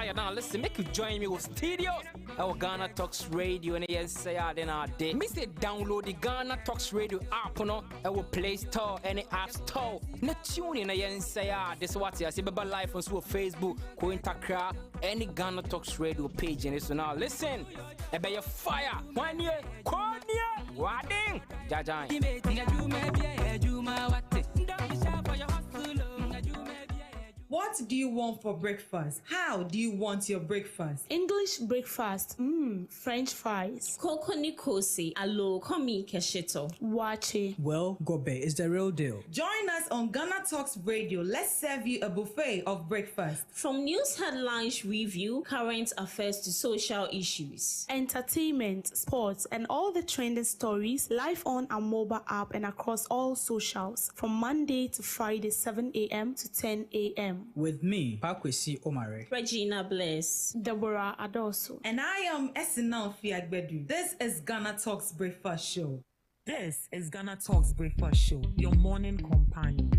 fire now. Listen, make you join me with studios. Our Ghana Talks Radio and yes, say then our day. Me say download the Ghana Talks Radio app no. Our Play Store and the App Store. Na tune in and say this what you see baba live on Facebook, Cointakra, any Ghana Talks Radio page and this now. Listen, ebe your fire. 1 year, Konya, Wading, Jajan. What do you want for breakfast? How do you want your breakfast? English breakfast, French fries. Koko nikosi, alo komi kesheto. Wache. Well, Gobe is the real deal. Join us on Ghana Talks Radio. Let's serve you a buffet of breakfast. From news headlines review, current affairs to social issues. Entertainment, sports, and all the trending stories live on our mobile app and across all socials. From Monday to Friday, 7 a.m. to 10 a.m. With me, Pakwesi Omare, Regina Bless, Deborah Adoso, and I am Esinal Fiagbedu. This is Ghana Talks Breakfast Show. This is Ghana Talks Breakfast Show, your morning companion.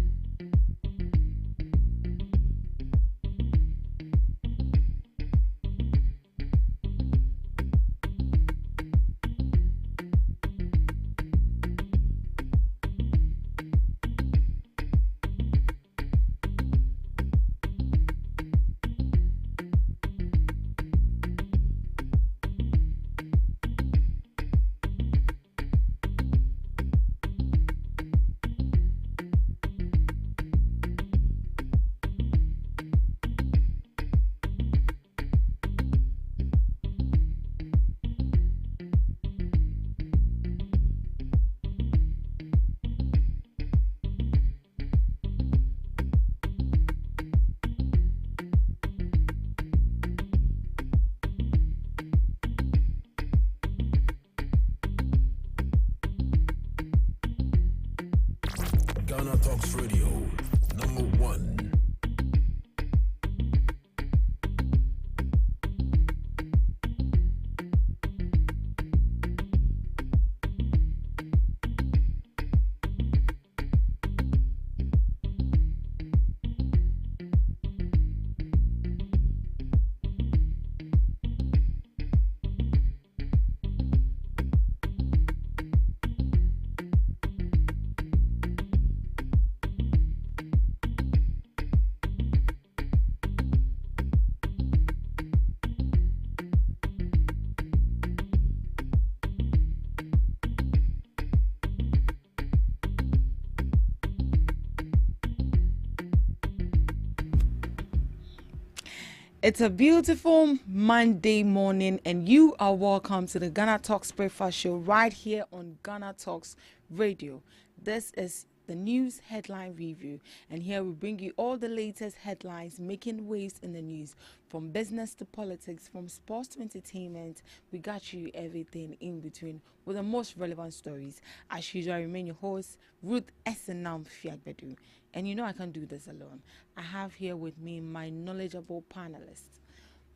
Ghana Talks Radio, #1. It's a beautiful Monday morning, and you are welcome to the Ghana Talks Breakfast Show right here on Ghana Talks Radio. This is the news headline review, and here we bring you all the latest headlines making waves in the news, from business to politics, from sports to entertainment. We got you everything in between with the most relevant stories. As usual, I remain your host, Ruth Esenam Fiagbedu. And you know I can't do this alone. I have here with me my knowledgeable panelists,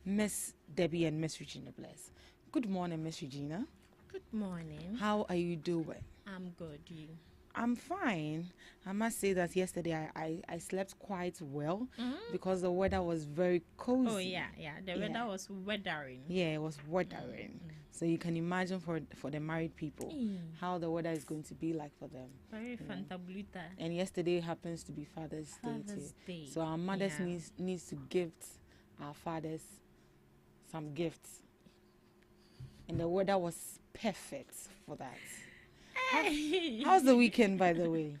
Miss Debbie and Miss Regina Bless. Good morning, Miss Regina. Good morning. How are you doing? I'm good. You? I'm fine. I must say that yesterday I slept quite well because the weather was very cozy. Oh, yeah. The weather was weathering. Yeah, it was weathering. So you can imagine for the married people how the weather is going to be like for them. Very fantabluta. And yesterday happens to be Father's Day. So our mothers needs to gift our fathers some gifts. And the weather was perfect for that. How's the weekend, by the way?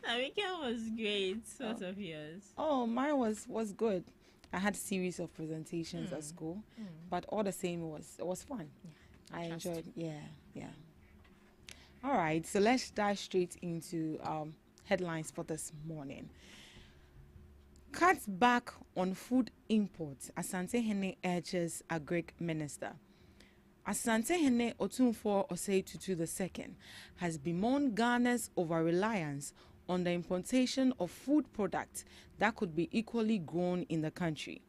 The weekend was great. What of yours? Oh, mine was good. I had a series of presentations at school, but all the same, it was fun. Yeah, I enjoyed. Yeah. All right, so let's dive straight into headlines for this morning. Cuts back on food imports. Asante Hene urges Agric Minister. Asante Hene Otunfo Osei Tutu II has bemoaned Ghana's over-reliance on the importation of food products that could be equally grown in the country.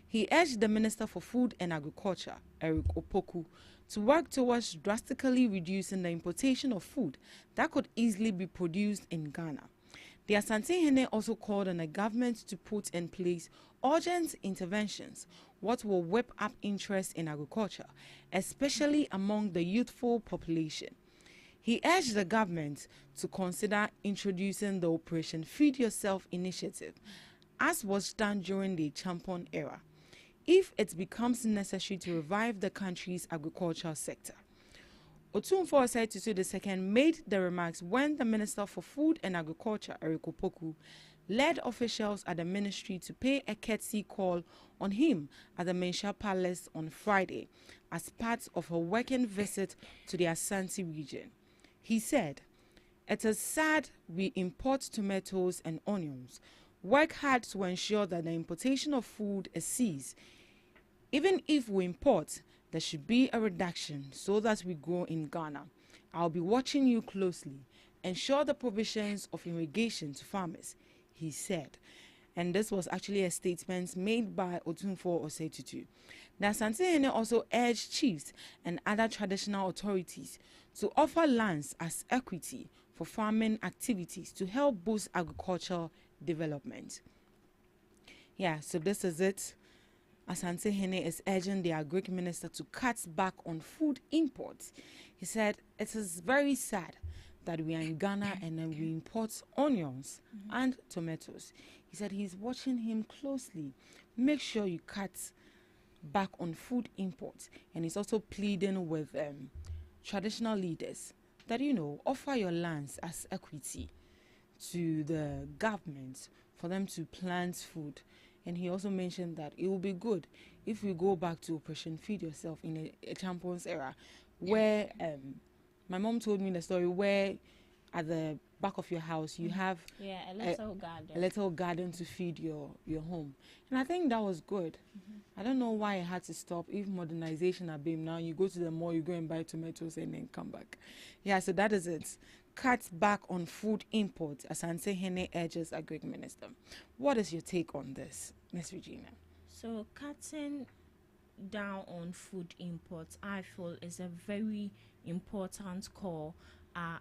He urged the Minister for Food and Agriculture, Eric Opoku, to work towards drastically reducing the importation of food that could easily be produced in Ghana. The Asante-Hene also called on the government to put in place urgent interventions, what will whip up interest in agriculture, especially among the youthful population. He urged the government to consider introducing the Operation Feed Yourself initiative, as was done during the Champon era, if it becomes necessary to revive the country's agricultural sector. Otumfuo Osei II made the remarks when the Minister for Food and Agriculture, Eric Opoku, led officials at the ministry to pay a courtesy call on him at the Mensha Palace on Friday as part of a working visit to the Asante region. He said, "It is sad we import tomatoes and onions. Work hard to ensure that the importation of food is ceased. Even if we import, there should be a reduction so that we grow in Ghana. I'll be watching you closely. Ensure the provisions of irrigation to farmers," he said. And this was actually a statement made by Otumfuo Osei II. The Asante-Hene also urged chiefs and other traditional authorities to offer lands as equity for farming activities to help boost agricultural development. Yeah, so this is it. Asante-Hene is urging the Agric Minister to cut back on food imports. He said, "It is very sad that we are in Ghana and then we import onions and tomatoes." He said he's watching him closely. Make sure you cut back on food imports. And he's also pleading with traditional leaders that, offer your lands as equity to the government for them to plant food. And he also mentioned that it will be good if we go back to Operation Feed Yourself in a Champions era, where my mom told me the story where at the back of your house you have a little garden. A little garden to feed your home. And I think that was good. I don't know why it had to stop. If modernization are being now, you go to the mall, you go and buy tomatoes and then come back. Yeah, so that is it. Cut back on food imports, as Asante-Hene urges Agric Minister. What is your take on this, Ms. Regina? So cutting down on food imports, I feel, is a very important call. Our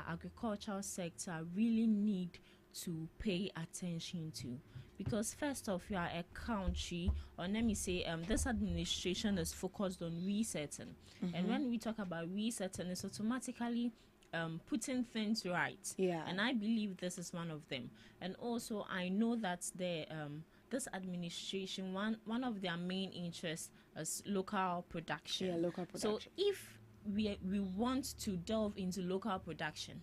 agricultural sector really need to pay attention to, because first off, we are a country, or let me say, this administration is focused on resetting, and when we talk about resetting, it's automatically putting things right. And I believe this is one of them. And also, I know that this administration, one of their main interests is local production. Yeah, local production. So if we want to delve into local production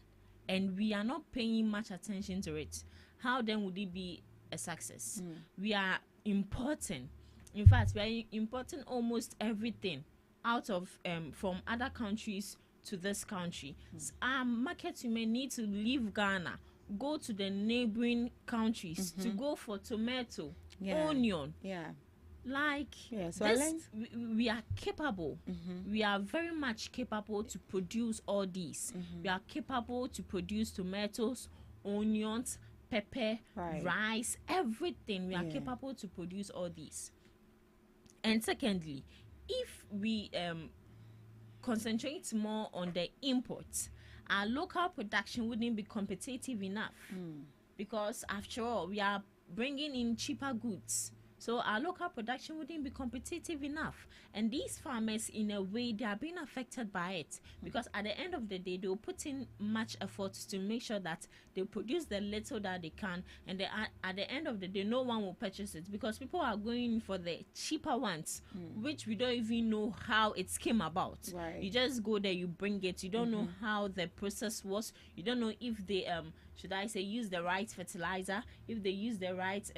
and we are not paying much attention to it, how then would it be a success? We are importing. In fact, we are importing almost everything out of from other countries to this country. So our markets, you may need to leave Ghana, go to the neighboring countries to go for tomato, onion. So this, we are capable. We are very much capable to produce all these. We are capable to produce tomatoes, onions, pepper, rice, everything. We are capable to produce all these. And secondly, if we concentrate more on the imports, our local production wouldn't be competitive enough, because after all, we are bringing in cheaper goods. So our local production wouldn't be competitive enough. And these farmers, in a way, they are being affected by it, because at the end of the day, they will put in much effort to make sure that they produce the little that they can. And at the end of the day, no one will purchase it, because people are going for the cheaper ones, which we don't even know how it came about. You just go there, you bring it. You don't know how the process was. You don't know if they should I say use the right fertilizer, if they use the right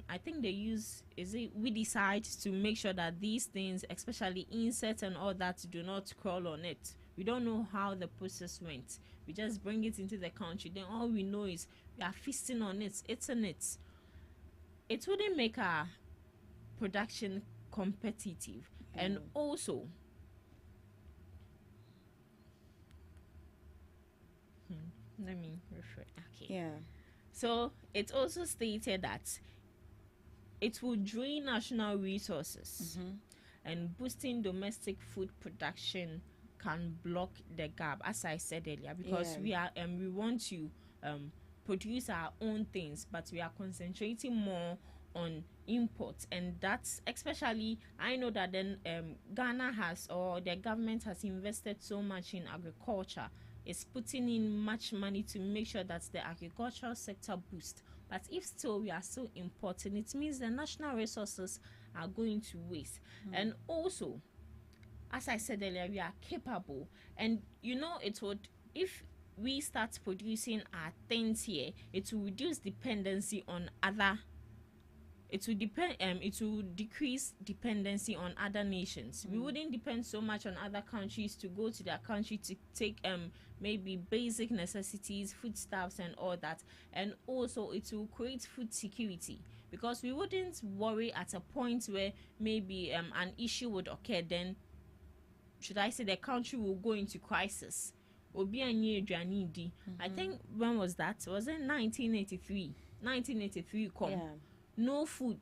I think they use weedicides to make sure that these things, especially insects and all that, do not crawl on it. We don't know how the process went. We just bring it into the country, then all we know is we are feasting on it, eating it. It wouldn't make our production competitive. And also let me refer. So it also stated that it will drain national resources, and boosting domestic food production can block the gap, as I said earlier, because we want to produce our own things, but we are concentrating more on imports. And that's especially, I know that then Ghana has, or the government has invested so much in agriculture. It's putting in much money to make sure that the agricultural sector boosts. But if still we are still importing, it means the national resources are going to waste. And also, as I said earlier, we are capable, and it would, if we start producing our things here, it will reduce dependency on other. It will decrease dependency on other nations. We wouldn't depend so much on other countries to go to their country to take maybe basic necessities, foodstuffs and all that. And also it will create food security, because we wouldn't worry at a point where maybe an issue would occur. Then, should I say, the country will go into crisis. I think, when was that? Was it 1983? 1983 come. Yeah. No food.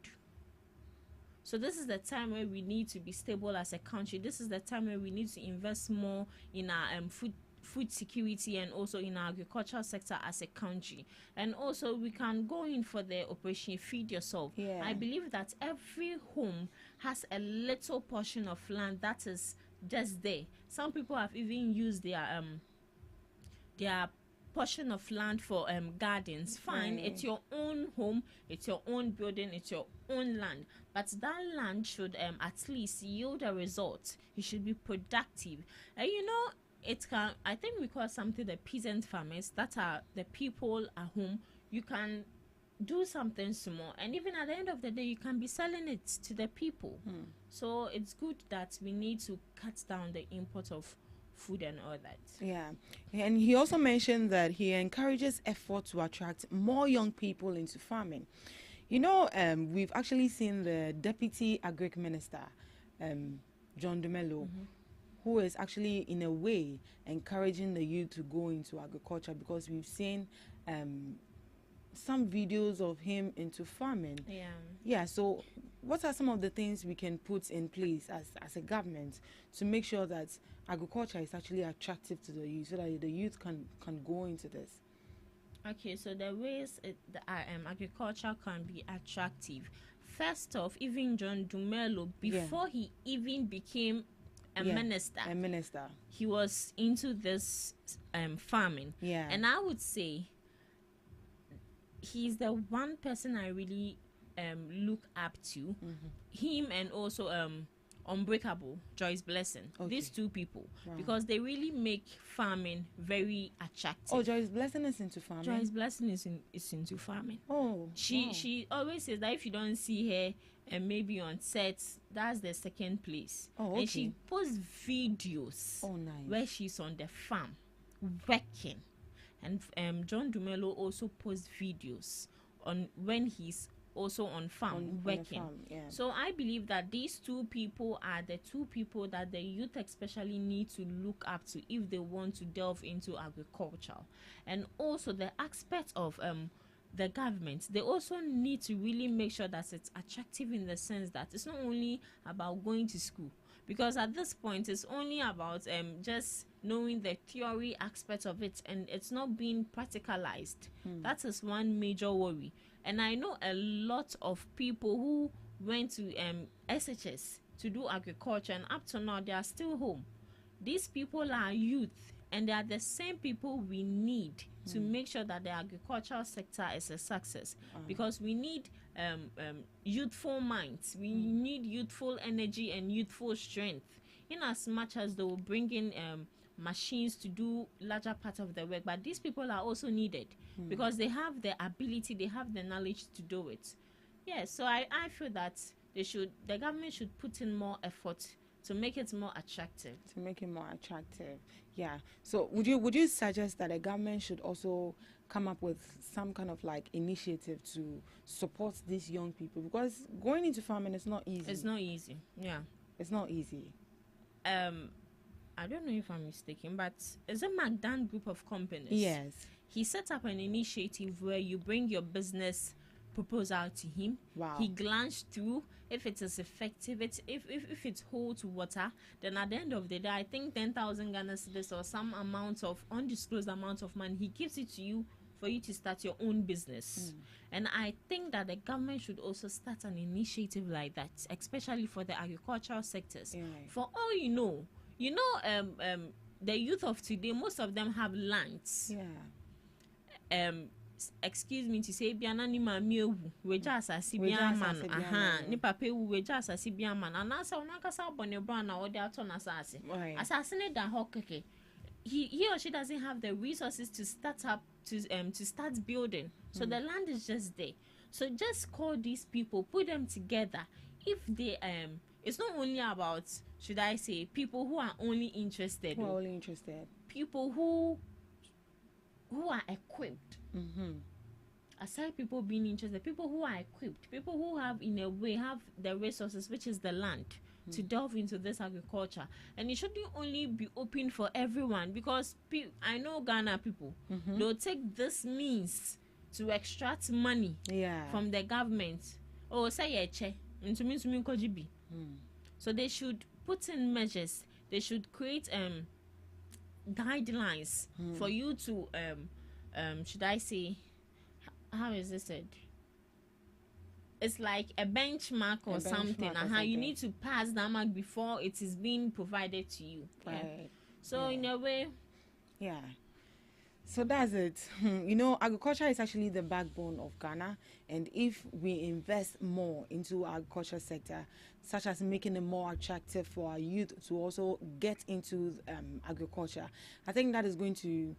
So this is the time where we need to be stable as a country. This is the time where we need to invest more in our food security, and also in our agricultural sector as a country. And also we can go in for the operation Feed Yourself. Yeah. I believe that every home has a little portion of land that is just there. Some people have even used their portion of land for gardens. Fine, Right. It's your own home, it's your own building, it's your own land, but that land should at least yield a result. It should be productive. And it can, I think we call something the peasant farmers, that are the people at home. You can do something small, and even at the end of the day you can be selling it to the people. So it's good that we need to cut down the import of food and all that. Yeah, and he also mentioned that he encourages effort to attract more young people into farming. We've actually seen the Deputy Agric Minister, John Dumelo, who is actually, in a way, encouraging the youth to go into agriculture, because we've seen some videos of him into farming. Yeah, so what are some of the things we can put in place as a government to make sure that agriculture is actually attractive to the youth, so that the youth can go into this? Okay, so the ways agriculture can be attractive. First off, even John Dumelo, before he even became a minister, he was into this farming. Yeah. And I would say he's the one person I really look up to. Him, and also Unbreakable, Joyce Blessing. Okay. These two people, Wow. because they really make farming very attractive. Oh, Joyce Blessing is into farming. Joyce Blessing is into farming. Oh, She always says that if you don't see her and maybe on sets, that's the second place. Oh, okay. And she posts videos where she's on the farm working. And John Dumelo also posts videos on when he's also on farm working. So I believe that these two people are the two people that the youth especially need to look up to if they want to delve into agriculture. And also the aspect of the government, they also need to really make sure that it's attractive, in the sense that it's not only about going to school, because at this point it's only about just knowing the theory aspect of it, and it's not being practicalized. That is one major worry. And I know a lot of people who went to SHS to do agriculture, and up to now they are still home. These people are youth, and they are the same people we need to make sure that the agricultural sector is a success, because we need youthful minds, we need youthful energy and youthful strength, in as much as they will bring in machines to do larger part of the work. But these people are also needed, because they have the ability, they have the knowledge to do it. So I feel that the government should put in more effort to make it more attractive. Yeah. So would you suggest that the government should also come up with some kind of like initiative to support these young people, because going into farming is not easy. It's not easy. Yeah. It's not easy. I don't know if I'm mistaken, but it's a McDan group of companies. Yes. He set up an initiative where you bring your business proposal to him. Wow. He glanced through if it is effective, if it holds water. Then at the end of the day, I think 10,000 Ghana cedis or some amount of undisclosed amount of money, he gives it to you for you to start your own business. And I think that the government should also start an initiative like that, especially for the agricultural sectors. For all you know, the youth of today, most of them have lands. Excuse me to say, biana ni mami ewu, weja asasi biaman, ni papa ewu weja asasi biaman. Anasa onakasa bone bra na ode ato na asasi. Asasi ne da hokeke. He or she doesn't have the resources to start up to start building. So the land is just there. So just call these people, put them together. If they it's not only about, should I say, people who are only interested. People who are equipped. Aside people being interested, people who are equipped, people who have in a way have the resources, which is the land, to delve into this agriculture. And it shouldn't only be open for everyone, because I know Ghana people, they'll take this means to extract money from the government. Oh, say so they should put in measures. They should create guidelines for you to should I say, how is this said? It's like a benchmark or something. You need to pass that mark before it is being provided to you. So in a way, so that's it. Agriculture is actually the backbone of Ghana, and if we invest more into agriculture sector, such as making it more attractive for our youth to also get into agriculture, I think that is going to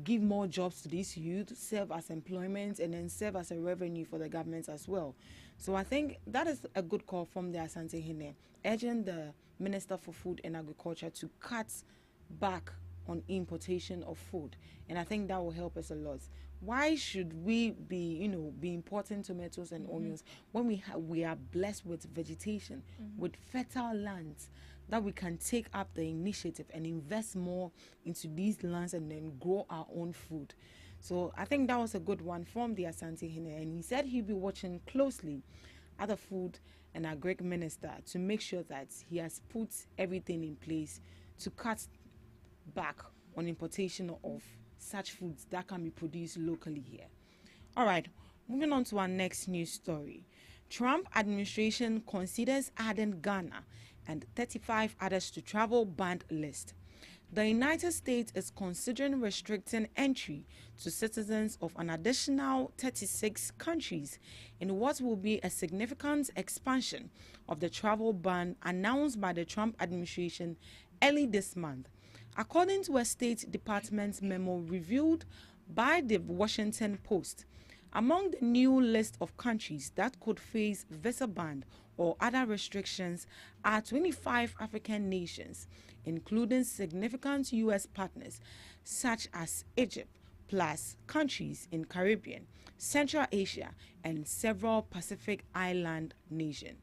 give more jobs to these youth, serve as employment, and then serve as a revenue for the government as well. So I think that is a good call from the Asante Hine, urging the Minister for Food and Agriculture to cut back on importation of food, and I think that will help us a lot. Why should we be importing tomatoes and onions when we are blessed with vegetation, with fertile lands, that we can take up the initiative and invest more into these lands and then grow our own food? So I think that was a good one from the Asante Hine, and he said he'll be watching closely at the food and agric minister to make sure that he has put everything in place to cut back on importation of such foods that can be produced locally here. All right, moving on to our next news story. Trump administration considers adding Ghana and 35 others to travel banned list. The United States is considering restricting entry to citizens of an additional 36 countries in what will be a significant expansion of the travel ban announced by the Trump administration early this month. According to a State Department memo reviewed by the Washington Post, among the new list of countries that could face visa ban or other restrictions are 25 African nations, including significant U.S. partners such as Egypt, plus countries in Caribbean, Central Asia, and several Pacific Island nations.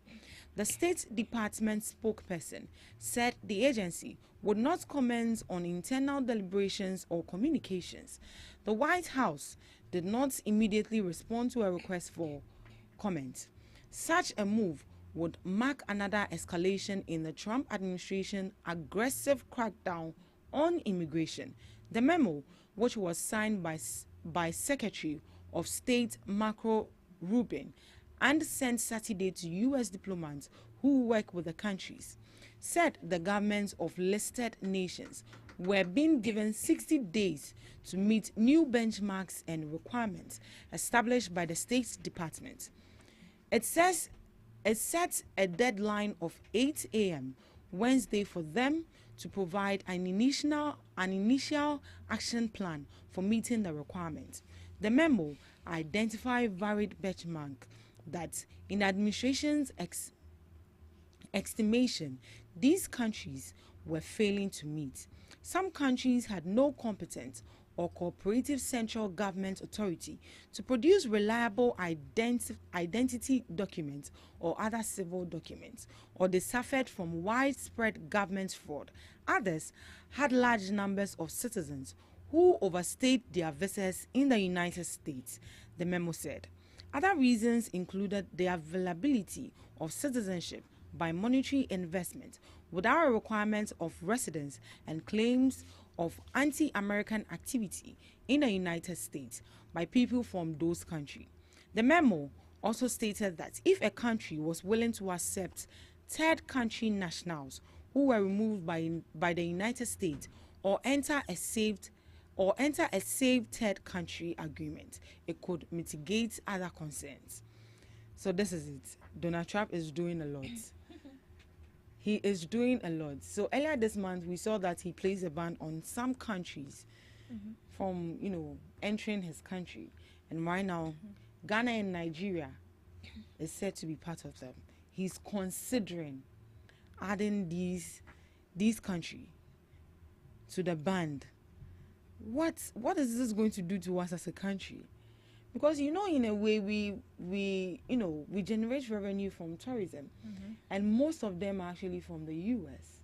The State Department spokesperson said the agency would not comment on internal deliberations or communications. The White House did not immediately respond to a request for comment. Such a move would mark another escalation in the Trump administration's aggressive crackdown on immigration. The memo, which was signed by Secretary of State Marco Rubio and sent Saturday to U.S. diplomats who work with the countries, said the governments of listed nations were being given 60 days to meet new benchmarks and requirements established by the State Department. It says it sets a deadline of 8 a.m. Wednesday for them to provide an initial action plan for meeting the requirements. The memo identified varied benchmarks that, in administration's estimation, these countries were failing to meet. Some countries had no competent or cooperative central government authority to produce reliable identity documents or other civil documents, or they suffered from widespread government fraud. Others had large numbers of citizens who overstayed their visas in the United States, the memo said. Other reasons included the availability of citizenship by monetary investment without a requirement of residence and claims of anti-American activity in the United States by people from those countries. The memo also stated that if a country was willing to accept third country nationals who were removed by the United States or enter a safe third country agreement, it could mitigate other concerns. So this is it. Donald Trump is doing a lot. He is doing a lot. So earlier this month, we saw that he placed a ban on some countries from, entering his country. And right now, Ghana and Nigeria is said to be part of them. He's considering adding these countries to the band. What is this going to do to us as a country? Because in a way we generate revenue from tourism, and most of them are actually from the US.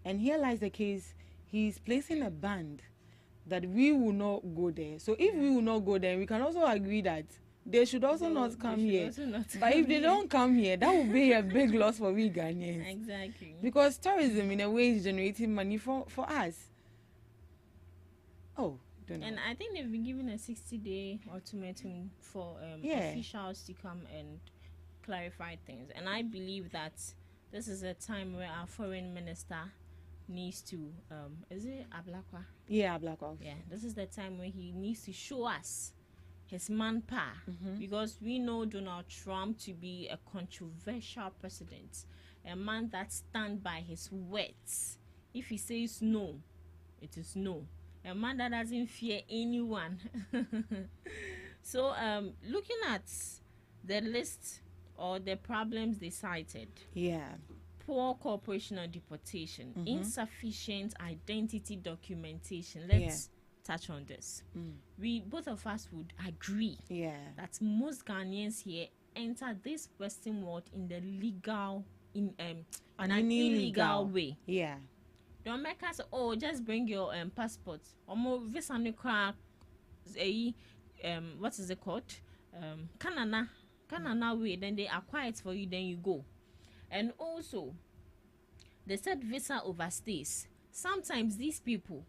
And here lies the case: he's placing a ban that we will not go there. So if we will not go there, we can also agree that they should also not come here. But if they don't come here, that would be a big loss for we Ghanaians. Exactly. Because tourism, in a way, is generating money for us. Oh, don't know. And I think they've been given a 60-day ultimatum for officials to come and clarify things. And I believe that this is a time where our foreign minister needs to, is it Ablakwa? Yeah, Ablakwa. Yeah, this is the time where he needs to show us his manpower, because we know Donald Trump to be a controversial president, a man that stands by his words. If he says no, it is no. A man that doesn't fear anyone. So, looking at the list or the problems they cited. Yeah. Poor cooperation on deportation, insufficient identity documentation. Let's touch on this. We both of us would agree that most Ghanaians here enter this Western world in the legal, in an illegal way. Yeah. Don't make us just bring your passport. Visa what is it called? Canada way. Then they acquire it for you. Then you go. And also, they said visa overstays. Sometimes these people,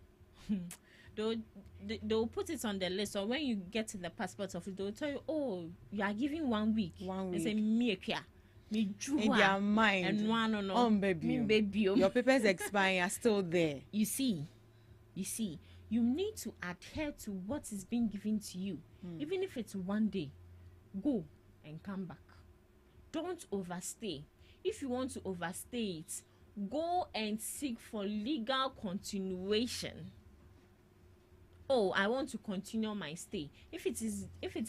they'll put it on the list, or when you get to the passport office, they'll tell you, you are giving 1 week. They say, in their mind. And baby. Your papers expire are still there. You see, you need to adhere to what is being given to you. Even if it's 1 day, go and come back. Don't overstay. If you want to overstay it, go and seek for legal continuation. I want to continue my stay. If it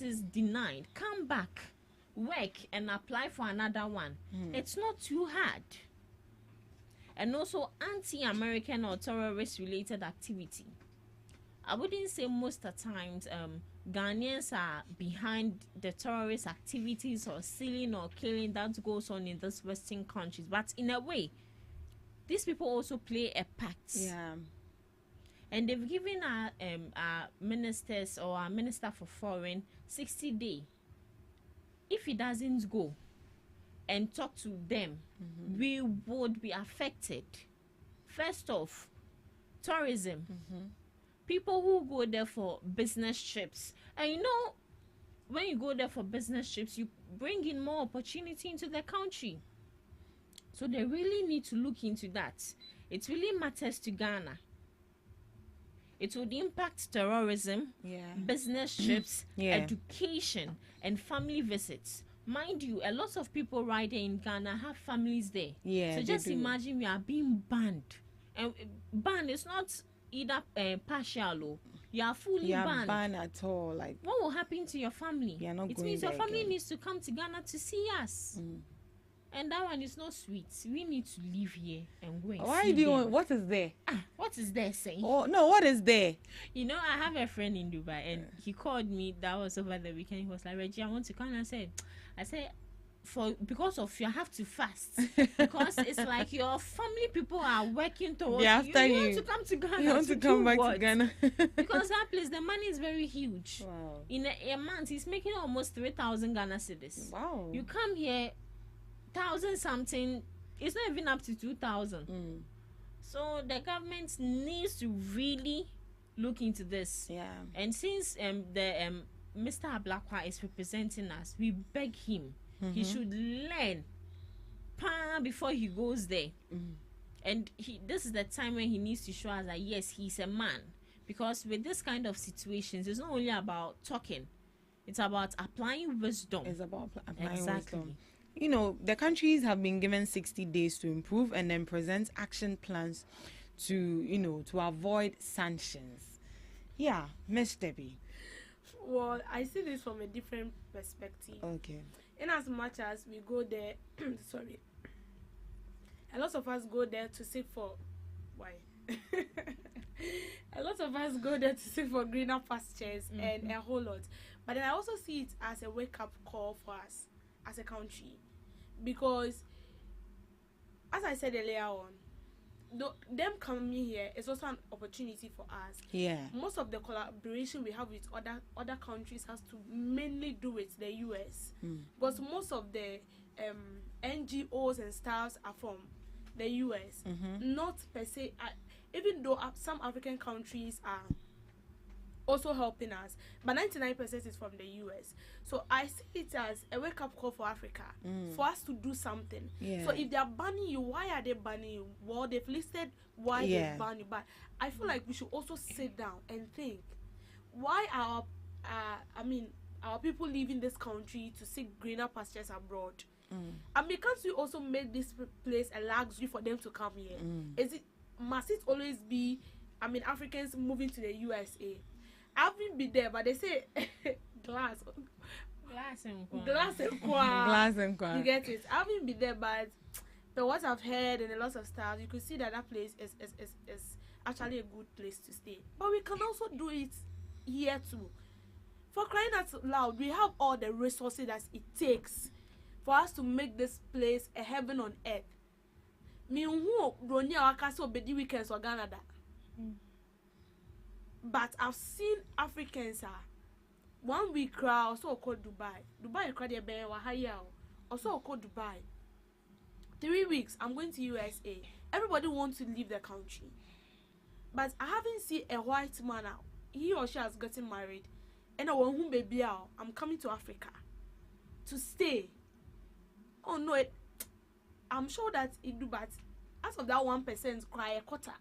is denied, come back, work and apply for another one. It's not too hard. And also anti-American or terrorist related activity. I wouldn't say most of the times Ghanaians are behind the terrorist activities or stealing or killing that goes on in these Western countries. But in a way, these people also play a part. Yeah. And they've given our ministers or our minister for foreign 60 days. If he doesn't go and talk to them, we would be affected. First off, tourism. People who go there for business trips. And when you go there for business trips, you bring in more opportunity into the country. So they really need to look into that. It really matters to Ghana. It would impact tourism, business trips, education, and family visits. Mind you, a lot of people right there in Ghana have families there. Yeah, so just imagine we are being banned. And banned is not either partial or you are fully banned. Banned at all. Like, what will happen to your family? It means your family again. needs to come to Ghana to see us. And that one is not sweet. We need to live here and go and why see do you them. want, what is there? What is there saying? Oh no, what is there? I have a friend in Dubai and he called me. That was over the weekend. He was like, Reggie, I want to come. And I said, because of you, I have to fast. Because it's like your family people are working towards you. You want to come to Ghana. You want to come back to Ghana. Because that place, the money is very huge. Wow. In a month, he's making almost 3,000 Ghana cedis. Wow. You come here, 1,000 something. It's not even up to 2,000. So the government needs to really look into this. Yeah. And since the Mr. Ablakwa is representing us, we beg him he should learn before he goes there. And this is the time when he needs to show us that yes, he's a man. Because with this kind of situations, it's not only about talking, it's about applying wisdom. It's about applying Exactly. wisdom. You know, the countries have been given 60 days to improve and then present action plans to, you know, to avoid sanctions. Yeah, Miss Debbie. Well, I see this from a different perspective. Okay. In as much as we go there, sorry, a lot of us go there to seek for, why? A lot of us go there to seek for greener pastures and a whole lot. But then I also see it as a wake-up call for us as a country. Because, as I said earlier on, them coming here is also an opportunity for us. Yeah. Most of the collaboration we have with other countries has to mainly do with the US. Because most of the NGOs and staffs are from the US. Not per se, even though some African countries are also helping us, but 99% is from the US. So I see it as a wake-up call for Africa, for us to do something. Yeah. So if they are banning you, why are they banning you? Well, they've listed why they ban you, but I feel like we should also sit down and think, why our people leaving this country to seek greener pastures abroad? And can't we also make this place a luxury for them to come here? Must it always be, Africans moving to the USA? I haven't been there, but they say glass and and you get it. I haven't been there, but what I've heard and a lot of stuff, you could see that place is actually a good place to stay. But we can also do it here too. For crying out loud, we have all the resources that it takes for us to make this place a heaven on earth. Me who Ronya Wakaso Bedi weekends or Ghana. But I've seen Africans 1 week crowd also called Dubai. Dubai crowd also called Dubai. 3 weeks I'm going to USA. Everybody wants to leave the country. But I haven't seen a white man out. He or she has gotten married. And I want whom baby out. I'm coming to Africa to stay. Oh no, I'm sure that it do, but as of that 1% cry a quarter.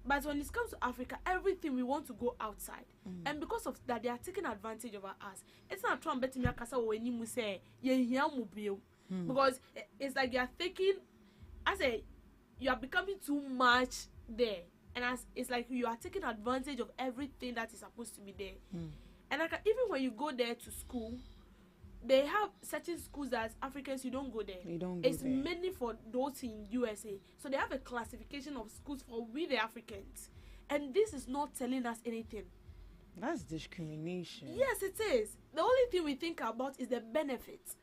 But when it comes to Africa, everything we want to go outside. And because of that, they are taking advantage of us. It's not Trump betting me when you say, because it's like you are thinking, you are becoming too much there. And it's like you are taking advantage of everything that is supposed to be there. And even when you go there to school, they have certain schools that as Africans you don't go there. It's mainly for those in USA. So they have a classification of schools for we the Africans. And this is not telling us anything. That's discrimination. Yes, it is. The only thing we think about is the benefits.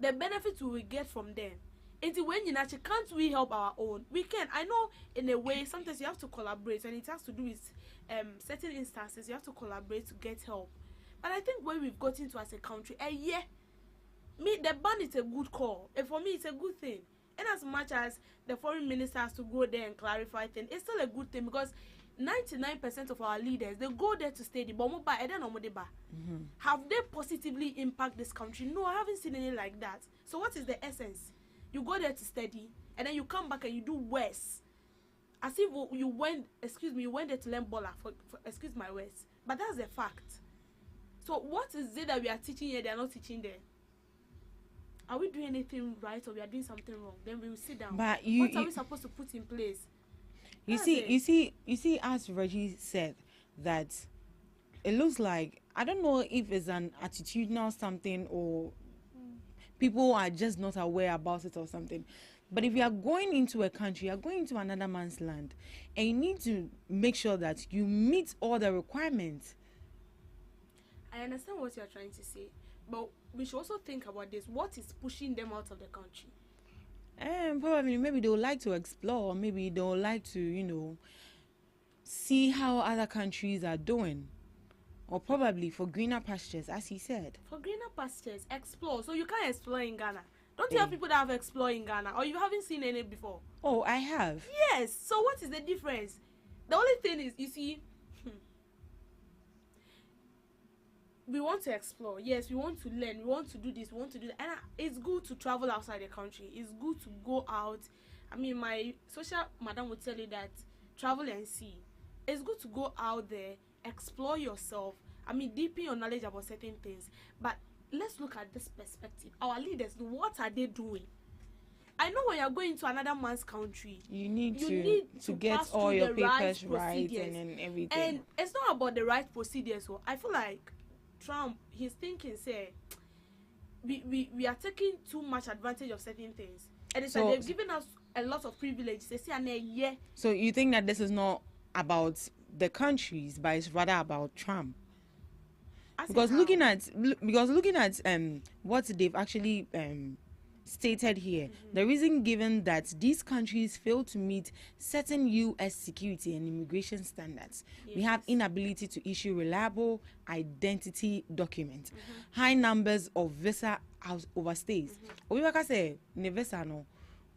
The benefits we will get from them. And when you actually can't we help our own? We can. I know in a way sometimes you have to collaborate, and it has to do with certain instances you have to collaborate to get help. But I think where we've gotten to as a country, the ban is a good call. And for me, it's a good thing. And as much as the foreign minister has to go there and clarify things, it's still a good thing because 99% of our leaders, they go there to study. But have they positively impact this country? No, I haven't seen any like that. So what is the essence? You go there to study, and then you come back and you do worse. As if you went there to learn bola, for excuse my words. But that's a fact. So what is it that we are teaching here they are not teaching there? Are we doing anything right or we are doing something wrong? Then we will sit down. But what are we supposed to put in place? You see, as Reggie said, that it looks like, I don't know if it's an attitudinal something or people are just not aware about it or something. But if you are going into a country, you are going to another man's land, and you need to make sure that you meet all the requirements. I understand what you are trying to say, but we should also think about this. What is pushing them out of the country? Probably, maybe they would like to explore. Maybe they would like to, see how other countries are doing. Or probably for greener pastures, as he said. For greener pastures, explore. So you can't explore in Ghana. Don't you have people that have explored in Ghana, or you haven't seen any before? Oh, I have. Yes. So what is the difference? The only thing is, you see, we want to explore. Yes, we want to learn. We want to do this. We want to do that. And it's good to travel outside the country. It's good to go out. I mean, my social madam would tell you that travel and see. It's good to go out there, explore yourself. I mean, deepen your knowledge about certain things. But let's look at this perspective. Our leaders, what are they doing? I know when you're going to another man's country, You need to get pass all through your the papers right right procedures. and everything. And it's not about the right procedures. So I feel like Trump, his thinking say we are taking too much advantage of certain things. And it's So- like they've given us a lot of privilege. They say, yeah, So you think that this is not about the countries, but it's rather about Trump? I say Because how? looking at what they've actually stated here, the reason given that these countries fail to meet certain U.S. security and immigration standards, we have inability to issue reliable identity documents, high numbers of visa overstays. Obi say ne visa no,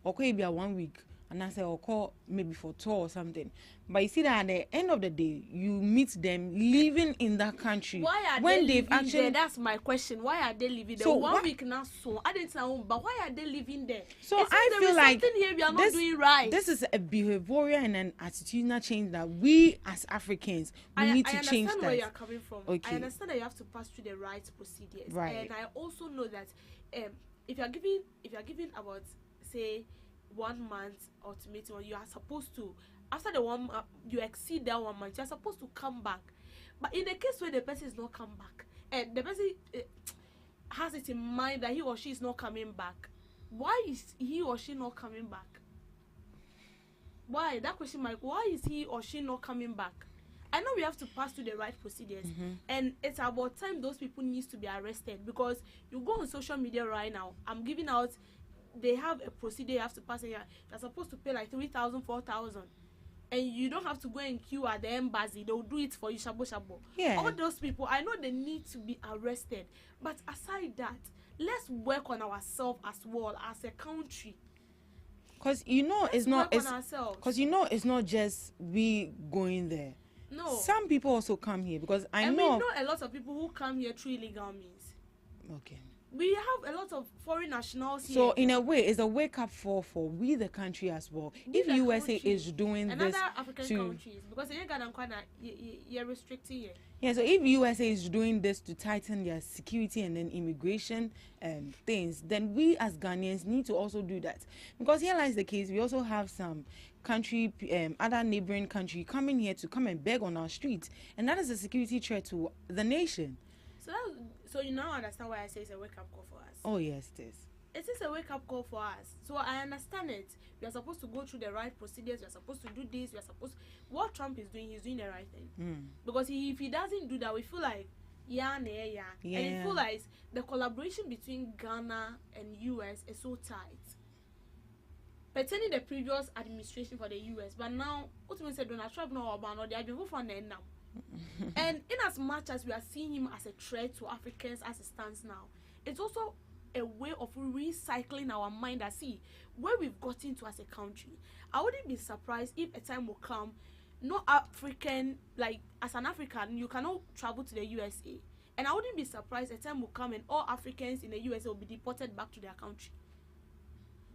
okay, be a 1 week, and I say okay maybe for tour or something. But you see that at the end of the day, you meet them living in that country Why are when they they've living actually. there? That's my question. Why are they living there? So 1 why- week now, so I didn't know, but why are they living there? So It seems I there feel is like something here we are not this, doing right. this is a behavioral and an attitudinal change that we as Africans we need to I change understand where that. you're coming from. Okay. I understand that you have to pass through the right procedures. Right. And I also know that if you're giving about say 1 month ultimatum, you are supposed to, after the 1 month you exceed that 1 month, you are supposed to come back. But in the case where the person is not come back, and the person has it in mind that he or she is not coming back, why is he or she not coming back? Why? That question mark. Why is he or she not coming back? I know we have to pass through the right procedures, and it's about time those people needs to be arrested, because you go on social media right now, I'm giving out, they have a procedure you have to pass, and you're supposed to pay like 3,000, 4,000, and you don't have to go and queue at the embassy. They'll do it for you, shabo shabo. Yeah. All those people, I know they need to be arrested, but aside that, let's work on ourselves as well as a country. Because it's not Work on ourselves. because it's not just we going there. No. Some people also come here because I And know. we know a lot of people who come here through illegal means. Okay. We have a lot of foreign nationals here. So in a way, it's a wake up for we the country as well. We If the USA country is doing and this other African to countries, because in Ghana, you're restricting here. Yeah, so if USA is doing this to tighten their security and then immigration things, then we as Ghanaians need to also do that. Because here lies the case, we also have some country, other neighboring country coming here to come and beg on our streets. And that is a security threat to the nation. So you now understand why I say it's a wake-up call for us. Oh, yes, it is. It is a wake-up call for us. So I understand it. We are supposed to go through the right procedures. We are supposed to do this. We are supposed. What Trump is doing, he's doing the right thing. Because if he doesn't do that, we feel like yeah. And we feel like the collaboration between Ghana and US is so tight. Pertaining the previous administration for the US, but now ultimately Donald Trump no about no they have been for now. And in as much as we are seeing him as a threat to Africans as it stands now, it's also a way of recycling our mind and see where we've gotten to as a country. I wouldn't be surprised if a time will come, no African, like as an African, you cannot travel to the USA. And I wouldn't be surprised a time will come and all Africans in the USA will be deported back to their country.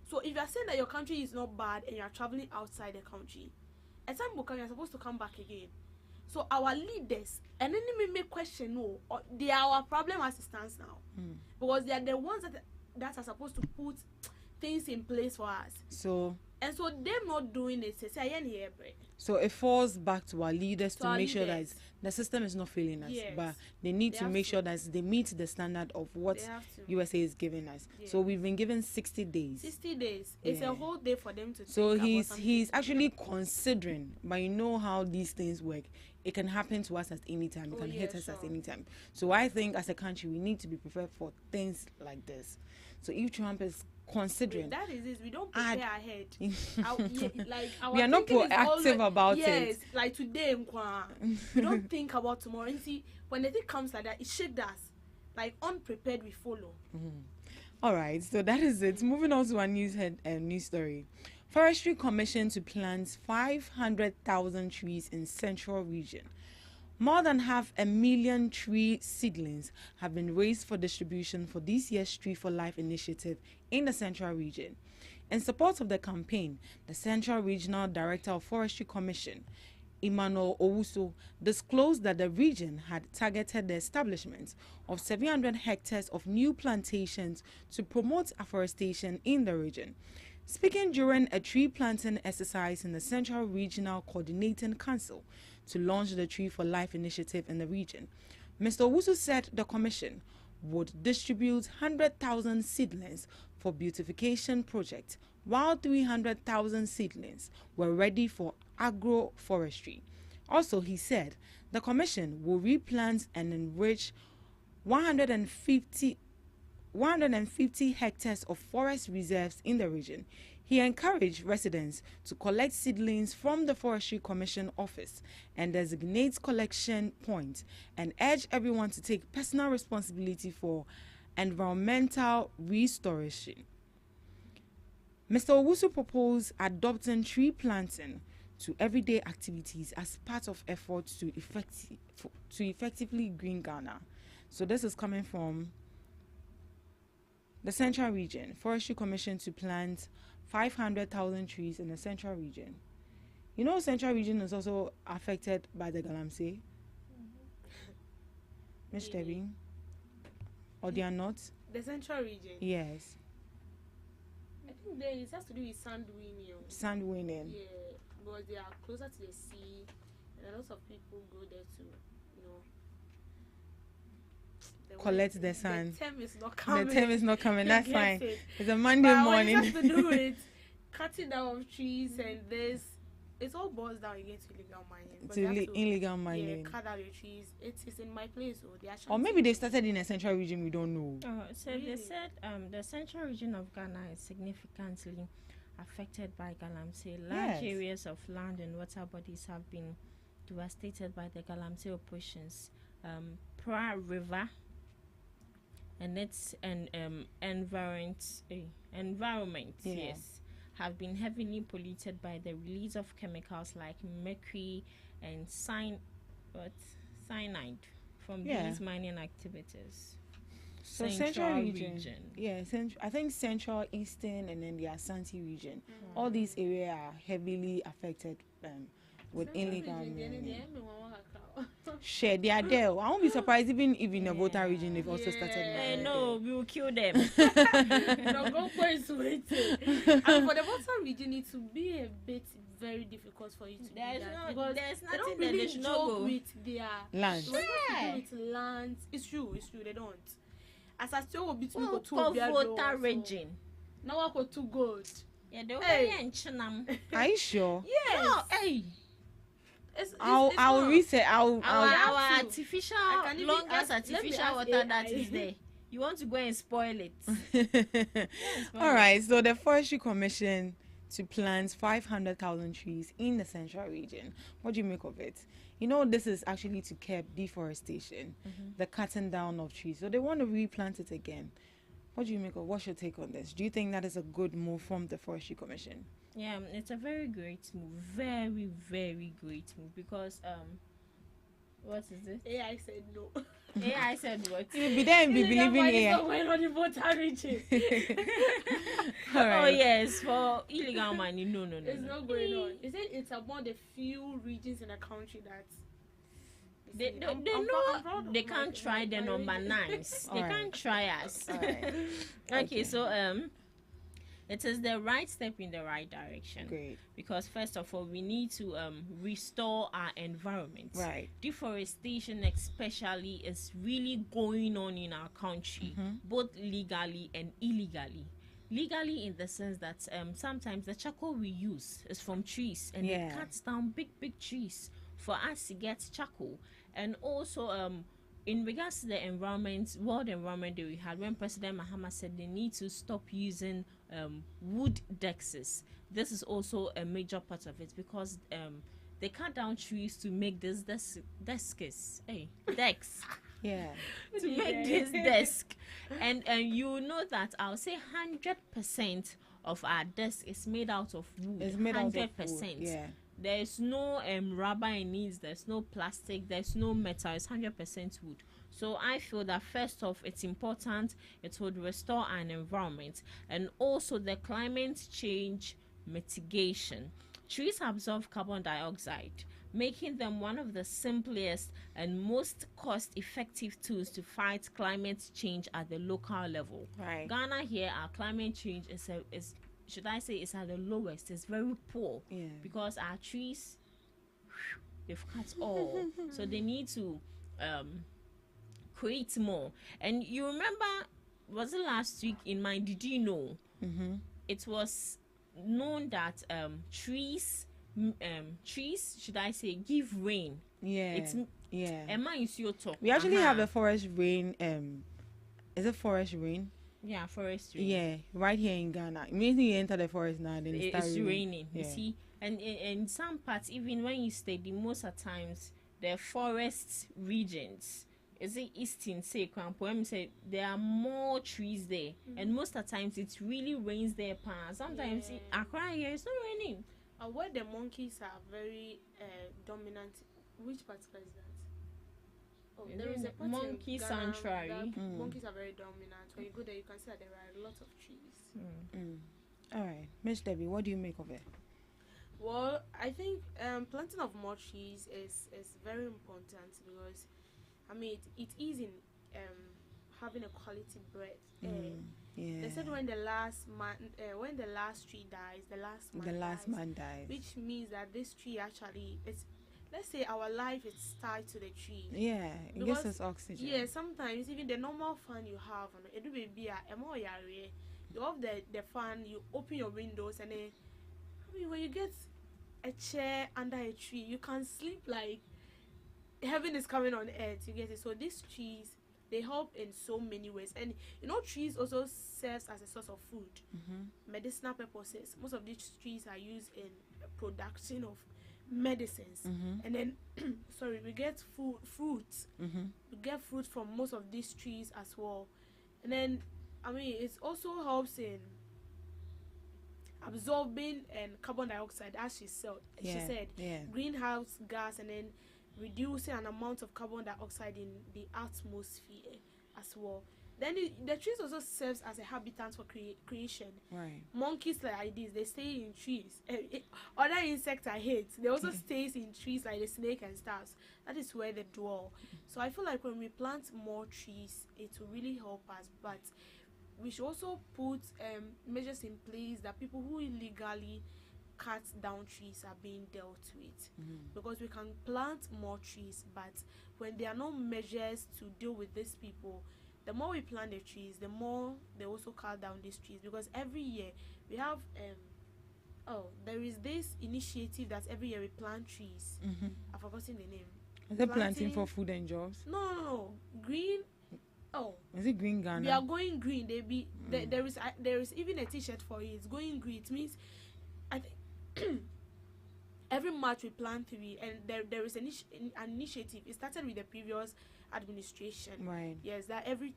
So if you are saying that your country is not bad and you are traveling outside the country, a time will come you are supposed to come back again. So our leaders, and then they may question, no, they are our problem as it stands now, because they are the ones that are supposed to put things in place for us. So Them not doing it, So it falls back to our leaders To to our make sure that leaders. the system is not failing us, Yes. but they need They to have make to. sure that they meet the standard of what They have to. USA is giving us. Yes. So we've been given 60 days. 60 days. It's Yeah. a whole day for them to. So think about he's something. actually considering, but you know how these things work. It can happen to us at any time. It Oh, can yeah, hit us at sure. any time. So I think as a country we need to be prepared for things like this. So if Trump is considering, That is it. We don't Add- prepare ahead. Our we are not thinking is proactive always- about yes, it. like today, we don't think about tomorrow. And see, when the thing comes like that, it shakes us. Like unprepared, we follow. All right, so that is it. Moving on to our news story. Forestry Commission to plant 500,000 trees in Central Region. More than 500,000 tree seedlings have been raised for distribution for this year's Tree for Life initiative in the Central Region. In support of the campaign, the Central Regional Director of Forestry Commission, Emmanuel Owusu, disclosed that the region had targeted the establishment of 700 hectares of new plantations to promote afforestation in the region. Speaking during a tree planting exercise in the Central Regional Coordinating Council to launch the Tree for Life initiative in the region, Mr. Owusu said the commission would distribute 100,000 seedlings for beautification project, while 300,000 seedlings were ready for agroforestry. Also, he said the commission will replant and enrich 150 hectares of forest reserves in the region. He encouraged residents to collect seedlings from the Forestry Commission office and designate collection points, and urged everyone to take personal responsibility for environmental restoration. Mr. Owusu proposed adopting tree planting to everyday activities as part of efforts to effectively green Ghana. So this is coming from the Central Region. Forestry Commission to plant 500,000 trees in the Central Region. You know, Central Region is also affected by the Galamsey. Miss Debbie? Or they are not? The Central Region. Yes. I think it has to do with sand winning. Sand winning. Yeah, because they are closer to the sea, and a lot of people go there to, collect the sand. The term is not coming. The term is not coming. That's Yes, fine. it. It's a Monday morning. It has to do with cutting down of trees and this. It all boils down again to illegal mining. But To they have illegal mining. Yeah, cut down your trees. It is in my place, or they are. Or maybe they started in a Central Region, we don't know. So they said the Central Region of Ghana is significantly affected by Galamsey. Large areas of land and water bodies have been devastated by the Galamsey operations. Pra River and its environment, have been heavily polluted by the release of chemicals like mercury and cyanide from these mining activities. So Central region. Yeah, I think Central, Eastern, and then the Ashanti region. All these areas are heavily affected with illegal mining. Share, they are there. I won't be surprised even if in the Volta region they've also started. No, we will kill them. No, go for it. And for the Volta region, it will be a bit very difficult for you to do that, because there's they nothing don't that really they should not joke go. with their Land. With land. It's true. They don't. As I still will be to go to Volta region. Now I go to gold. Yeah, they will Chinam. Are you sure? Yes. No, hey. I'll reset. Our artificial, longest artificial water AI. that is there. You want to go and spoil it. All right. So the Forestry Commission to plant 500,000 trees in the Central Region. What do you make of it? You know, this is actually to curb deforestation, the cutting down of trees. So they want to replant it again. What do you make of? What's your take on this? Do you think that is a good move from the Forestry Commission? Yeah, it's a very great move. Very, very great move, because what is this? AI said no. AI said what? You'll be there and be believing AI. It's not going on the Volta region. All right. Oh yes, for illegal mining. No. It's not going on. They said it's among the few regions in the country that They they can't try the number nines. They can't try us. Okay, so it is the right step in the right direction. Great. Because first of all, we need to restore our environment. Right. Deforestation especially is really going on in our country, both legally and illegally. Legally in the sense that sometimes the charcoal we use is from trees, and it cuts down big trees for us to get charcoal. And also in regards to the environment, World Environment Day we had, when President Mahama said they need to stop using wood dexes, this is also a major part of it, because they cut down trees to make this decks. Yeah. to make this desk. And you know that I'll say 100% of our desk is made out of wood. It's made out of 100%. wood. Yeah. There's no rubber in it, there's no plastic, there's no metal, it's 100% wood. So I feel that first off, it's important, it would restore an environment, and also the climate change mitigation. Trees absorb carbon dioxide, making them one of the simplest and most cost-effective tools to fight climate change at the local level. Right. Ghana here, our climate change is should I say, is at the lowest. It's very poor, Yeah. because our trees, they've cut all, so they need to create more. And you remember, was it last week in my Did You Know? It was known that trees, should I say, give rain. Yeah. It's yeah. Emma is your talk. We actually have a forest rain. Is it forest rain? Yeah, forestry. Yeah, right here in Ghana. Immediately you enter the forest now, then it starts It's raining. Yeah. You see, and in some parts, even when you stay, the most of times the forest regions, is it eastern, say Krampo, say there are more trees there, and most of the times it really rains there. Sometimes Accra here it's not raining. Where the monkeys are very dominant, which particular is that? Oh, there is a part in Monkey Ghana sanctuary. that monkeys are very dominant. When you go there, you can see that there are lots of trees. All right, Miss Debbie, what do you make of it? Well, I think planting of more trees is very important because, I mean, it is in having a quality breath. Yeah. They said when the last tree dies, the last man dies, Which which means that this tree actually, it's, let's say our life is tied to the tree. yeah, it gives Because- us oxygen. Yeah, sometimes even the normal fan you have, it will be you have the fan, you open your windows, and then, I mean, when you get a chair under a tree, you can sleep like heaven is coming on earth. You get it? So these trees, they help in so many ways, and you know, trees also serves as a source of food, medicinal purposes. Most of these trees are used in production of medicines, and then sorry, we get fruits. We get fruit from most of these trees as well, and then, I mean, it also helps in absorbing carbon dioxide, as she said, Yeah. greenhouse gas, and then reducing an amount of carbon dioxide in the atmosphere as well. Then the trees also serves as a habitat for creation. Right. Monkeys like this, they stay in trees. Other insects I hate, they also stays in trees like the snake and stuff. That is where they dwell. So I feel like when we plant more trees, it will really help us. But we should also put measures in place that people who illegally cut down trees are being dealt with, because we can plant more trees, but when there are no measures to deal with these people, the more we plant the trees, the more they also cut down these trees. Because every year we have there is this initiative that every year we plant trees. I've forgotten the name. Is it planting for food and jobs? No, green. Oh, Is it Green Ghana? we are going green. There is even a T-shirt for it. It's going green. It means, I think every March we plant 3, and there is an initiative. It started with the previous administration. Right. Yes, that every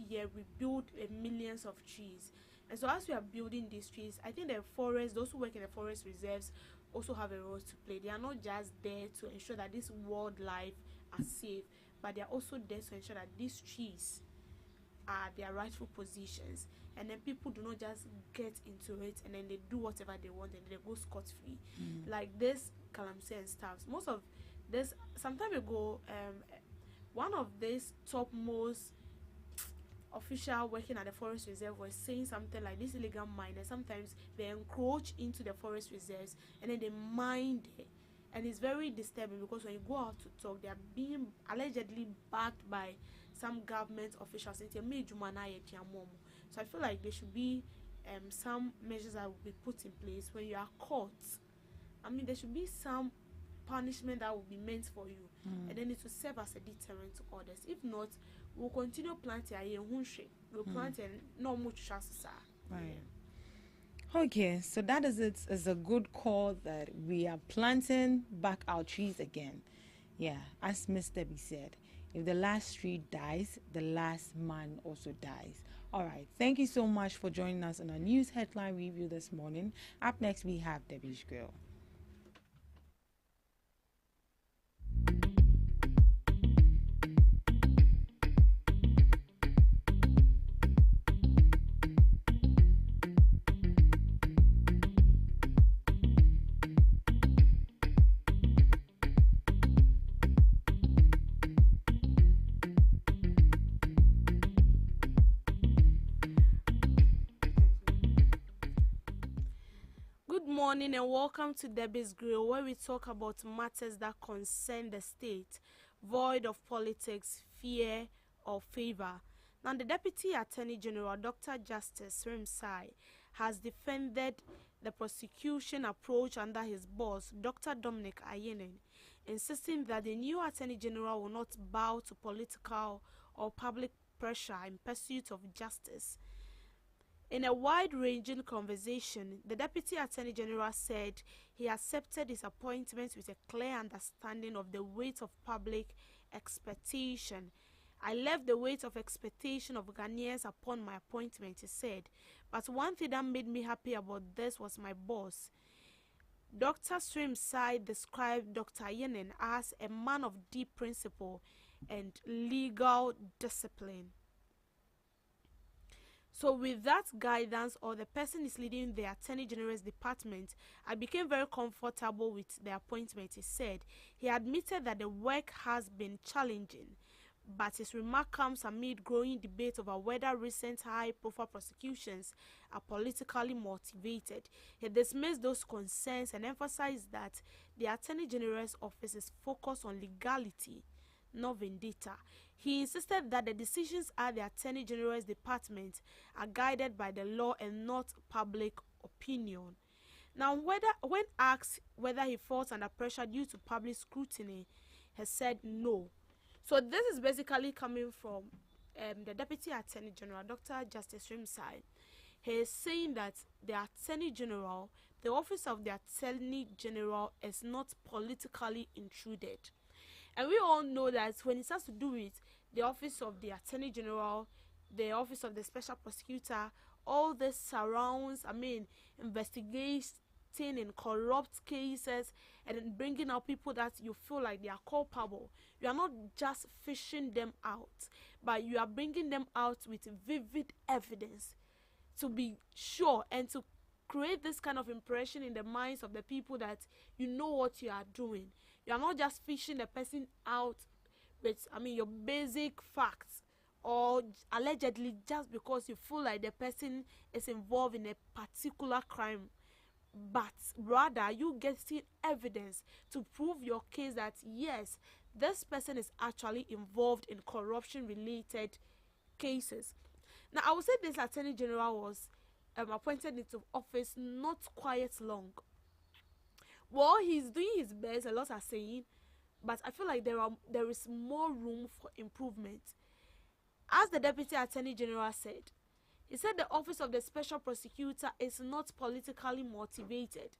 year we build millions of trees, and so as we are building these trees, I think the forest, those who work in the forest reserves, also have a role to play. They are not just there to ensure that this wildlife are safe, but they are also there to ensure that these trees are their rightful positions, and then people do not just get into it and then they do whatever they want and they go scot-free, like this calamity and stuff. Most of this, some time ago, one of these topmost official working at the forest reserve was saying something like, this illegal miners, sometimes they encroach into the forest reserves and then they mine there. And it's very disturbing, because when you go out to talk, they are being allegedly backed by some government officials. So I feel like there should be some measures that will be put in place when you are caught. I mean, there should be some punishment that will be meant for you, and then it will serve as a deterrent to others. If not, we'll continue planting. We'll plant and no much chances are. Right. Okay, so that is a good call that we are planting back our trees again. Yeah, as Miss Debbie said, If the last tree dies, the last man also dies. All right. Thank you so much for joining us on our news headline review this morning. Up next, we have Debbie's Grill. Good morning and welcome to Debbie's Grill, where we talk about matters that concern the state, void of politics, fear, or favor. Now, the Deputy Attorney General, Dr. Justice Rimsai, has defended the prosecution approach under his boss, Dr. Dominic Ayenen, insisting that the new Attorney General will not bow to political or public pressure in pursuit of justice. In a wide-ranging conversation, the Deputy Attorney General said he accepted his appointment with a clear understanding of the weight of public expectation. I left the weight of expectation of Ghanaians upon my appointment, he said. But one thing that made me happy about this was my boss. Dr. Srimsai described Dr. Yenen as a man of deep principle and legal discipline. So with that guidance, or the person is leading the Attorney General's department, I became very comfortable with the appointment, he said. He admitted that the work has been challenging, but his remark comes amid growing debate over whether recent high-profile prosecutions are politically motivated. He dismissed those concerns and emphasized that the Attorney General's office is focused on legality, not vendetta. He insisted that the decisions at the Attorney General's department are guided by the law and not public opinion. Now, when asked whether he felt under pressure due to public scrutiny, he said no. So this is basically coming from the Deputy Attorney General, Dr. Justice Rimsai. He is saying that the Attorney General, the office of the Attorney General, is not politically intruded. And we all know that when it has to do with the office of the Attorney General, the office of the Special Prosecutor, all this surrounds, investigating in corrupt cases and bringing out people that you feel like they are culpable. You are not just fishing them out, but you are bringing them out with vivid evidence to be sure and to create this kind of impression in the minds of the people that you know what you are doing. You are not just fishing the person out with, your basic facts, or allegedly just because you feel like the person is involved in a particular crime, but rather you getting evidence to prove your case that yes, this person is actually involved in corruption-related cases. Now, I would say this Attorney General was appointed into office not quite long. Well, he's doing his best, a lot are saying, but I feel like there is more room for improvement. As the Deputy Attorney General said, he said the office of the Special Prosecutor is not politically motivated.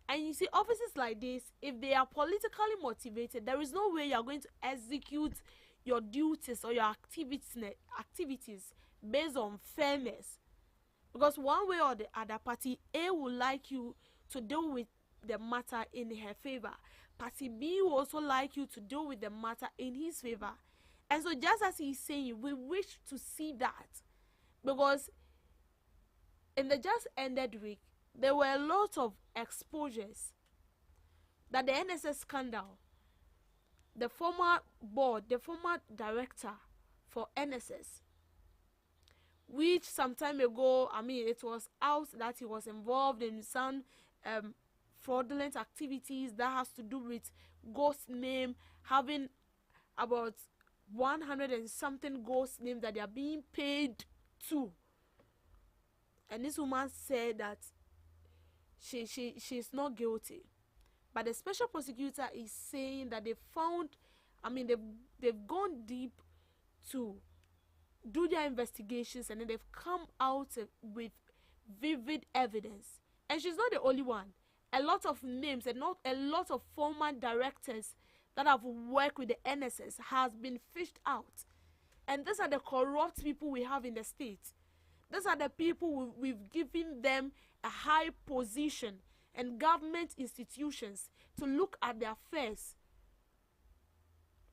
And you see, offices like this, if they are politically motivated, there is no way you are going to execute your duties or your activities based on fairness. Because one way or the other, Party A would like you to deal with the matter in her favor. Party B will also like you to deal with the matter in his favor. And so just as he's saying, we wish to see that. Because in the just ended week, there were a lot of exposures that the NSS scandal, the former director for NSS, which some time ago, it was out that he was involved in some fraudulent activities that has to do with ghost name, having about 100 and something ghost names that they are being paid to. And this woman said that she's not guilty, but the special prosecutor is saying that they found, they've gone deep to do their investigations, and then they've come out with vivid evidence. And she's not the only one. A lot of names and not a lot of former directors that have worked with the NSS has been fished out. And these are the corrupt people we have in the state. These are the people we've given them a high position and government institutions to look at their affairs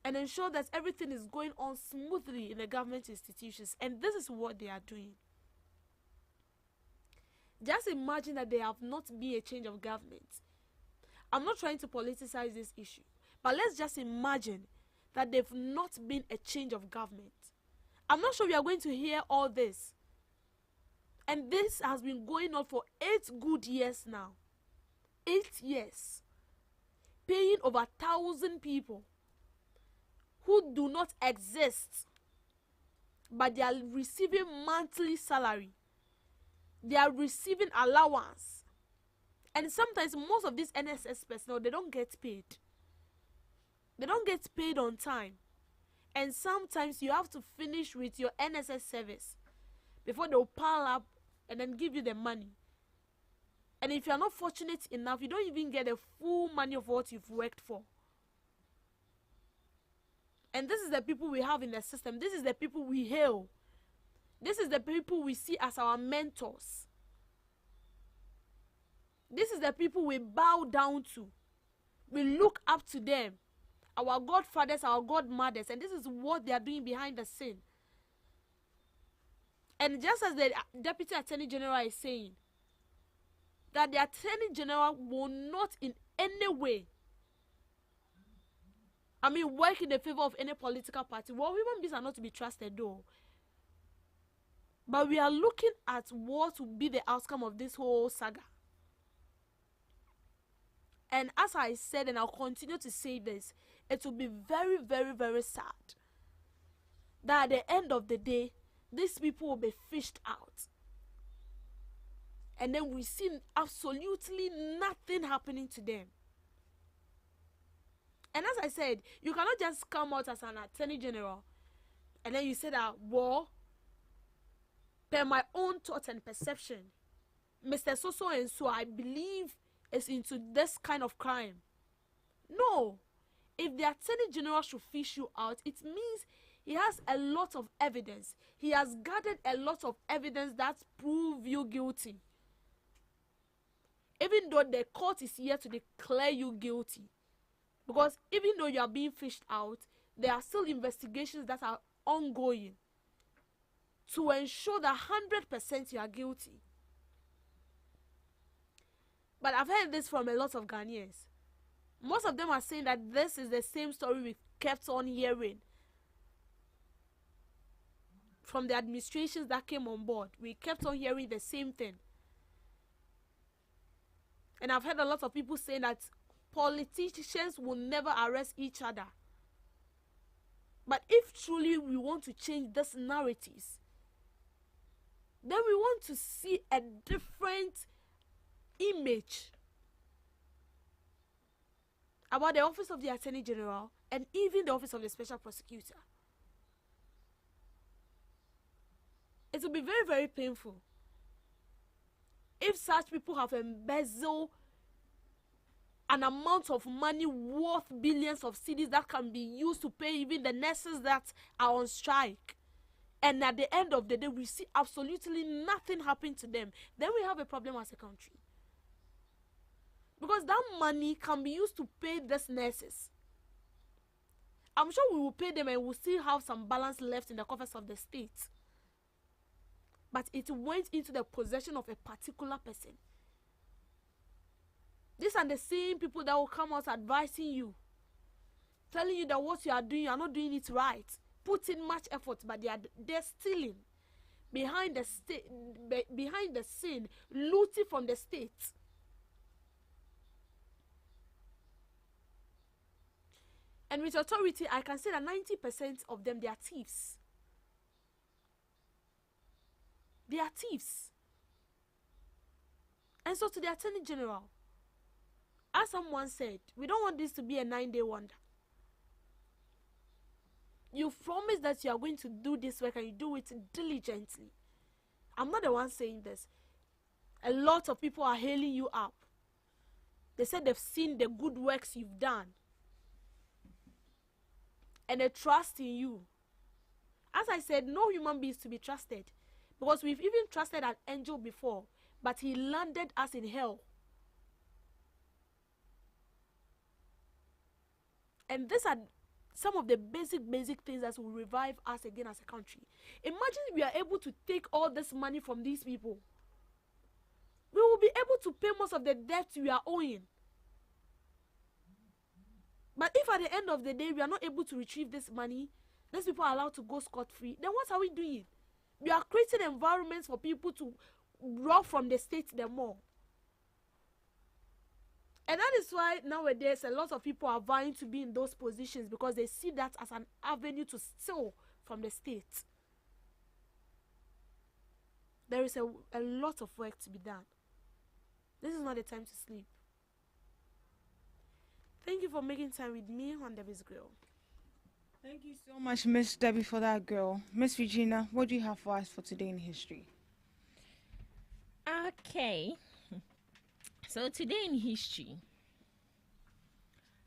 and ensure that everything is going on smoothly in the government institutions. And this is what they are doing. Just imagine that there have not been a change of government. I'm not trying to politicize this issue, but let's just imagine that there've not been a change of government. I'm not sure we are going to hear all this. And this has been going on for 8 good years now. 8 years. Paying over 1,000 people who do not exist, but they are receiving monthly salary. They are receiving allowance. And sometimes most of these NSS personnel, they don't get paid. They don't get paid on time. And sometimes you have to finish with your NSS service before they'll pile up and then give you the money. And if you're not fortunate enough, you don't even get the full money of what you've worked for. And this is the people we have in the system. This is the people we hail. This is the people we see as our mentors. This is the people we bow down to. We look up to them. Our godfathers, our godmothers. And this is what they are doing behind the scene. And just as the Deputy Attorney General is saying, that the Attorney General will not in any way, work in the favor of any political party. Well, human beings are not to be trusted though. But we are looking at what will be the outcome of this whole saga. And as I said, and I'll continue to say this, it will be very, very, very sad that at the end of the day, these people will be fished out. And then we see absolutely nothing happening to them. And as I said, you cannot just come out as an Attorney General and then you say that, well, per my own thought and perception, Mr. So and so, I believe, is into this kind of crime. No. If the Attorney General should fish you out, it means he has a lot of evidence. He has gathered a lot of evidence that prove you guilty. Even though the court is here to declare you guilty. Because even though you are being fished out, there are still investigations that are ongoing to ensure that 100% you are guilty. But I've heard this from a lot of Ghanaians. Most of them are saying that this is the same story we kept on hearing from the administrations that came on board. We kept on hearing the same thing. And I've heard a lot of people saying that politicians will never arrest each other. But if truly we want to change these narratives, then we want to see a different image about the office of the Attorney General and even the office of the Special Prosecutor. It will be very, very painful if such people have embezzled an amount of money worth billions of cedis that can be used to pay even the nurses that are on strike. And at the end of the day, we see absolutely nothing happen to them. Then we have a problem as a country. Because that money can be used to pay these nurses. I'm sure we will pay them and we'll still have some balance left in the coffers of the state. But it went into the possession of a particular person. These are the same people that will come out advising you, telling you that what you are doing, you are not doing it right. Put in much effort, but they're stealing behind the scene, looting from the state. And with authority, I can say that 90% of them, they are thieves. They are thieves. And so to the Attorney General, as someone said, we don't want this to be a 9-day wonder. You promise that you are going to do this work and you do it diligently. I'm not the one saying this. A lot of people are hailing you up. They said they've seen the good works you've done. and a trust in you. As I said, no human being is to be trusted, because we've even trusted an angel before, but he landed us in hell. And these are some of the basic things that will revive us again as a country. Imagine we are able to take all this money from these people. We will be able to pay most of the debt we are owing. But if at the end of the day we are not able to retrieve this money, these people are allowed to go scot-free, then what are we doing? We are creating environments for people to rob from the state the more. And that is why nowadays a lot of people are vying to be in those positions, because they see that as an avenue to steal from the state. There is a lot of work to be done. This is not the time to sleep. Thank you for making time with me on Debbie's Grill. Thank you so much, Miss Debbie, for that, girl. Miss Regina, what do you have for us for today in history? Okay. So today in history,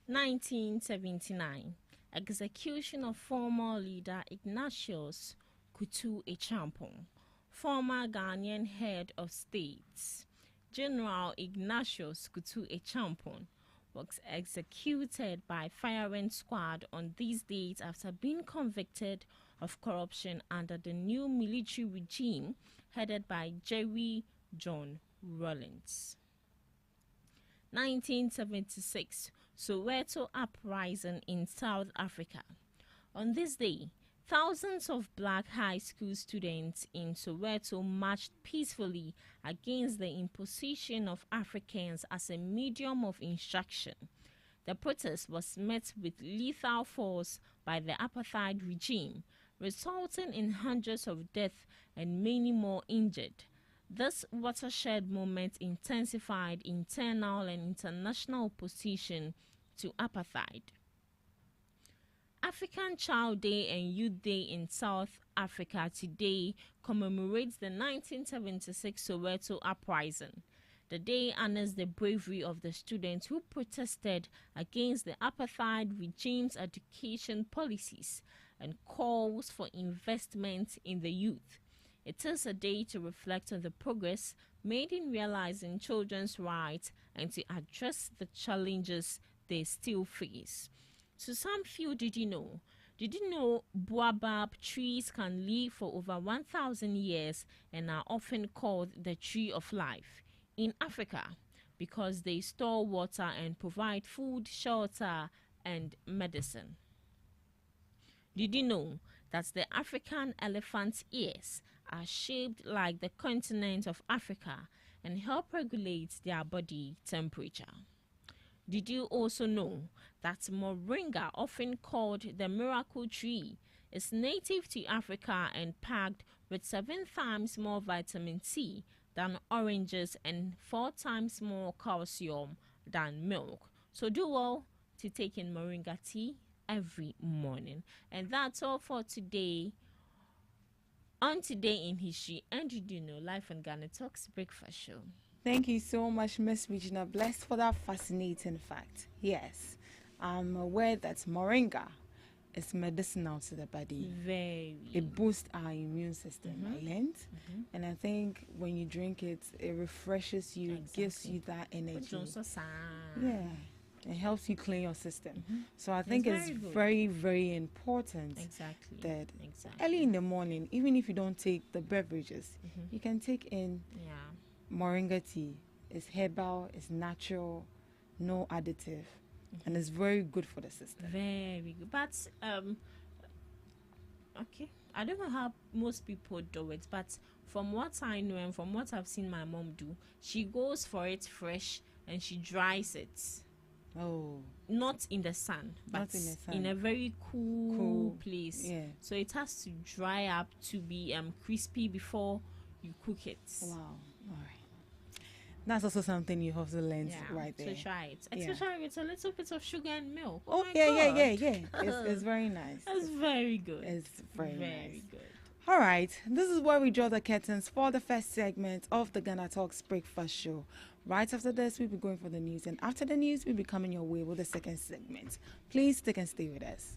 1979, execution of former leader Ignatius Kutu Echampong, former Ghanaian head of state. General Ignatius Kutu Echampong was executed by firing squad on these dates after being convicted of corruption under the new military regime headed by Jerry John Rawlings. 1976, Soweto uprising in South Africa. On this day, thousands of black high school students in Soweto marched peacefully against the imposition of Africans as a medium of instruction. The protest was met with lethal force by the apartheid regime, resulting in hundreds of deaths and many more injured. This watershed moment intensified internal and international opposition to apartheid. African Child Day and Youth Day in South Africa today commemorates the 1976 Soweto uprising. The day honors the bravery of the students who protested against the apartheid regime's education policies and calls for investment in the youth. It is a day to reflect on the progress made in realizing children's rights and to address the challenges they still face. So some few, did you know baobab trees can live for over 1,000 years and are often called the tree of life in Africa because they store water and provide food, shelter, and medicine? Did you know that the African elephant's ears are shaped like the continent of Africa and help regulate their body temperature? Did you also know that moringa, often called the miracle tree, is native to Africa and packed with 7 times more vitamin C than oranges and 4 times more calcium than milk? So do well to take in moringa tea every morning. And that's all for today on Today in History. And did you know, live on GhanaTalks Breakfast Show. Thank you so much, Miss Regina Blessed, for that fascinating fact. Yes, I'm aware that moringa is medicinal to the body. Very. It boosts our immune system, I learned. And I think when you drink it, it refreshes you, Exactly. gives you that energy. Yeah. Yeah, it helps you clean your system. So I think it's very good. very, very important Exactly. that Exactly. early in the morning, even if you don't take the beverages, you can take in Yeah. moringa tea. It's herbal, it's natural, no additive, and it's very good for the system. Very good. But okay, I don't know how most people do it, but from what I know and from what I've seen my mom do, she goes for it fresh and she dries it. Oh, Not in the sun, but Not in the sun. in a very cool place. yeah. So it has to dry up to be crispy before you cook it. Wow. All right. That's also something you have to learn right there. So try it, Yeah. especially with a little bit of sugar and milk. Oh, my yeah. God. It's very nice. That's very good. It's very nice. good. All right, this is where we draw the curtains for the first segment of the Ghana Talks Breakfast Show. Right after this, we'll be going for the news, and after the news, we'll be coming your way with the second segment. Please stick and stay with us.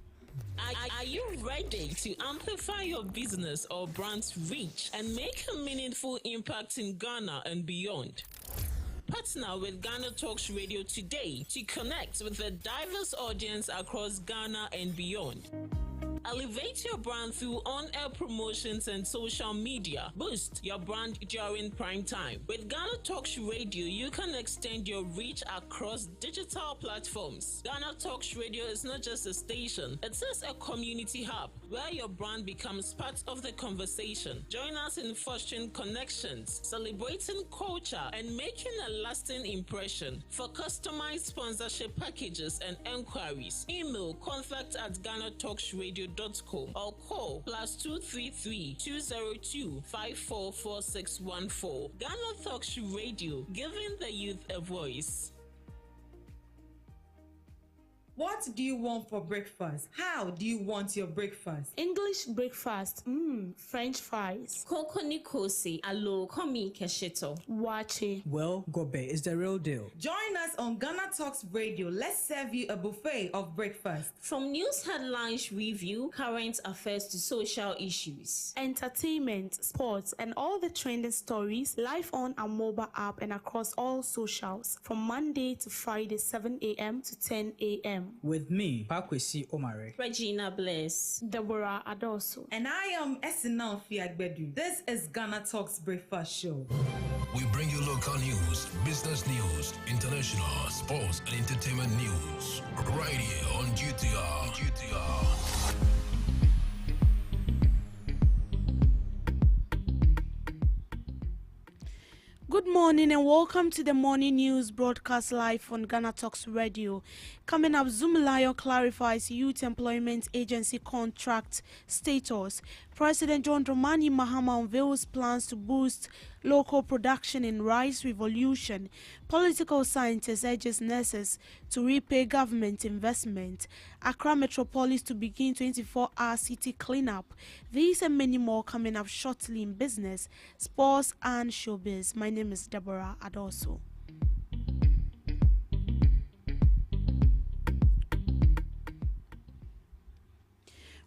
Are you ready to amplify your business or brand's reach and make a meaningful impact in Ghana and beyond? Partner with Ghana Talks Radio today to connect with a diverse audience across Ghana and beyond. Elevate your brand through on-air promotions and social media. Boost your brand during prime time. With Ghana Talks Radio, you can extend your reach across digital platforms. Ghana Talks Radio is not just a station, it is a community hub where your brand becomes part of the conversation. Join us in fostering connections, celebrating culture, and making a lasting impression. For customized sponsorship packages and enquiries, email contact@GhanaTalksRadio.com or call +233 202 544614. Ghana Talks Radio, giving the youth a voice. What do you want for breakfast? How do you want your breakfast? English breakfast, French fries, Koko Nikosi, alo komi kesheto. wache. Well, Gobe is the real deal. Join us on Ghana Talks Radio. Let's serve you a buffet of breakfast. From news headlines review, current affairs to social issues. Entertainment, sports, and all the trending stories live on our mobile app and across all socials from Monday to Friday, 7 a.m. to 10 a.m. With me, Pakwesi Omare. Regina Bless. Deborah Adoso. And I am Esinal Fiagbedu. This is Ghana Talks Breakfast Show. We bring you local news, business news, international, sports, and entertainment news. Right here on GTR. Good morning and welcome to the morning news broadcast live on Ghana Talks Radio. Coming up, Zumalayo clarifies Youth Employment Agency contract status. President John Dramani Mahama unveils plans to boost local production in rice revolution. Political scientist urges nurses to repay government investment. Accra Metropolis to begin 24-hour city cleanup. These and many more coming up shortly in business, sports and showbiz. My name is Deborah Adoso.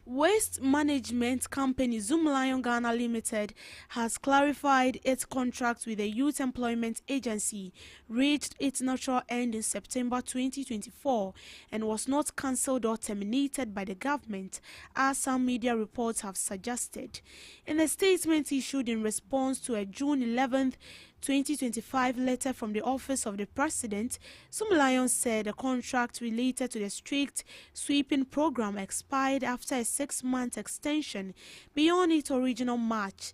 Waste management company Zoomlion Ghana Limited has clarified its contract with the Youth Employment Agency reached its natural end in September 2024 and was not cancelled or terminated by the government, as some media reports have suggested. In a statement issued in response to a June 11th 2025 letter from the Office of the President, Zoomlion said a contract related to the strict sweeping program expired after a 6-month extension beyond its original March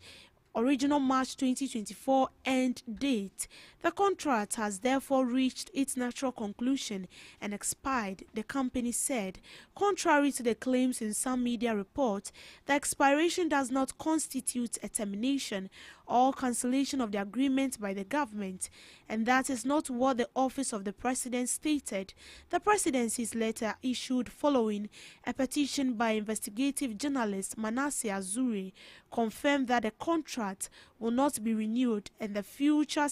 2024 end date. The contract has therefore reached its natural conclusion and expired, the company said. Contrary to the claims in some media reports, the expiration does not constitute a termination or cancellation of the agreement by the government, and that is not what the Office of the President stated. The Presidency's letter issued following a petition by investigative journalist Manasseh Azuri confirmed that the contract will not be renewed and that future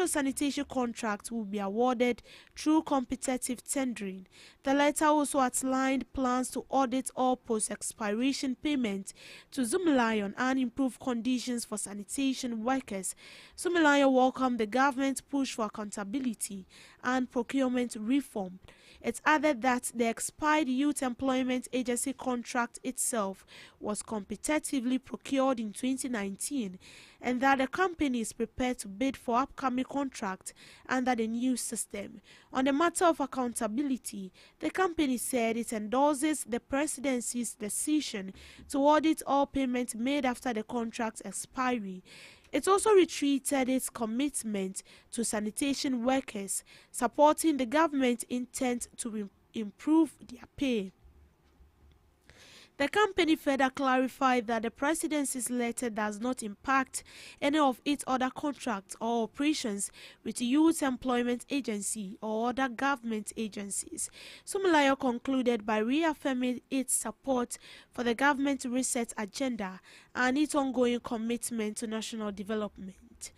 sanitation contracts will be awarded through competitive tendering. The letter also outlined plans to audit all post-expiration payments to Zoomlion and improve conditions for sanitation workers. Zoomlion welcomed the government's push for accountability and procurement reform. It added that the expired Youth Employment Agency contract itself was competitively procured in 2019 and that the company is prepared to bid for upcoming contracts under the new system. On the matter of accountability, the company said it endorses the Presidency's decision to audit all payments made after the contract's expiry. It also reiterated its commitment to sanitation workers, supporting the government's intent to improve their pay. The company further clarified that the Presidency's letter does not impact any of its other contracts or operations with the Youth Employment Agency or other government agencies. Zoomlion concluded by reaffirming its support for the government reset agenda and its ongoing commitment to national development.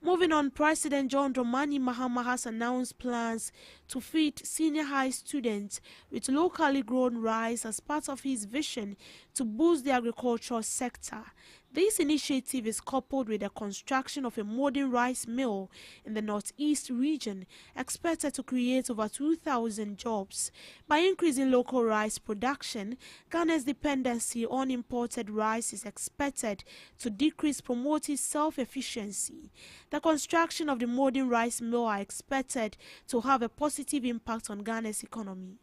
Moving on, President John Dramani Mahama has announced plans to feed senior high students with locally grown rice as part of his vision to boost the agricultural sector. This initiative is coupled with the construction of a modern rice mill in the northeast region, expected to create over 2,000 jobs. By increasing local rice production, Ghana's dependency on imported rice is expected to decrease, promoting self-efficiency. The construction of the modern rice mill are expected to have a positive impact on Ghana's economy.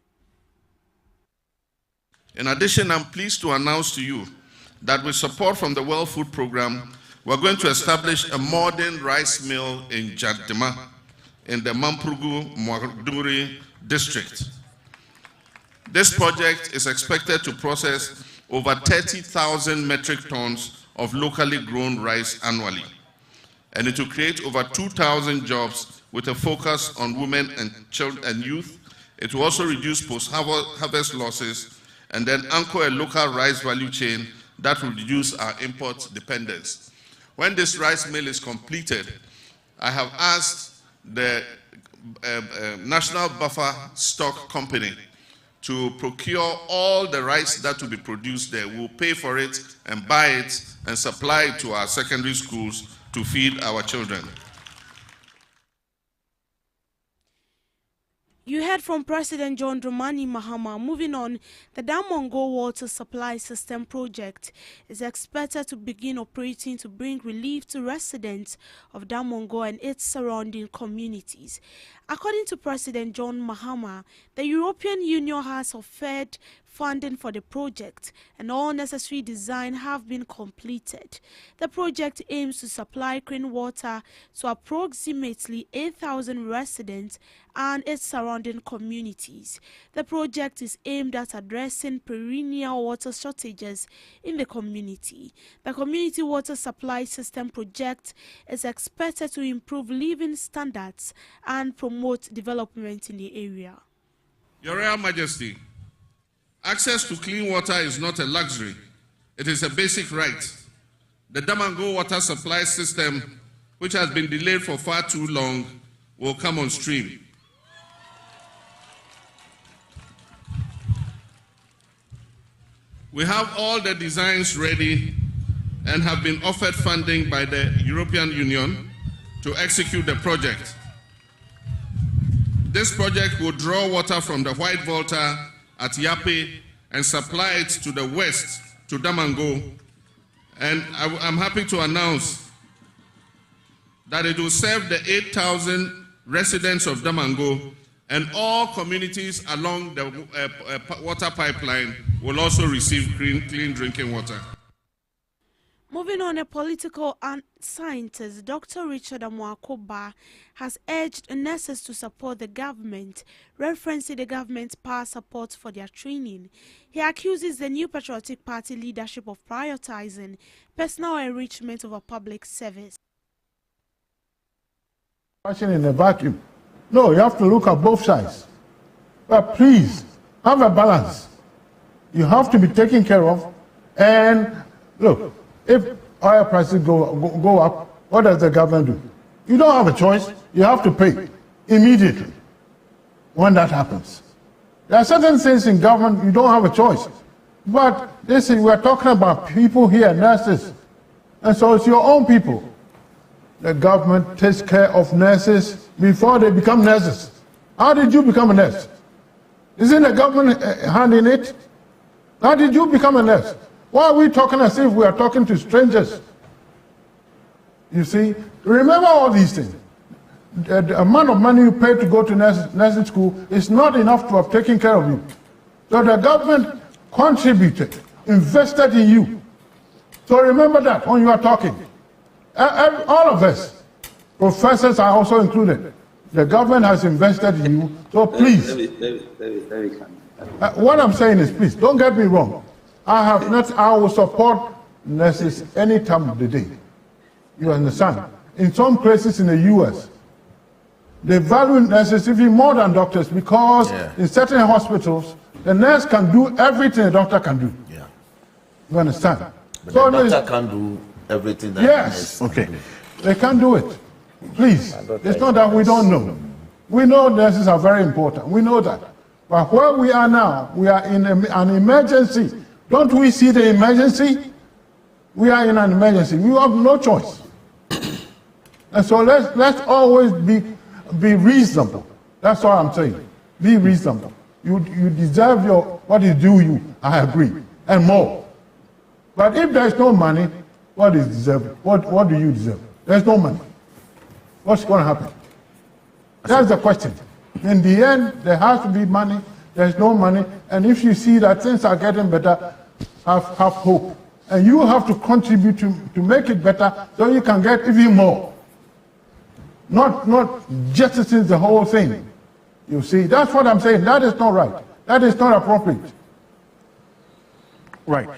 In addition, I'm pleased to announce to you that with support from the World Food Programme, we're going to establish a modern rice mill in Jadima, in the Mamprugu-Mwaduri district. This project is expected to process over 30,000 metric tons of locally grown rice annually, and it will create over 2,000 jobs with a focus on women and children and youth. It will also reduce post-harvest losses and then anchor a local rice value chain that will reduce our import dependence. When this rice mill is completed, I have asked the National Buffer Stock Company to procure all the rice that will be produced there. We'll pay for it and buy it and supply it to our secondary schools to feed our children. You heard from President John Dramani Mahama. Moving on, the Damongo Water Supply System project is expected to begin operating to bring relief to residents of Damongo and its surrounding communities. According to President John Mahama, the European Union has offered funding for the project and all necessary design have been completed. The project aims to supply clean water to approximately 8,000 residents and its surrounding communities. The project is aimed at addressing perennial water shortages in the community. The Community Water Supply System project is expected to improve living standards and promote development in the area. Your Royal Majesty, access to clean water is not a luxury. It is a basic right. The Damongo Water Supply System, which has been delayed for far too long, will come on stream. We have all the designs ready and have been offered funding by the European Union to execute the project. This project will draw water from the White Volta at Yape and supply it to the west, to Damongo. And I'm happy to announce that it will serve the 8,000 residents of Damongo, and all communities along the water pipeline will also receive clean drinking water. Moving on, a political scientist, Dr. Richard Amwakoba, has urged nurses to support the government, referencing the government's past support for their training. He accuses the New Patriotic Party leadership of prioritizing personal enrichment over public service. In a vacuum. No, you have to look at both sides. But please, have a balance. You have to be taken care of. And look, if oil prices go up, what does the government do? You don't have a choice. You have to pay immediately when that happens. There are certain things in government you don't have a choice. But listen, we're talking about people here, nurses. And so it's your own people. The government takes care of nurses before they become nurses. How did you become a nurse? Isn't the government hand in it? How did you become a nurse? Why are we talking as if we are talking to strangers? You see, remember all these things. The amount of money you pay to go to nursing school is not enough to have taken care of you. So the government contributed, invested in you. So remember that when you are talking. All of us, professors are also included. The government has invested in you, so please. What I'm saying is, please, don't get me wrong. I will support nurses any time of the day. You understand? In some places in the U.S., they value nurses even more than doctors because in certain hospitals, the nurse can do everything a doctor can do. You understand? But So the doctor can't do everything that yes, okay. They can't do it. Please. It's not that we don't know. We know nurses are very important. We know that. But where we are now, we are in an emergency. Don't we see the emergency? We are in an emergency. We have no choice. And so let's always be reasonable. That's all I'm saying. Be reasonable. You deserve what is due you. I agree, and more. But if there is no money, what is deserved? What do you deserve? There's no money. What's going to happen? That's the question. In the end, there has to be money. There's no money, and if you see that things are getting better, have hope, and you have to contribute to make it better, so you can get even more. Not jettisoning the whole thing. You see, that's what I'm saying. That is not right. That is not appropriate. Right.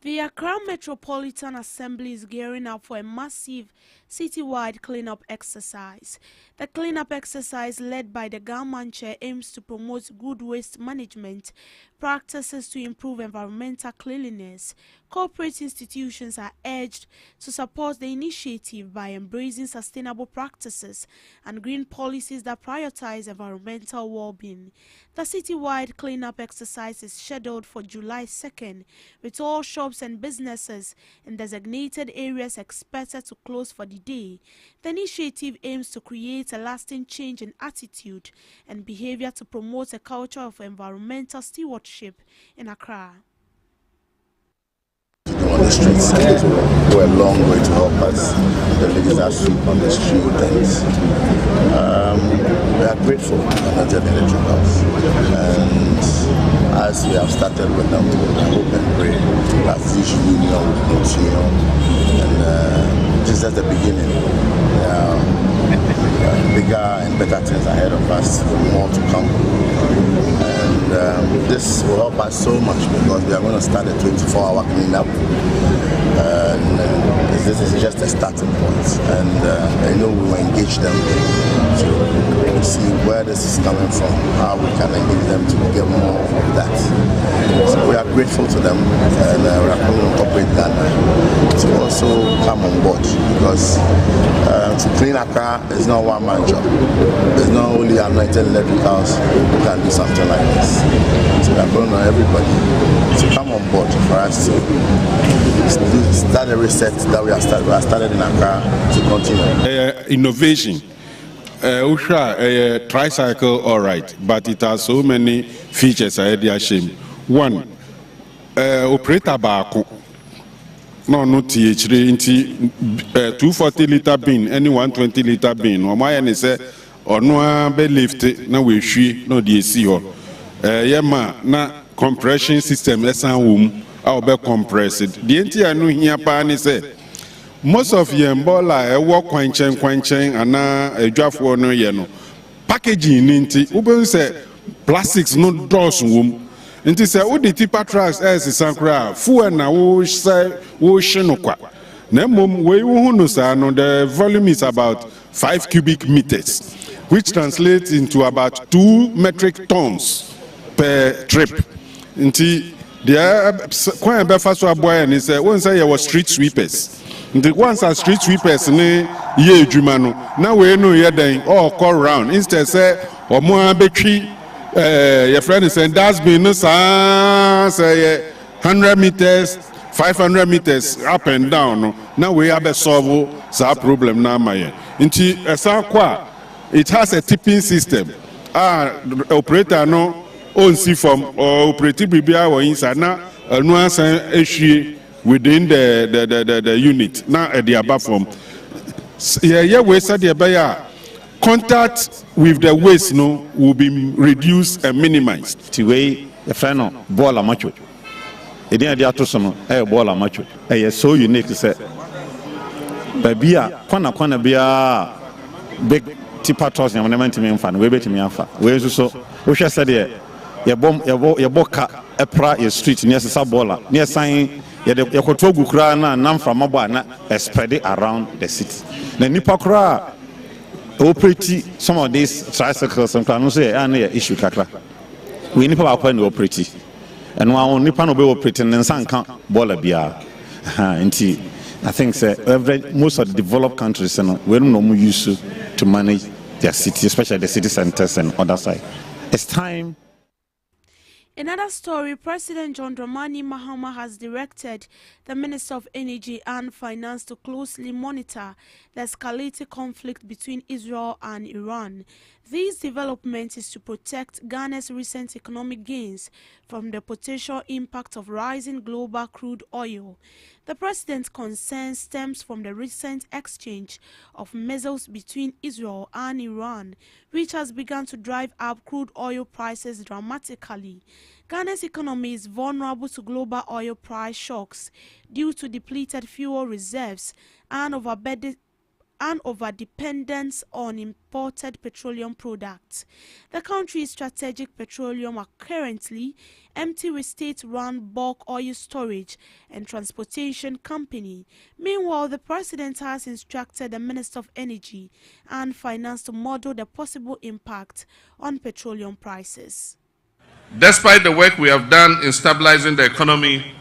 The Accra Metropolitan Assembly is gearing up for a massive citywide cleanup exercise. The cleanup exercise led by the government chair aims to promote good waste management practices to improve environmental cleanliness. Corporate institutions are urged to support the initiative by embracing sustainable practices and green policies that prioritize environmental well-being. The citywide cleanup exercise is scheduled for July 2nd, with all shops and businesses in designated areas expected to close for the day. The initiative aims to create a lasting change in attitude and behavior to promote a culture of environmental stewardship in Accra. On the streets go a long way to help us. The ladies are sweep on the street, and we are grateful to GhanaTalks. And as we have started with them, we hope and pray that this union will continue. And this is just the beginning. Bigger and better things ahead of us, more to come. And this will help us so much because we are going to start a 24-hour cleanup. This is just a starting point, and I know we will engage them to see where this is coming from, how we can engage them to get more of that. So we are grateful to them, and we are coming to corporate Ghana to also come on board because to clean Accra is not one-man job. There's not only anointed electricals who can do something like this. So we are calling on everybody to come on board for us to start a reset that we have started in Accra to continue. Innovation. Tricycle, all right, but it has so many features. One, operator baako. No TH3 into 240 liter bin, any 120 liter bin. Or my any say, or no be lift, no we she, no DC or yema na compression system, let's say I'll be compressed. The entire new here pan say most of Yembola work quenching and a draft for no yeno. Packaging into Uben say plastics no doors womb. Nti say wo the tipper trucks as sankra fu na wo say wo shinokwa na mom we hu no say no the volume is about 5 cubic meters which translates into about 2 metric tons per trip. Nti there kwan be fa so aboy ni say won say you were street sweepers. Nti once are street sweepers ni ye adwuma no na we no ye den all call round instead say omo abetwi your friend is saying that's been say 100 meters, 500 meters up and down. Now we have a solve that problem now. It has a tipping system. Operator no own see from or operative BBI or inside now no issue within the unit now at the above form. Yeah, we said the contact with the waste will be reduced and minimized. Tiway the final ball a macho. It didn't have to some a ball a macho. A so unique to say. Babia, Kwana Bia big tipper toss and ornament to me and fan, we bet me alpha. Where's so? Which I said here, your boka a pra street near Sabola, near sign your Kotogu Krana and Nam from Mabana, spread it around the city. The Nipakra. Operate some of these tricycles and can say any issue kakra. We need to open the operate. And while nipa no be operating in sanka bola bia. Nti I think say most of the developed countries we don't know use to manage their cities, especially the city centers and other side. It's time. Another story, President John Dramani Mahama has directed the Minister of Energy and Finance to closely monitor the escalating conflict between Israel and Iran. These developments is to protect Ghana's recent economic gains from the potential impact of rising global crude oil. The president's concern stems from the recent exchange of missiles between Israel and Iran, which has begun to drive up crude oil prices dramatically. Ghana's economy is vulnerable to global oil price shocks due to depleted fuel reserves and over-dependence on imported petroleum products. The country's strategic petroleum are currently empty with state-run bulk oil storage and transportation company. Meanwhile, the president has instructed the Minister of Energy and Finance to model the possible impact on petroleum prices. Despite the work we have done in stabilizing the economy,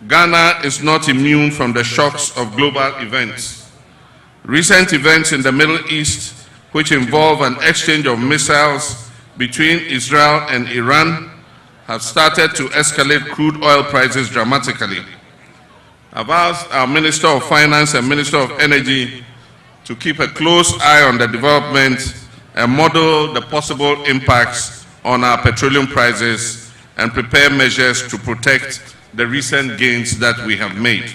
Ghana is not immune from the shocks of global events. Recent events in the Middle East, which involve an exchange of missiles between Israel and Iran, have started to escalate crude oil prices dramatically. I've asked our Minister of Finance and Minister of Energy to keep a close eye on the development and model the possible impacts on our petroleum prices and prepare measures to protect the recent gains that we have made.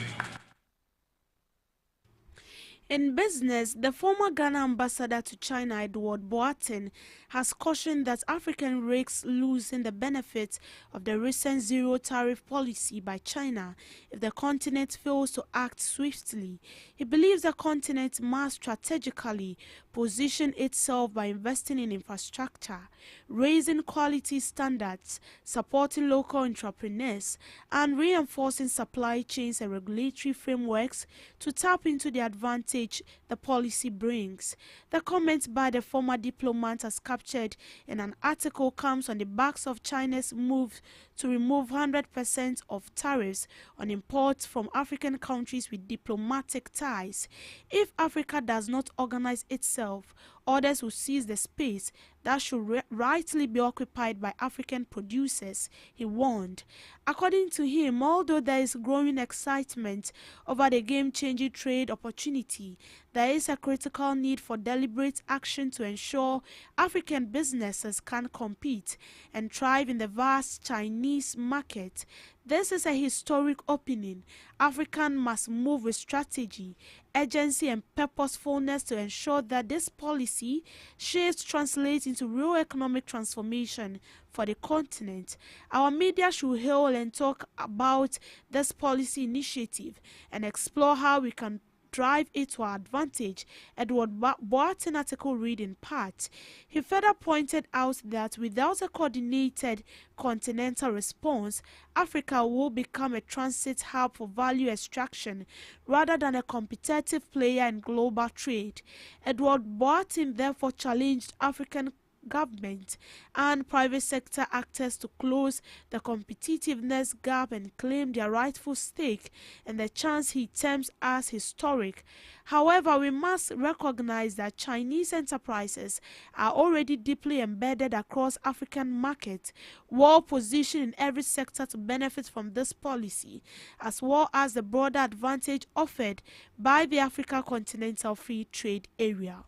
In business, the former Ghana ambassador to China, Edward Boateng, has cautioned that African risks losing the benefits of the recent zero tariff policy by China if the continent fails to act swiftly. He believes the continent must strategically position itself by investing in infrastructure, raising quality standards, supporting local entrepreneurs, and reinforcing supply chains and regulatory frameworks to tap into the advantage the policy brings. The comment by the former diplomat has captured in an article comes on the backs of China's move to remove 100% of tariffs on imports from African countries with diplomatic ties. If Africa does not organize itself, others will seize the space that should rightly be occupied by African producers, he warned. According to him, although there is growing excitement over the game-changing trade opportunity, there is a critical need for deliberate action to ensure African businesses can compete and thrive in the vast Chinese market. This is a historic opening. Africa must move with strategy, urgency, and purposefulness to ensure that this policy shifts translates into real economic transformation for the continent. Our media should hail and talk about this policy initiative and explore how we can drive it to our advantage, Edward Boateng article read in part. He further pointed out that without a coordinated continental response, Africa will become a transit hub for value extraction rather than a competitive player in global trade. Edward Boateng therefore challenged African government and private sector actors to close the competitiveness gap and claim their rightful stake in the chance he terms as historic. However, we must recognize that Chinese enterprises are already deeply embedded across African markets, well positioned in every sector to benefit from this policy, as well as the broader advantage offered by the Africa Continental Free Trade Area.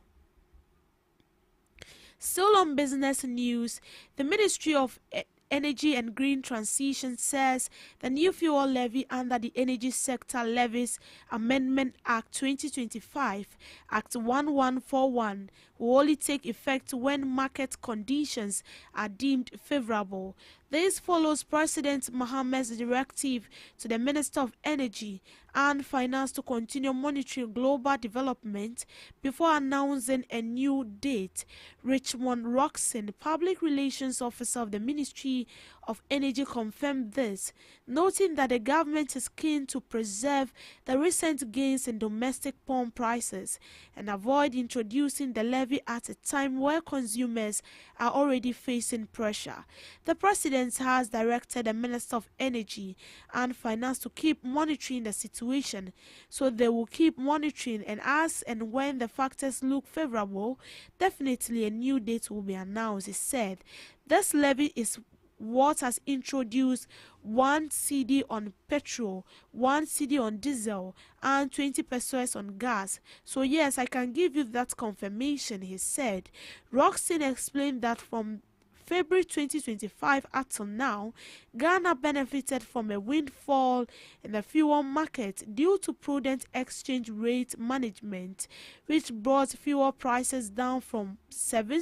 Still on business news, the Ministry of Energy and Green Transition says the new fuel levy under the Energy Sector Levies Amendment Act 2025, Act 1141, will only take effect when market conditions are deemed favorable. This follows President Mohammed's directive to the Minister of Energy and Finance to continue monitoring global development before announcing a new date. Richmond Roxon, Public Relations Officer of the Ministry Ministry of Energy confirmed this, noting that the government is keen to preserve the recent gains in domestic pump prices and avoid introducing the levy at a time where consumers are already facing pressure. The president has directed the Minister of Energy and Finance to keep monitoring the situation, so they will keep monitoring, and as and when the factors look favorable, definitely a new date will be announced. He said this levy is what has introduced 1 cedi on petrol, 1 cedi on diesel, and 20 pesos on gas. So yes, I can give you that confirmation, he said. Roxin explained that from February 2025 up till now, Ghana benefited from a windfall in the fuel market due to prudent exchange rate management, which brought fuel prices down from 17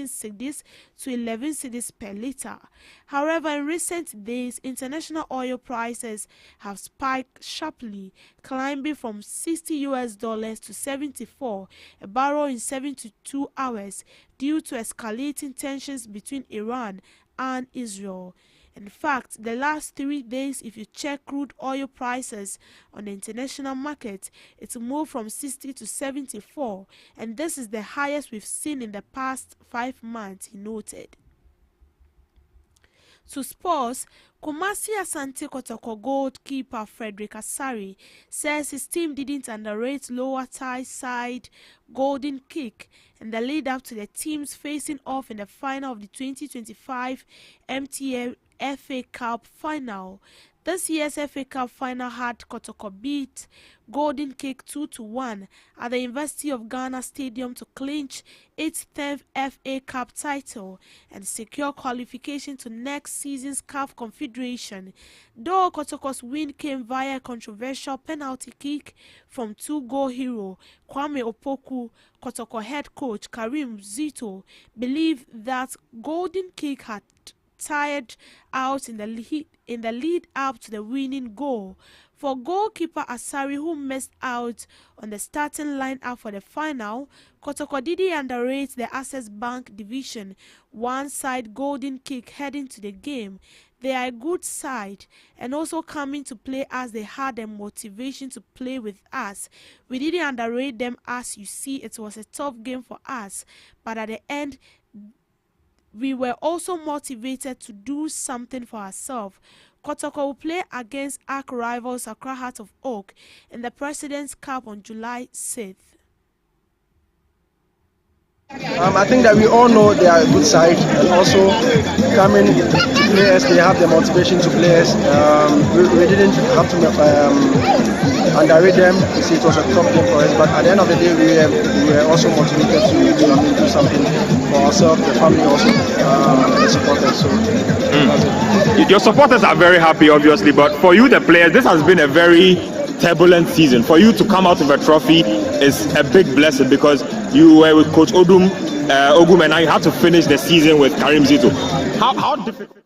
cedis to 11 cedis per litre. However, in recent days, international oil prices have spiked sharply, climbing from $60 to 74 a barrel in 72 hours due to escalating tensions between Iran and Israel. In fact, the last 3 days, if you check crude oil prices on the international market, it moved from 60 to 74, and this is the highest we've seen in the past 5 months, he noted. To sports, Kumasi Asante Kotoko goalkeeper Frederick Asari says his team didn't underrate Lower Thai side Golden Kick in the lead up to the teams facing off in the final of the 2025 MTN FA Cup final. This year's FA Cup final had Kotoko beat Golden Kick 2-1 at the University of Ghana Stadium to clinch its 10th FA Cup title and secure qualification to next season's CAF Confederation. Though Kotoko's win came via a controversial penalty kick from 2-goal hero Kwame Opoku, Kotoko head coach Karim Zito believed that Golden Kick had tired out in the lead up to the winning goal. For goalkeeper Asari, who missed out on the starting lineup for the final, Kotoko didn't underrate the Access Bank Division 1 side Golden Kick heading to the game. They are a good side and also coming to play as they had the motivation to play with us. We didn't underrate them. As you see, it was a tough game for us, but at the end we were also motivated to do something for ourselves. Kotoko will play against arch rivals Accra Heart of Oak in the President's Cup on July 6th. I think that we all know they are a good side, and also coming to play us, they have the motivation to play us. We didn't have to underrate them. You see, it was a tough game for us, but at the end of the day, we were also motivated to do something for ourselves, the family, also the supporters. So that's it. Your supporters are very happy, obviously, but for you, the players, this has been a very turbulent season. For you to come out with a trophy is a big blessing, because you were with Coach Ogum, and now you had to finish the season with Karim Zito. How difficult?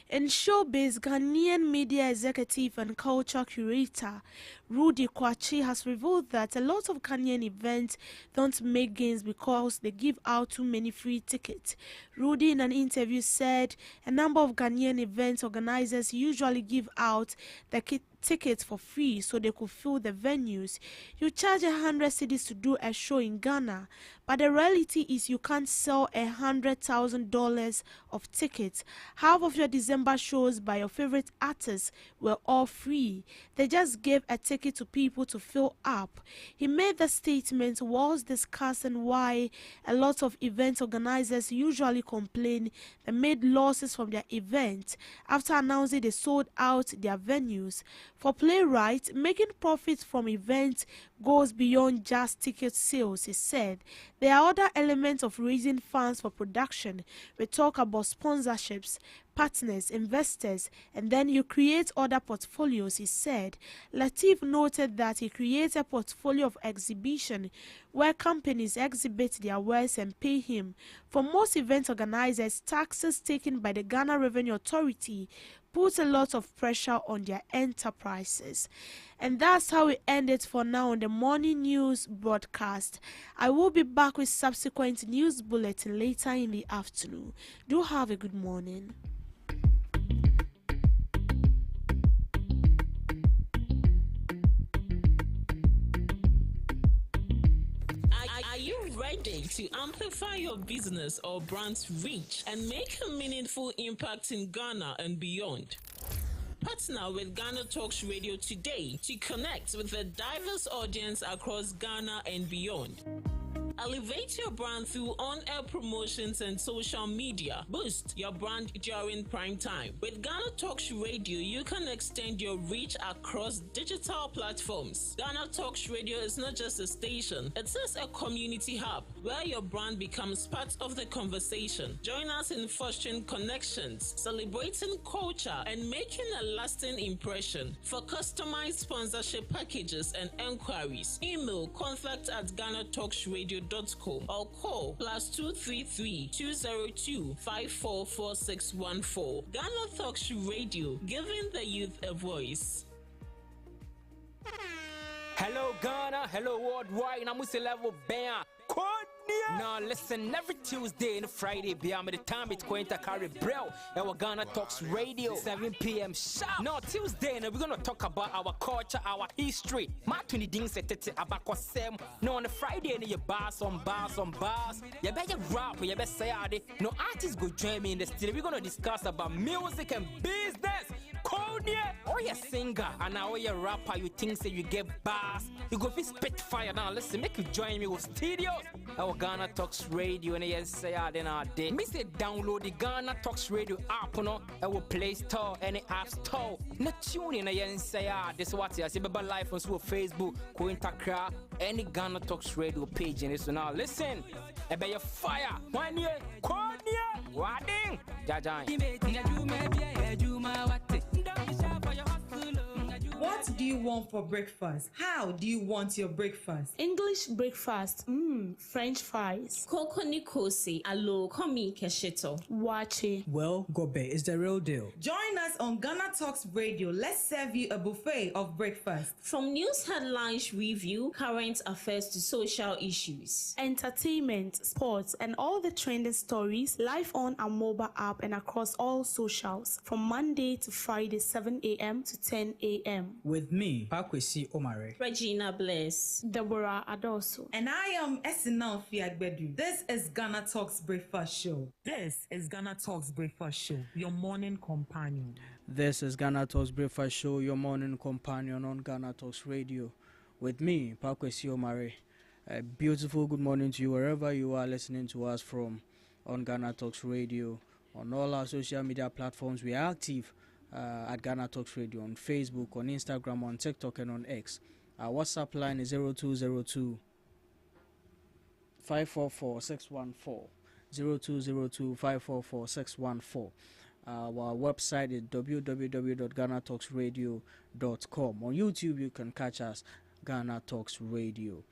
In showbiz, Ghanaian media executive and culture curator Rudy Kwachi has revealed that a lot of Ghanaian events don't make gains because they give out too many free tickets. Rudy, in an interview, said a number of Ghanaian events organizers usually give out the tickets for free so they could fill the venues. You charge 100 cedis to do a show in Ghana, but the reality is you can't sell $100,000 of tickets. Half of your December shows by your favorite artists were all free. They just gave a ticket to people to fill up. He made the statement whilst discussing why a lot of event organizers usually complain they made losses from their event after announcing they sold out their venues. For playwrights, making profits from events goes beyond just ticket sales, he said. There are other elements of raising funds for production. We talk about sponsorships, partners, investors, and then you create other portfolios, he said. Latif noted that he created a portfolio of exhibition where companies exhibit their wares and pay him. For most event organizers, taxes taken by the Ghana Revenue Authority puts a lot of pressure on their enterprises. And that's how we end it for now on the morning news broadcast. I will be back with subsequent news bulletin later in the afternoon. Do have a good morning. Are you ready to amplify your business or brand's reach and make a meaningful impact in Ghana and beyond? Partner with Ghana Talks Radio today to connect with a diverse audience across Ghana and beyond. Elevate your brand through on-air promotions and social media. Boost your brand during prime time. With Ghana Talks Radio, you can extend your reach across digital platforms. Ghana Talks Radio is not just a station, it is a community hub where your brand becomes part of the conversation. Join us in fostering connections, celebrating culture, and making a lasting impression. For customized sponsorship packages and enquiries, email contact@GhanaTalksRadio.com or call +233 202 544614. Ghana Talks Radio, giving the youth a voice. Hello Ghana, hello worldwide, and I'm with the level band. Now listen, every Tuesday and Friday, beyond the time it's going to carry bro. Our Ghana Talks Radio, 7 p.m. sharp. Now Tuesday, and we're gonna talk about our culture, our history. Matuni ding setete abako sem. Now on the Friday, and you bars on bars. You better rap, you better say no artists go join me in the studio. We're gonna discuss about music and business. Or you singer and now you rapper, you think say you get bars, you go be spit fire. Now listen, make you join me with studios. Our Ghana Talks Radio, and yes, say then our day. Me say download the Ghana Talks Radio app no, our Play Store and the App Store. No tune in and say this what you say about live on Facebook, Cointakra, any Ghana Talks Radio page and this. So now listen, about your fire, 1 year, Wading, Jajan. What do you want for breakfast? How do you want your breakfast? English breakfast, French fries. Koko Nikosi, alo komi kesheto. Wache. Well, Gobe is the real deal. Join us on Ghana Talks Radio. Let's serve you a buffet of breakfast. From news headlines review, current affairs to social issues, entertainment, sports, and all the trending stories live on our mobile app and across all socials from Monday to Friday, 7 a.m. to 10 a.m. With me, Pakwesi Omare, Regina Bless, Deborah Adoso, and I am Esinal Fiagbedu. This is Ghana Talks Breakfast Show. This is Ghana Talks Breakfast Show, your morning companion. This is Ghana Talks Breakfast Show, your morning companion on Ghana Talks Radio. With me, Pakwesi Omare. A beautiful good morning to you wherever you are listening to us from on Ghana Talks Radio. On all our social media platforms, we are active at Ghana Talks Radio on Facebook, on Instagram, on TikTok, and on X. Our WhatsApp line is 0202 544 614. 0202 544 614. Our website is www.GhanaTalksRadio.com. On YouTube, you can catch us, Ghana Talks Radio.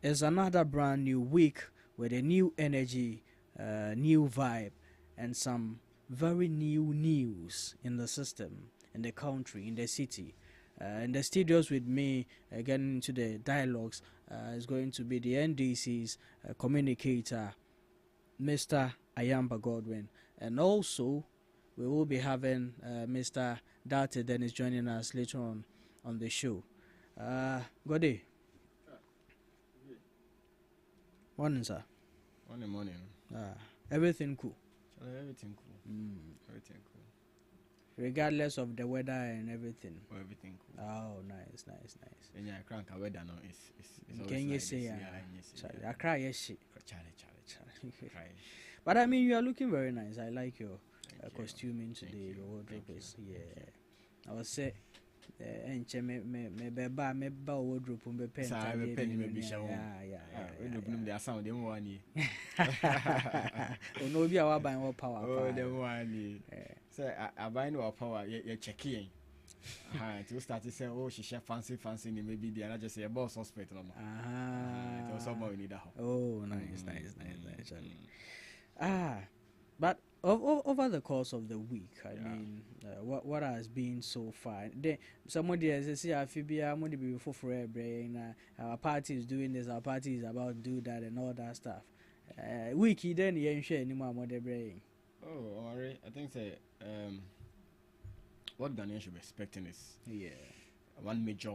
It's another brand new week with a new energy, new vibe, and some very new news in the system, in the country, in the city. In the studios with me, getting into the dialogues, is going to be the NDC's communicator, Mr. Ayamba Godwin. And also, we will be having Mr. Date Dennis joining us later on the show. Good day. Morning, sir. Morning. Everything cool. Everything cool. Everything cool. Regardless of the weather and everything. Everything cool. Oh, nice. And yeah, crank a weather now is can you say I cry yes. Cry. But I mean, you are looking very nice. I like your costuming today. Your wardrobe is I was say enche me ba wardrobe me pen wardrobe dey sound dem one ye no be our buy power dem one say I buy no power you check in to start to say oh she fancy maybe the other just say boss suspect no it was someone we need that oh nice But over the course of the week, I mean, what has been so far? Somebody has said, "I feel I'm going to be for brain. Our party is doing this. Our party is about to do that, and all that stuff." Wiki then you ain't share anymore more the brain. Oh, alright. I think say what Ghanaians should be expecting is one major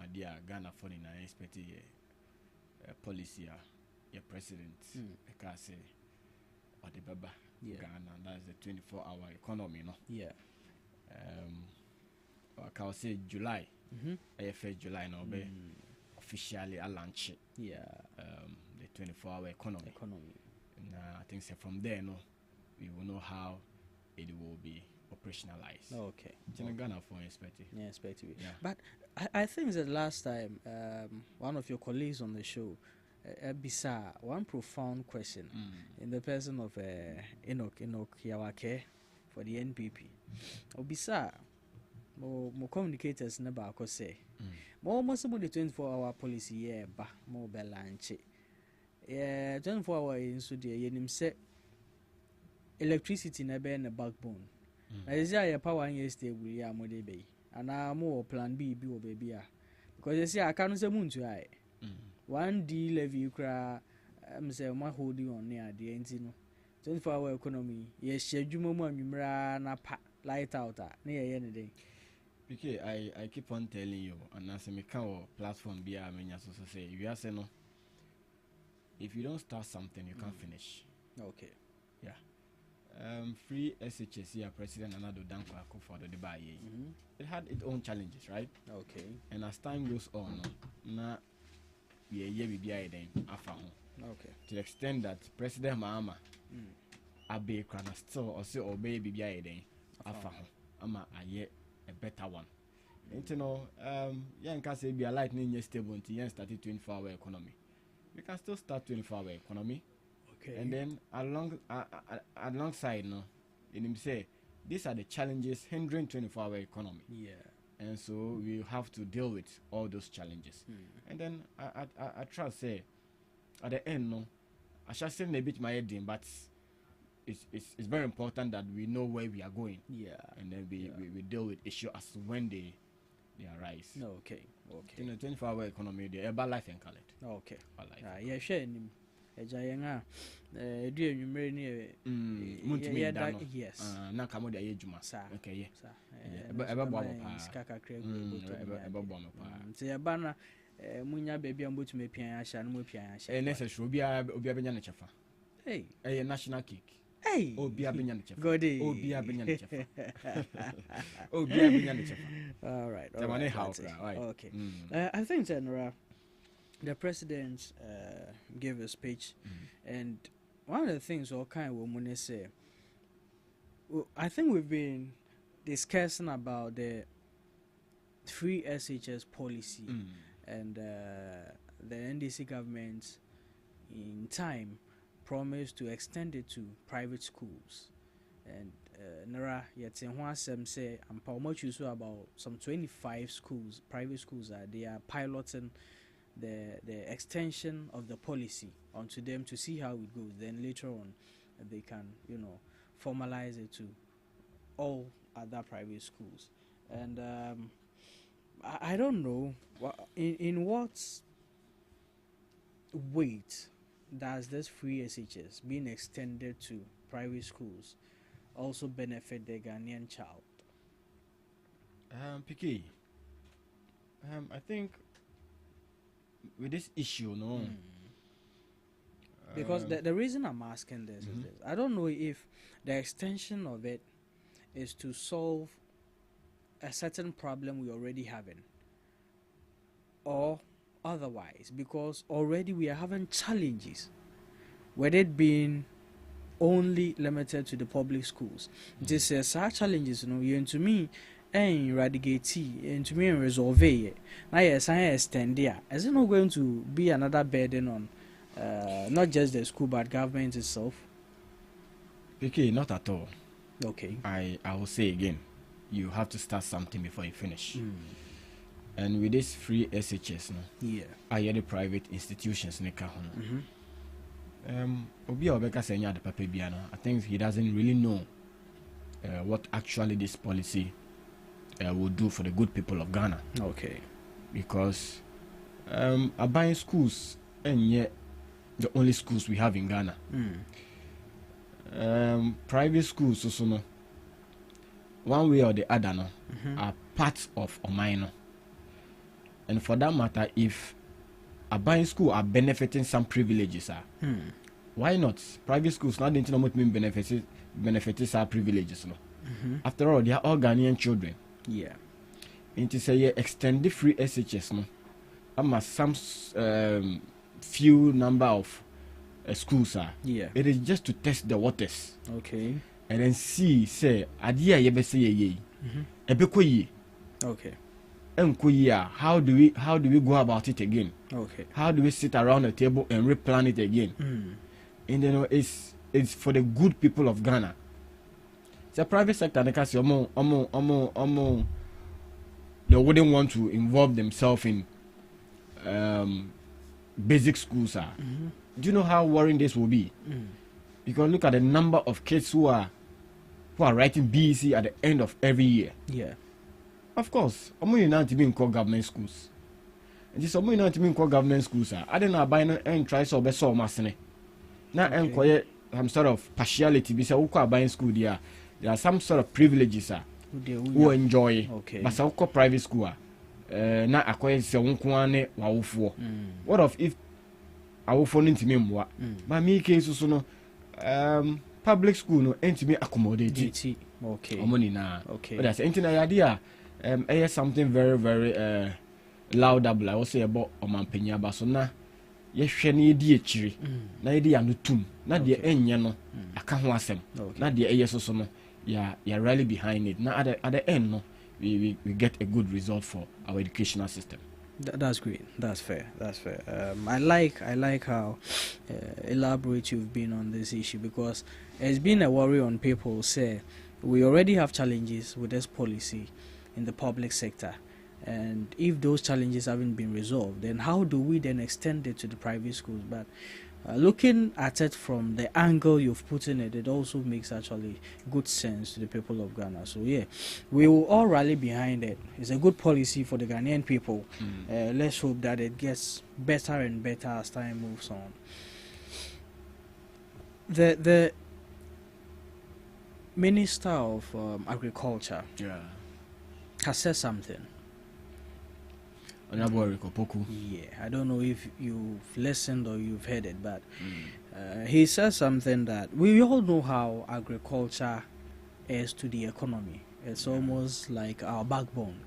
idea Ghana for in expecting policy your president I say or the baba Ghana, that's the 24-hour economy, no? Yeah. I can say July. AFA July now be officially a launch. Yeah. The 24-hour economy. And I think so from there, no, we will know how it will be operationalized. Okay. It's in Ghana for expected. Yeah, expected. Yeah. But I think that last time, one of your colleagues on the show, bizarre, one profound question in the person of Enoch Yawake for the NPP. Bizarre, more communicators never could say. More almost about the 24-hour policy, yeah, but more balance. Yeah, 24-hour in so dear, you say electricity never in the backbone. I say power and stable, yeah, more day, and I'm more plan B, baby, because you see, I can't say moon to I. One D levy cry, I'm saying my holding on near the end, 24-hour economy, yes, schedule more numera light out near any day. Okay, I keep on telling you, and as a mechanical platform, be I mean, as also say, you are saying no. If you don't start something, you can't finish. Okay. Yeah. Free SHS here, President Anado Danko for the debate. It had its own challenges, right? Okay. And as time goes on, now we be then okay. To the extent that President Mahama Abe Krana still also obey BBI then Ama a better one. You know, you can say be a lightning stable until you start 24-hour economy. We can still start 24-hour economy. Okay. And then alongside, no, you know, say these are the challenges hindering 24-hour economy. Yeah. And so we have to deal with all those challenges. And then I try to say at the end, no, I shall say a bit my head in, but it's very important that we know where we are going. Yeah. And then we deal with issues as when they arise. Okay. In the 24-hour economy, the urban life and color. Okay. Yeah, sure. Ejayanga do you remember yes na kamo de juma okay yeah eba bo pa skaka krego eba bo pa nti eba na munya baby ambotu mepian ahia no mepian ahia necessary obi abenya na chefa national cake obi abenya na chefa obi abenya na chefa obi abenya na chefa all right okay I think General the president gave a speech, and one of the things all kind of women say, I think we've been discussing about the free SHS policy, and the NDC government in time promised to extend it to private schools, and Nara yet in one sem say I'm much about some 25 schools, private schools they are piloting the extension of the policy onto them to see how it goes. Then later on, they can, formalize it to all other private schools. And I don't know in what weight does this free SHS being extended to private schools also benefit the Ghanaian child? PK, I think with this issue, no. Because the reason I'm asking this is this. I don't know if the extension of it is to solve a certain problem we already having, or otherwise, because already we are having challenges, whether it being only limited to the public schools. This is such challenges, you to me. And eradicate and to me and resolve it. Now yes, I extend there. Is it not going to be another burden on not just the school but government itself? Okay, not at all. Okay. I will say again, you have to start something before you finish. And with this free SHS, I hear the private institutions Obi Obeka Senya the Papa Biano, I think he doesn't really know what actually this policy will do for the good people of Ghana. Okay. Because buying schools and yet the only schools we have in Ghana. Private schools also no, one way or the other no, are part of Omaino. And for that matter, if a buying school are benefiting some privileges, why not? Private schools not didn't know what mean benefits our privileges. No? After all, they are all Ghanaian children. Yeah. And to say extend the free SHS no, some few number of schools are. Yeah. It is just to test the waters. Okay. And then see say adia yebe say ye. Ebeko ye. Okay. How do we go about it again? Okay. How do we sit around the table and replan it again? And you know it's for the good people of Ghana. The private sector they wouldn't want to involve themselves in basic schools. Do you know how worrying this will be? Because look at the number of kids who are writing BEC at the end of every year. Yeah. Of course, I'm not to be in government schools. And this I'm not to be in government schools. I don't know about and try so be so massene. Now I'm quite some sort of partiality because who buying school there are some sort of privileges who enjoy. Okay. But so private school na acquire se unkuane wawufo. What of if awufo no ntimi mwa? But me case so no public school no ntimi accommodate. Okay. Omoni na. Okay. But that's anything idea. Something very very laudable. I will say about Omampenya Basona. Yehwe na yedi akiri na yedi anutum na de enye no aka ho asem na de eyesoso no ya really behind it na at the end no we get a good result for our educational system. That's great. That's fair. I like how elaborate you've been on this issue, because it's been a worry on people. Say we already have challenges with this policy in the public sector, and if those challenges haven't been resolved, then how do we then extend it to the private schools? But looking at it from the angle you've put in it, it also makes actually good sense to the people of Ghana. So yeah, we will all rally behind it. It's a good policy for the Ghanaian people. Let's hope that it gets better and better as time moves on. The Minister of Agriculture has said something. Yeah, I don't know if you've listened or you've heard it, but he says something that we all know how agriculture is to the economy. It's almost like our backbone.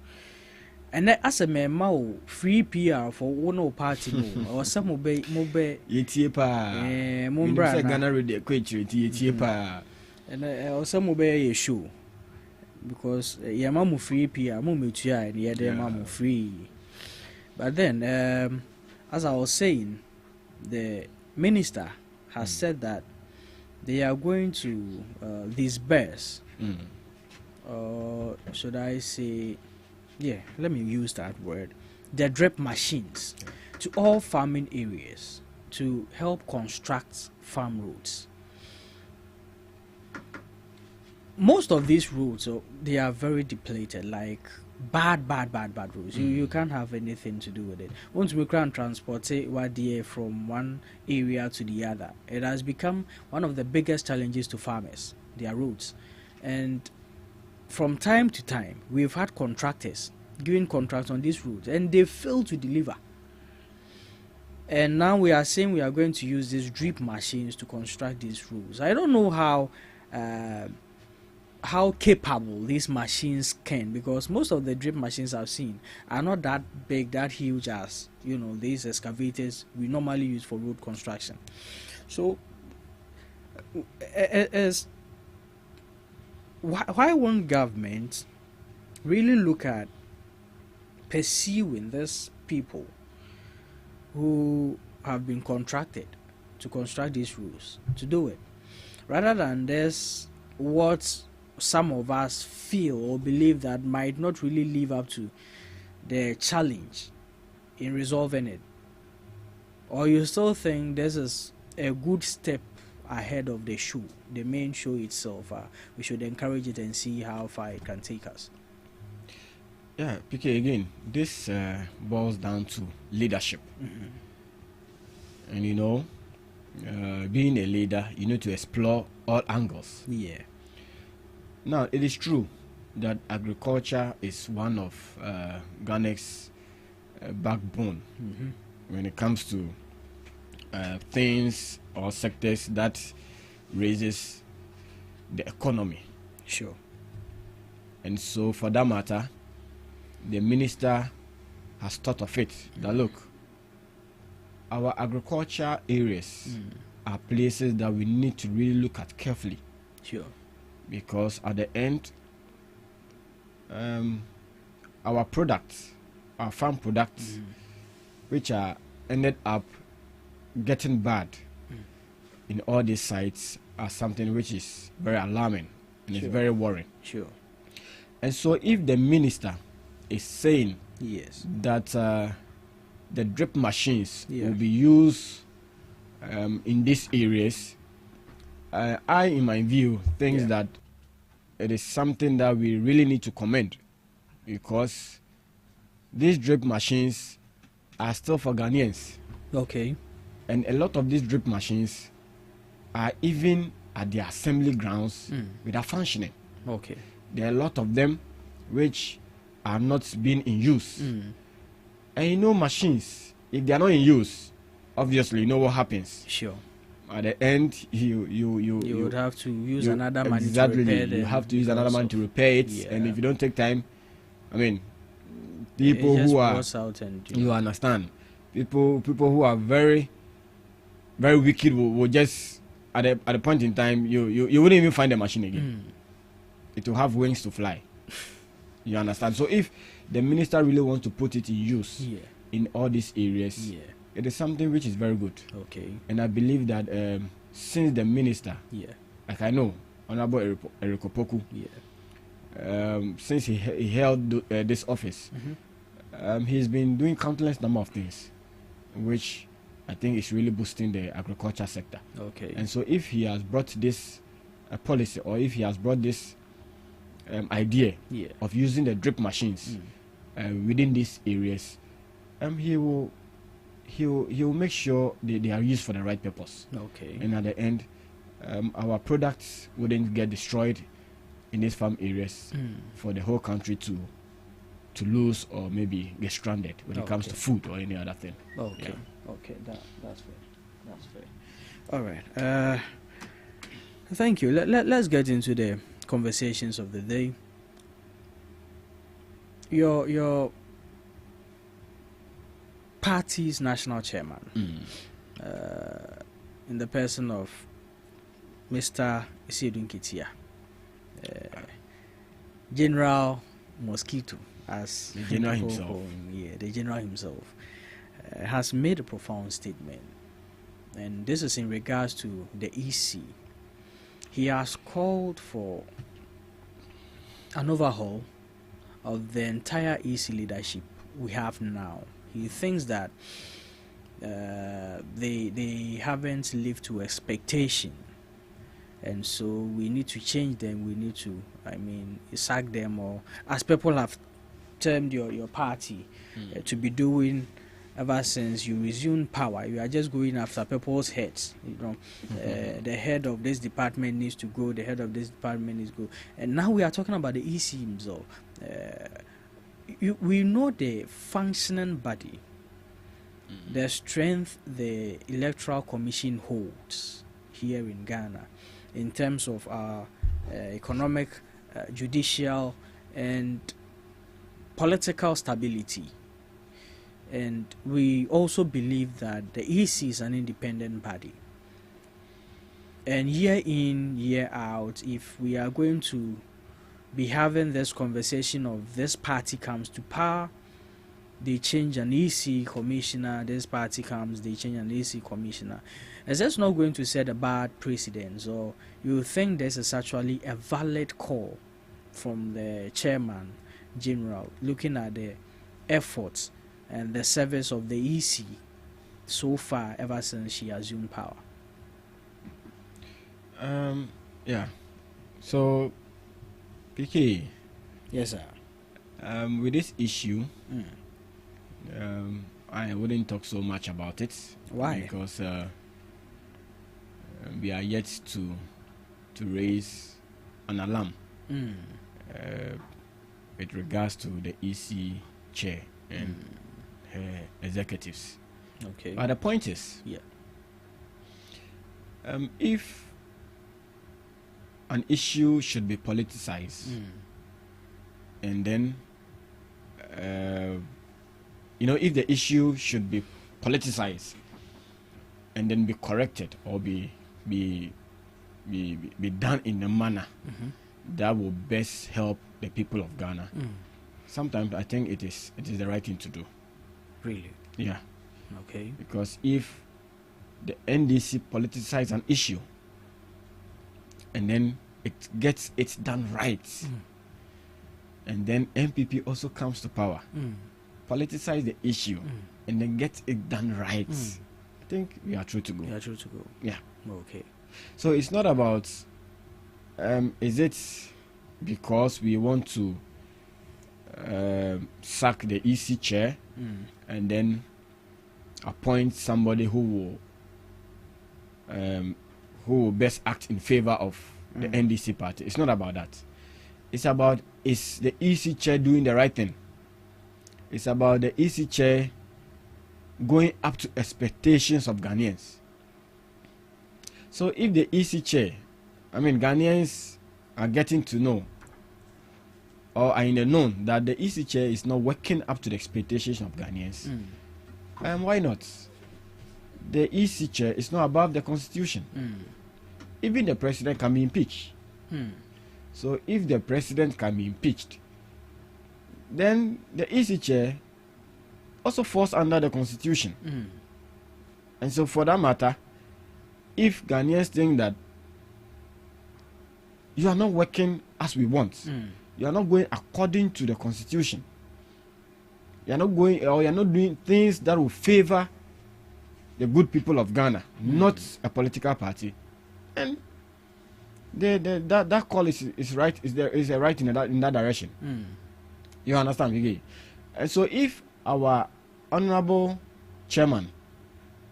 And as a man, free PR for one party or some obey and or some obey a show, because Yamamu free PR, Mumutia, and Yadamamu free. But then, as I was saying, the minister has said that they are going to disburse, should I say, let me use that word, the drip machines to all farming areas to help construct farm roads. Most of these roads, they are very depleted, like bad roads. You can't have anything to do with it. Once we can transport from one area to the other, it has become one of the biggest challenges to farmers, their roads. And from time to time, we've had contractors giving contracts on these roads, and they fail to deliver. And now we are saying we are going to use these drip machines to construct these roads. I don't know how capable these machines can, because most of the drip machines I've seen are not that big, that huge as these excavators we normally use for road construction. So why won't government really look at pursuing these people who have been contracted to construct these roads to do it, rather than this what some of us feel or believe that might not really live up to the challenge in resolving it? Or you still think this is a good step ahead of the show, the main show itself. We should encourage it and see how far it can take us. Yeah, PK, again, this boils down to leadership. And being a leader, you need to explore all angles. Yeah. Now, it is true that agriculture is one of Ghana's backbone when it comes to things or sectors that raises the economy. Sure. And so, for that matter, the minister has thought of it that look, our agriculture areas are places that we need to really look at carefully. Sure. Because at the end, our products, our farm products, which are ended up getting bad in all these sites, are something which is very alarming and it's very worrying. Sure. And so, if the minister is saying yes that the drip machines will be used in these areas, I, in my view, think that it is something that we really need to commend, because these drip machines are still for Ghanaians. Okay. And a lot of these drip machines are even at the assembly grounds without functioning. Okay. There are a lot of them which are not being in use. And machines, if they are not in use, obviously you know what happens. Sure. At the end, you would have to use another man to repair them. You have to use another man to repair it, and if you don't take time, I mean, people who are you understand, people who are very, very wicked will just at a point in time you wouldn't even find the machine again. It will have wings to fly. You understand? So if the minister really wants to put it in use in all these areas, it is something which is very good. Okay. And I believe that since the minister, like I know, Honorable Eric Opoku, since he held this office, he's been doing countless number of things, which I think is really boosting the agriculture sector. Okay. And so if he has brought this policy, or if he has brought this idea of using the drip machines within these areas, he will make sure they are used for the right purpose. Okay. And at the end, our products wouldn't get destroyed in these farm areas for the whole country to lose or maybe get stranded when it comes to food or any other thing. Okay. Okay. That's fair. That's fair. All right. Thank you. Let's get into the conversations of the day. Your party's national chairman, in the person of Mr. Isiedun Kitia, General Mosquito, as the general himself, the general himself, has made a profound statement, and this is in regards to the EC. He has called for an overhaul of the entire EC leadership we have now. He thinks that they haven't lived to expectation, and so we need to change them. We need to, sack them, or as people have termed your party to be doing ever since you resumed power. You are just going after people's heads. The head of this department needs to go. The head of this department needs to go. And now we are talking about the EC himself. We know the functioning body, the strength the Electoral Commission holds here in Ghana in terms of our economic, judicial, and political stability. And we also believe that the EC is an independent body. And year in, year out, if we are going to be having this conversation of this party comes to power, they change an EC commissioner, this party comes, they change an EC commissioner. It's just not going to set a bad precedent. So you think this is actually a valid call from the chairman general, looking at the efforts and the service of the EC so far ever since she assumed power? Yeah. So, PK. Yes, sir. With this issue, I wouldn't talk so much about it. Why? Because we are yet to raise an alarm with regards to the EC chair and her executives. Okay. But the point is, if an issue should be politicized, and then if the issue should be politicized and then be corrected or be done in a manner that will best help the people of Ghana, sometimes I think it is the right thing to do. Really? Yeah. Okay. Because if the NDC politicizes an issue and then it gets it done right, and then MPP also comes to power, politicize the issue, and then get it done right, I think we are true to go. We are true to go. Yeah. Okay. So it's not about is it because we want to sack the EC chair and then appoint somebody who will best act in favor of the NDC party. It's not about that. It's about, is the EC chair doing the right thing? It's about the EC chair going up to expectations of Ghanaians. So if the EC chair, Ghanaians are getting to know or are in the known that the EC chair is not working up to the expectations of Ghanaians, why not? The EC chair is not above the constitution. Even the president can be impeached. So if the president can be impeached, then the EC chair also falls under the constitution. And so for that matter, if Ghanaians think that you are not working as we want, you are not going according to the constitution, you are not going, or you are not doing things that will favor the good people of Ghana, not a political party, and that call is right, is a right in that direction. You understand, Vigi? And so if our honorable chairman,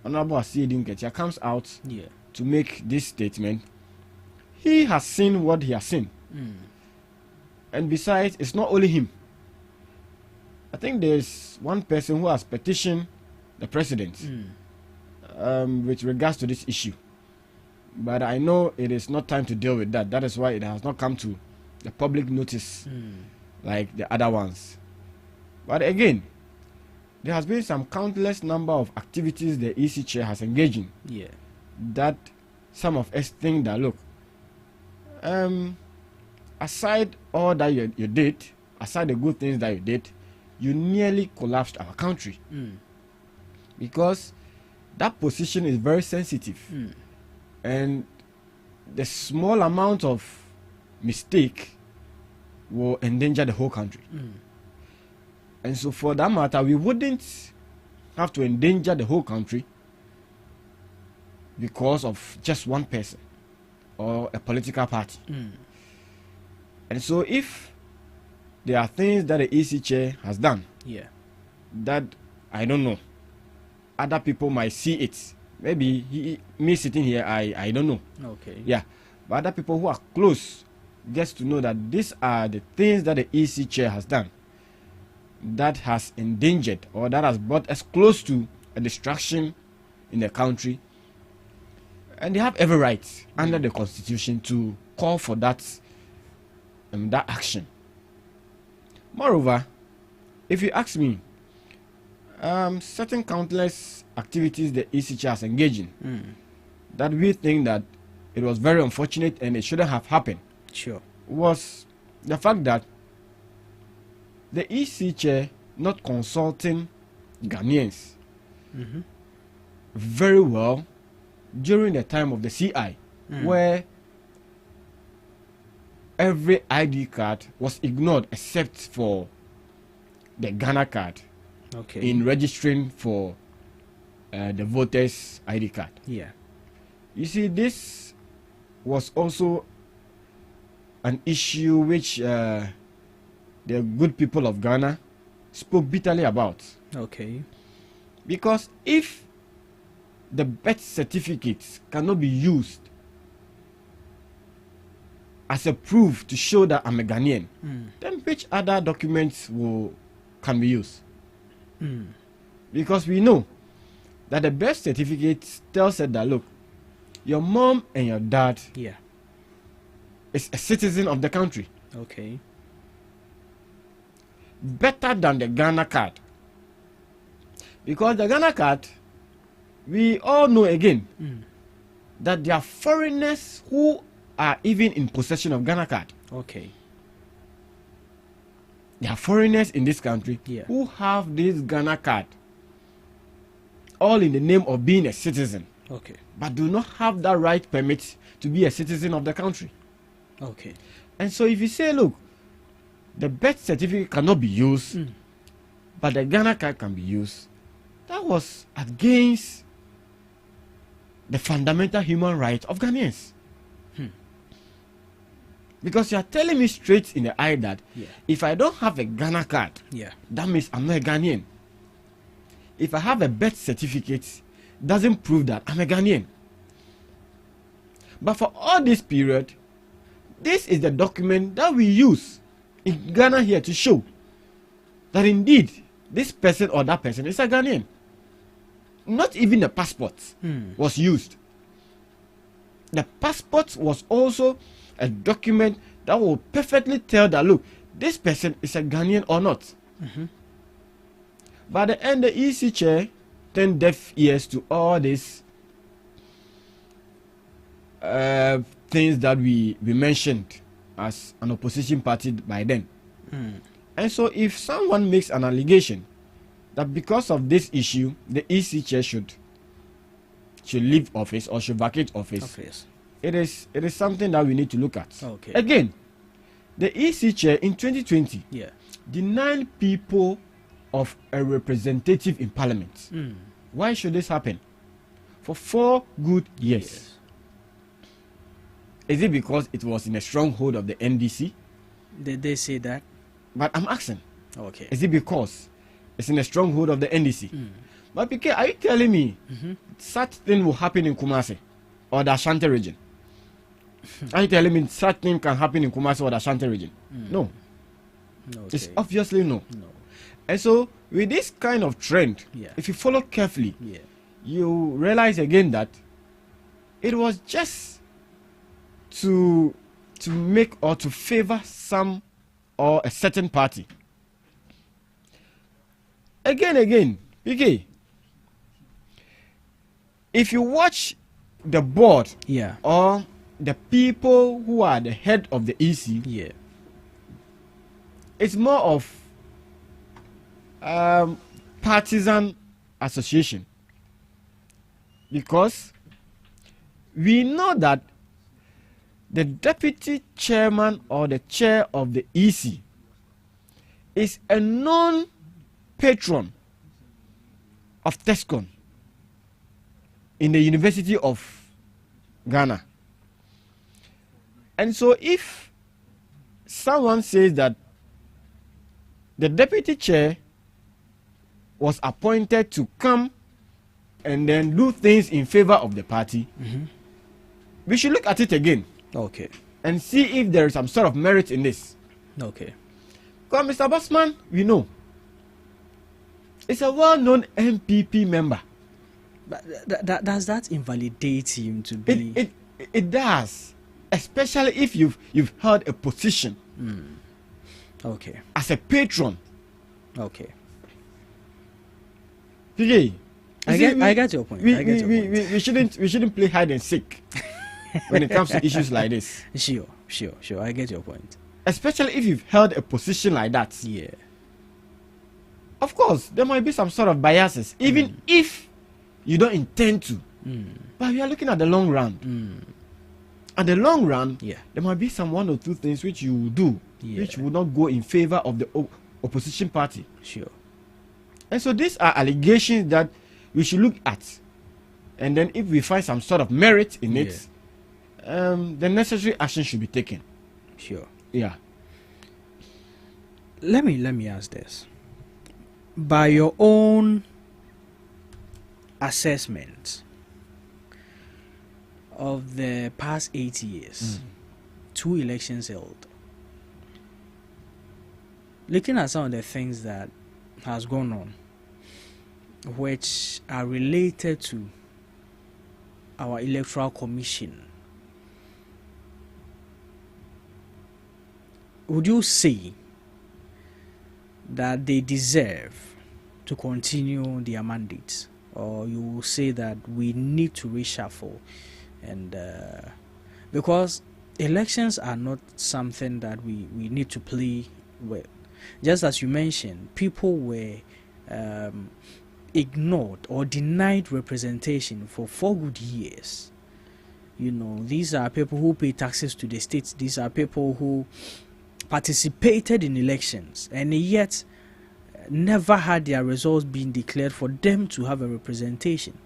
Honorable Asiedim Ketia, comes out to make this statement, he has seen what he has seen. And besides, it's not only him. I think there's one person who has petitioned the president with regards to this issue. But I know it is not time to deal with that. That is why it has not come to the public notice like the other ones. But again, there has been some countless number of activities the EC chair has engaged in. That some of us think that, look, aside all that you did, aside the good things that you did, you nearly collapsed our country. Because that position is very sensitive. And the small amount of mistake will endanger the whole country. And so for that matter, we wouldn't have to endanger the whole country because of just one person or a political party. And so if there are things that the EC chair has done that, I don't know, other people might see it. Maybe me sitting here, I don't know. Okay. Yeah. But other people who are close gets to know that these are the things that the EC chair has done that has endangered or that has brought us close to a destruction in the country. And they have every right under the constitution to call for that action. Moreover, if you ask me, certain countless activities the EC chair has engaged in that we think that it was very unfortunate and it shouldn't have happened. Was the fact that the EC chair not consulting Ghanaians very well during the time of the CI, where every ID card was ignored except for the Ghana card in registering for the voters' ID card. Yeah. You see, this was also an issue which the good people of Ghana spoke bitterly about. Okay. Because if the birth certificates cannot be used as a proof to show that I'm a Ghanaian, then which other documents can be used? Because we know that the birth certificate tells us that, look, your mom and your dad is a citizen of the country. Okay. Better than the Ghana card. Because the Ghana card, we all know again that there are foreigners who are even in possession of Ghana card. Okay. There are foreigners in this country who have this Ghana card, all in the name of being a citizen. Okay. But do not have that right permit to be a citizen of the country. Okay. And so if you say, look, the birth certificate cannot be used, but the Ghana card can be used, that was against the fundamental human right of Ghanaians. Because you are telling me straight in the eye that if I don't have a Ghana card, that means I'm not a Ghanaian. If I have a birth certificate, doesn't prove that I'm a Ghanaian. But for all this period, this is the document that we use in Ghana here to show that indeed this person or that person is a Ghanaian. Not even the passport was used. The passport was also a document that will perfectly tell that, look, this person is a Ghanaian or not. By the end, the EC chair turned deaf ears to all these things that we mentioned as an opposition party by then. And so if someone makes an allegation that because of this issue, the EC chair should leave office or should vacate office. It is something that we need to look at. Okay. Again, the EC chair in 2020 denied people of a representative in parliament. Why should this happen? For 4 good years. Is it because it was in a stronghold of the NDC? Did they say that? But I'm asking. Okay. Is it because it's in a stronghold of the NDC? But because are you telling me such thing will happen in Kumasi or the Ashanti region? Are you telling me such thing can happen in Kumasi or the Ashanti region? No. Okay. It's obviously no. And so with this kind of trend, if you follow carefully, you realize again that it was just to make or to favor some or a certain party. Again, PK, if you watch the board or the people who are the head of the EC, it's more of partisan association, because we know that the deputy chairman or the chair of the EC is a known patron of TESCON in the University of Ghana. And so if someone says that the deputy chair was appointed to come and then do things in favor of the party, we should look at it again. Okay. And see if there is some sort of merit in this. Okay. Because Mr. Bossman, we know, is a well-known MPP member. But does that invalidate him to be? It does, especially if you've held a position. Okay. As a patron. Okay. PJ, I get your point. We shouldn't play hide and seek when it comes to issues like this. Sure. I get your point. Especially if you've held a position like that. Yeah. Of course, there might be some sort of biases, even if you don't intend to. But we are looking at the long run. At the long run, there might be some 1 or 2 things which you will do, which will not go in favor of the opposition party. Sure. And so these are allegations that we should look at. And then if we find some sort of merit in it, the necessary action should be taken. Sure. Yeah. Let me ask this. By your own assessment of the past 8 years, 2 elections held, looking at some of the things that has gone on, which are related to our electoral commission, would you say that they deserve to continue their mandates, or you will say that we need to reshuffle? And because elections are not something that we need to play with. Just as you mentioned, people were ignored or denied representation for 4 good years. You know, these are people who pay taxes to the states. These are people who participated in elections and yet never had their results being declared for them to have a representation.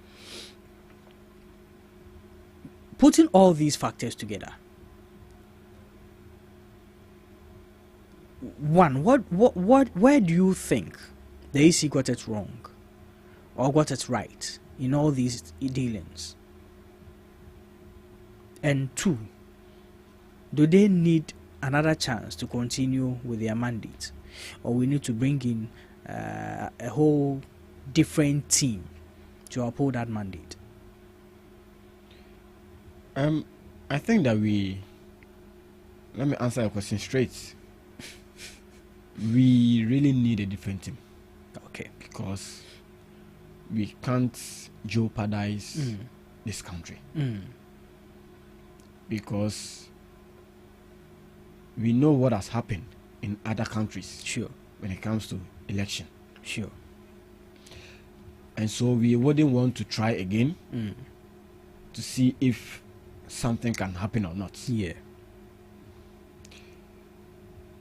Putting all these factors together, one, where do you think the EC got it wrong or got it right in all these dealings? And 2, do they need another chance to continue with their mandate, or we need to bring in a whole different team to uphold that mandate? I think that let me answer your question straight. We really need a different team. Okay. Because we can't jeopardize this country. Because we know what has happened in other countries. Sure. When it comes to election. Sure. And so we wouldn't want to try again to see if something can happen or not. Yeah.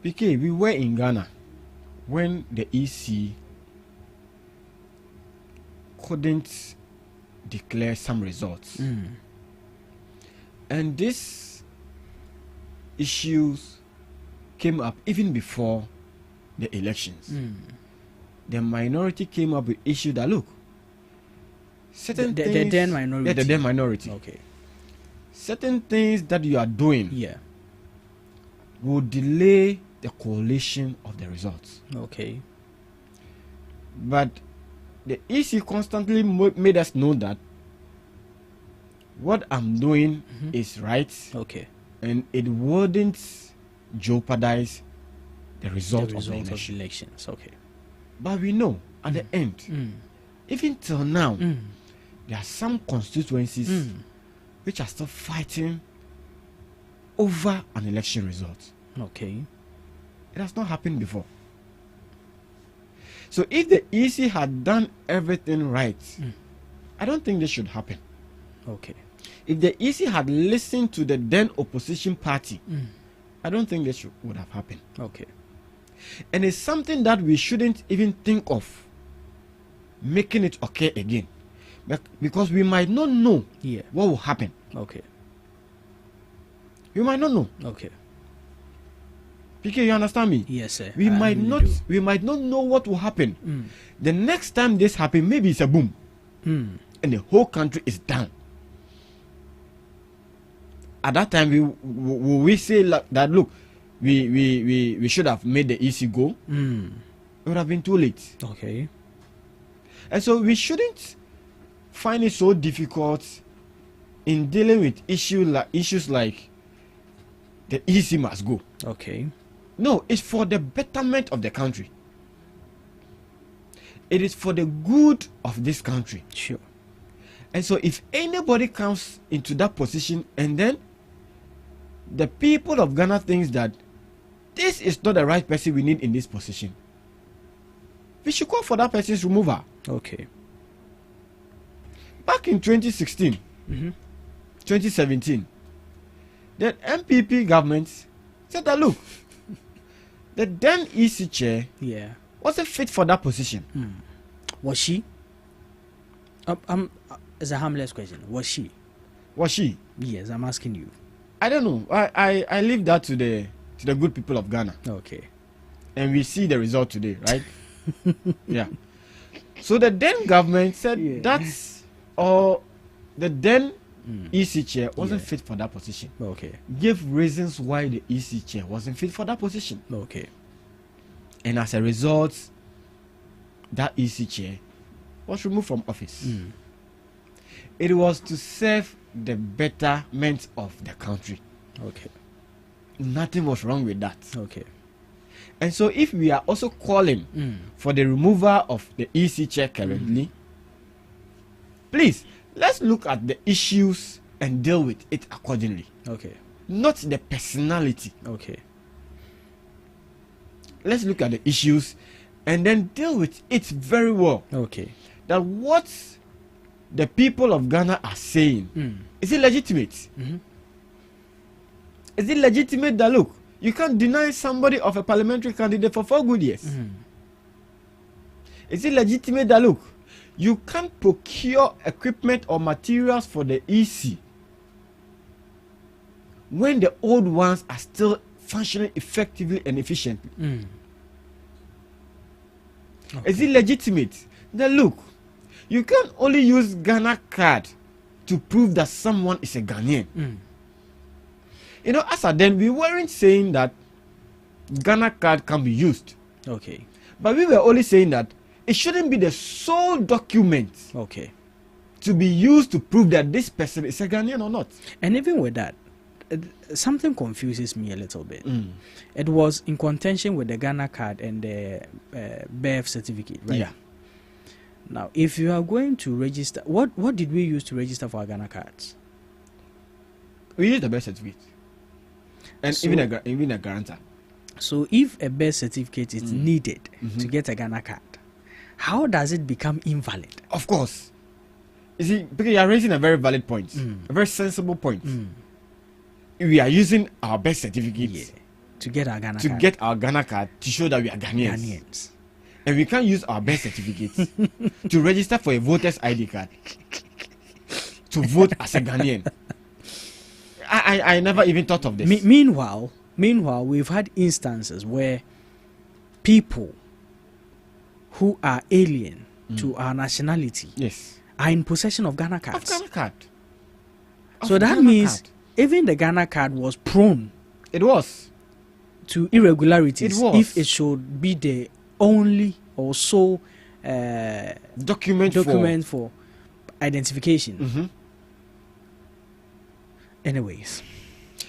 Okay, we were in Ghana when the EC couldn't declare some results. And these issues came up even before the elections. The minority came up with issue that, look, certain things... The then minority. Yeah, the then minority. Okay. Certain things that you are doing will delay the collation of the results. Okay. But the EC constantly made us know that what I'm doing is right. Okay. And it wouldn't jeopardize the result, of the elections. Okay. But we know at the end, even till now, there are some constituencies which are still fighting over an election result. Okay. It has not happened before. So if the EC had done everything right, I don't think this should happen. Okay. If the EC had listened to the then opposition party, I don't think this would have happened. Okay. And it's something that we shouldn't even think of making it occur again. Because we might not know what will happen. Okay. We might not know. Okay. PK, you understand me? Yes, sir. We might not know what will happen. The next time this happens, maybe it's a boom. And the whole country is down. At that time, we say that, look, we should have made the EC go. It would have been too late. Okay. And so we shouldn't find it so difficult in dealing with issues like the EC must go. Okay. No, it's for the betterment of the country. It is for the good of this country. Sure. And so if anybody comes into that position and then the people of Ghana thinks that this is not the right person we need in this position, we should call for that person's removal. Okay. Back in 2016, 2017, the MPP government said that, look, the then EC chair wasn't fit for that position. Was she? It's a harmless question. Was she? Was she? Yes, I'm asking you. I don't know. I leave that to the good people of Ghana. Okay. And we see the result today, right? Yeah. So the then government said that's all. The then EC chair wasn't fit for that position. Okay. Give reasons why the EC chair wasn't fit for that position. Okay. And as a result, that EC chair was removed from office. It was to serve the betterment of the country. Okay. Nothing was wrong with that. Okay. And so if we are also calling for the removal of the EC chair currently, please, let's look at the issues and deal with it accordingly. Okay. Not the personality. Okay. Let's look at the issues and then deal with it very well. Okay. That what the people of Ghana are saying, is it legitimate? Is it legitimate that, look, you can't deny somebody of a parliamentary candidate for 4 good years? Is it legitimate that, look, you can't procure equipment or materials for the EC when the old ones are still functioning effectively and efficiently? Okay. Is it legitimate that, look, you can only use Ghana card to prove that someone is a Ghanaian? You know, as at then, we weren't saying that Ghana card can be used. Okay. But we were only saying that it shouldn't be the sole document to be used to prove that this person is a Ghanaian or not. And even with that, something confuses me a little bit. It was in contention with the Ghana card and the birth certificate, right? Yeah. Now, if you are going to register, what did we use to register for our Ghana cards? We used the birth certificate. And So- even a guarantor. So if a birth certificate is needed to get a Ghana card, how does it become invalid? Of course. You see, because you are raising a very valid point, a very sensible point. We are using our birth certificate to get our Ghana to card. get our Ghana card to show that we are Ghanaians. And we can't use our birth certificate to register for a voter's ID card to vote as a Ghanaian. I never even thought of this. Meanwhile, we've had instances where people who are alien to our nationality are in possession of Ghana cards. Ghana card. So that means even the Ghana card was prone. It was. To irregularities. It was. If it should be the only or sole document for identification. Anyways.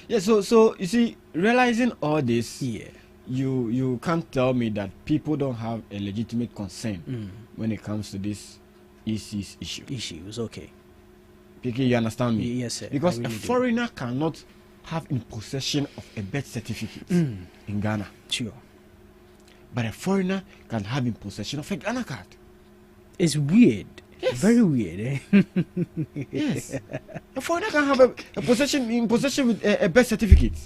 Yeah, so you see, realizing all this, you can't tell me that people don't have a legitimate concern when it comes to this issues. Okay. Because you understand me? Yes, sir. Because I really a foreigner cannot have in possession of a birth certificate in Ghana. Sure. But a foreigner can have in possession of a Ghana card. It's weird. Yes. Very weird. Yes. A foreigner can have a possession with a birth certificate.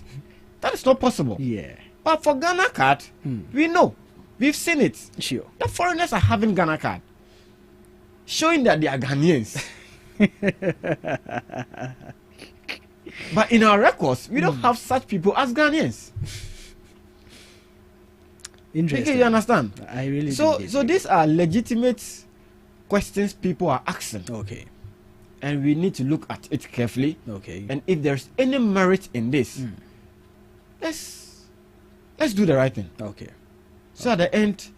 That is not possible. Yeah. But for Ghana card, we know. We've seen it. Sure. The foreigners are having Ghana card, showing that they are Ghanaians. But in our records, we don't have such people as Ghanaians. Interesting. You understand? I really So do. these are legitimate questions people are asking. Okay. And we need to look at it carefully. Okay. And if there's any merit in this, let's do the right thing. Okay. So at the end,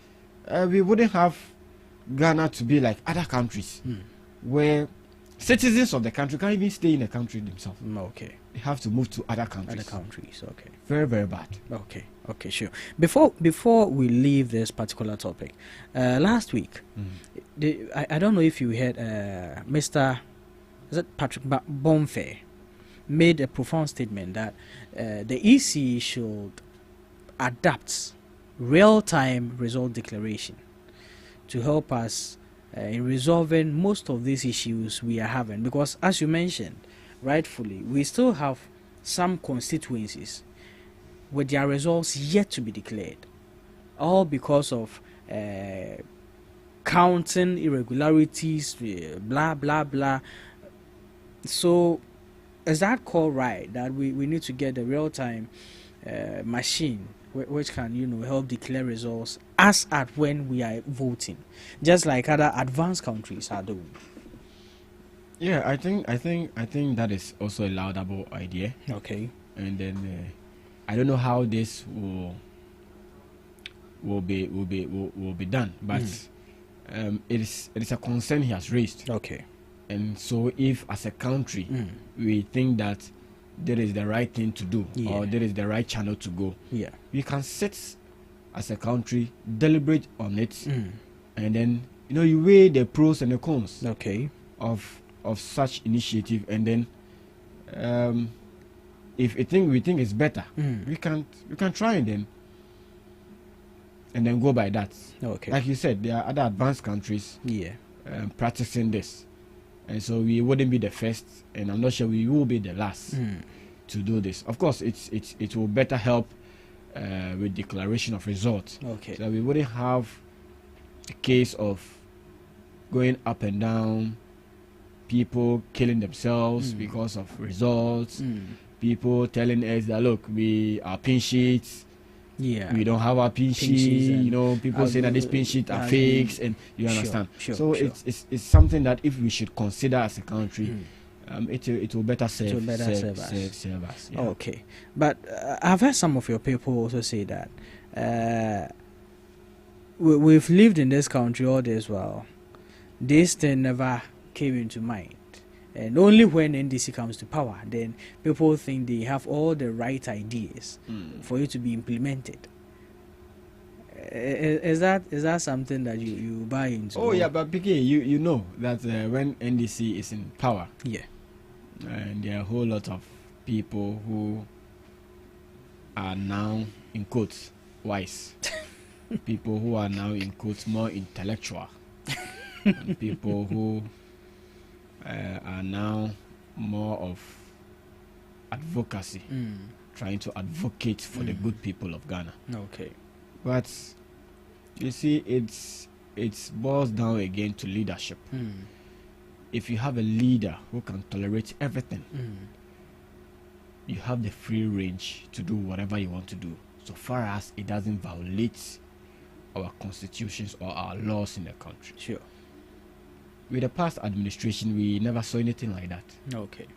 we wouldn't have Ghana to be like other countries where citizens of the country can't even stay in the country themselves. Okay. They have to move to other countries. Okay. Very, very bad. Okay, sure. Before we leave this particular topic, last week, I don't know if you heard Mr. Is it Patrick Bonfair made a profound statement that the EC should adapt real-time result declaration to help us in resolving most of these issues we are having, because as you mentioned rightfully, we still have some constituencies with their results yet to be declared, all because of counting irregularities, blah blah blah. So is that call right that we need to get a real-time machine which can help declare results as at when we are voting, just like other advanced countries are doing? Yeah, I think that is also a laudable idea. Okay. And then I don't know how this will be done, but it is a concern he has raised. Okay. And so if as a country we think that there is the right thing to do, or there is the right channel to go, we can sit as a country, deliberate on it, and then you weigh the pros and the cons of such initiative, and then if we think it's better, we can try and then go by that. Okay. Like you said, there are other advanced countries practicing this, and so we wouldn't be the first, and I'm not sure we will be the last to do this. Of course, it will better help with declaration of results. Okay. So we wouldn't have a case of going up and down, people killing themselves because of results, people telling us that look, we are pin sheets, we don't have our pin sheet, people saying that these pin sheets are fakes, and you understand. So it's something that if we should consider as a country, it will better serve us. Yeah. Okay, but I've heard some of your people also say that we've lived in this country all this while. This thing never came into mind, and only when NDC comes to power, then people think they have all the right ideas for it to be implemented. Is that something that you buy into? Oh yeah, but PK, you know that when NDC is in power, and there are a whole lot of people who are now in quotes wise, people who are now in quotes more intellectual, and people who are now more of advocacy, trying to advocate for the good people of Ghana. Okay. But you see, it boils down again to leadership. If you have a leader who can tolerate everything, you have the free range to do whatever you want to do, so far as it doesn't violate our constitutions or our laws in the country. Sure. With the past administration, we never saw anything like that. Okay.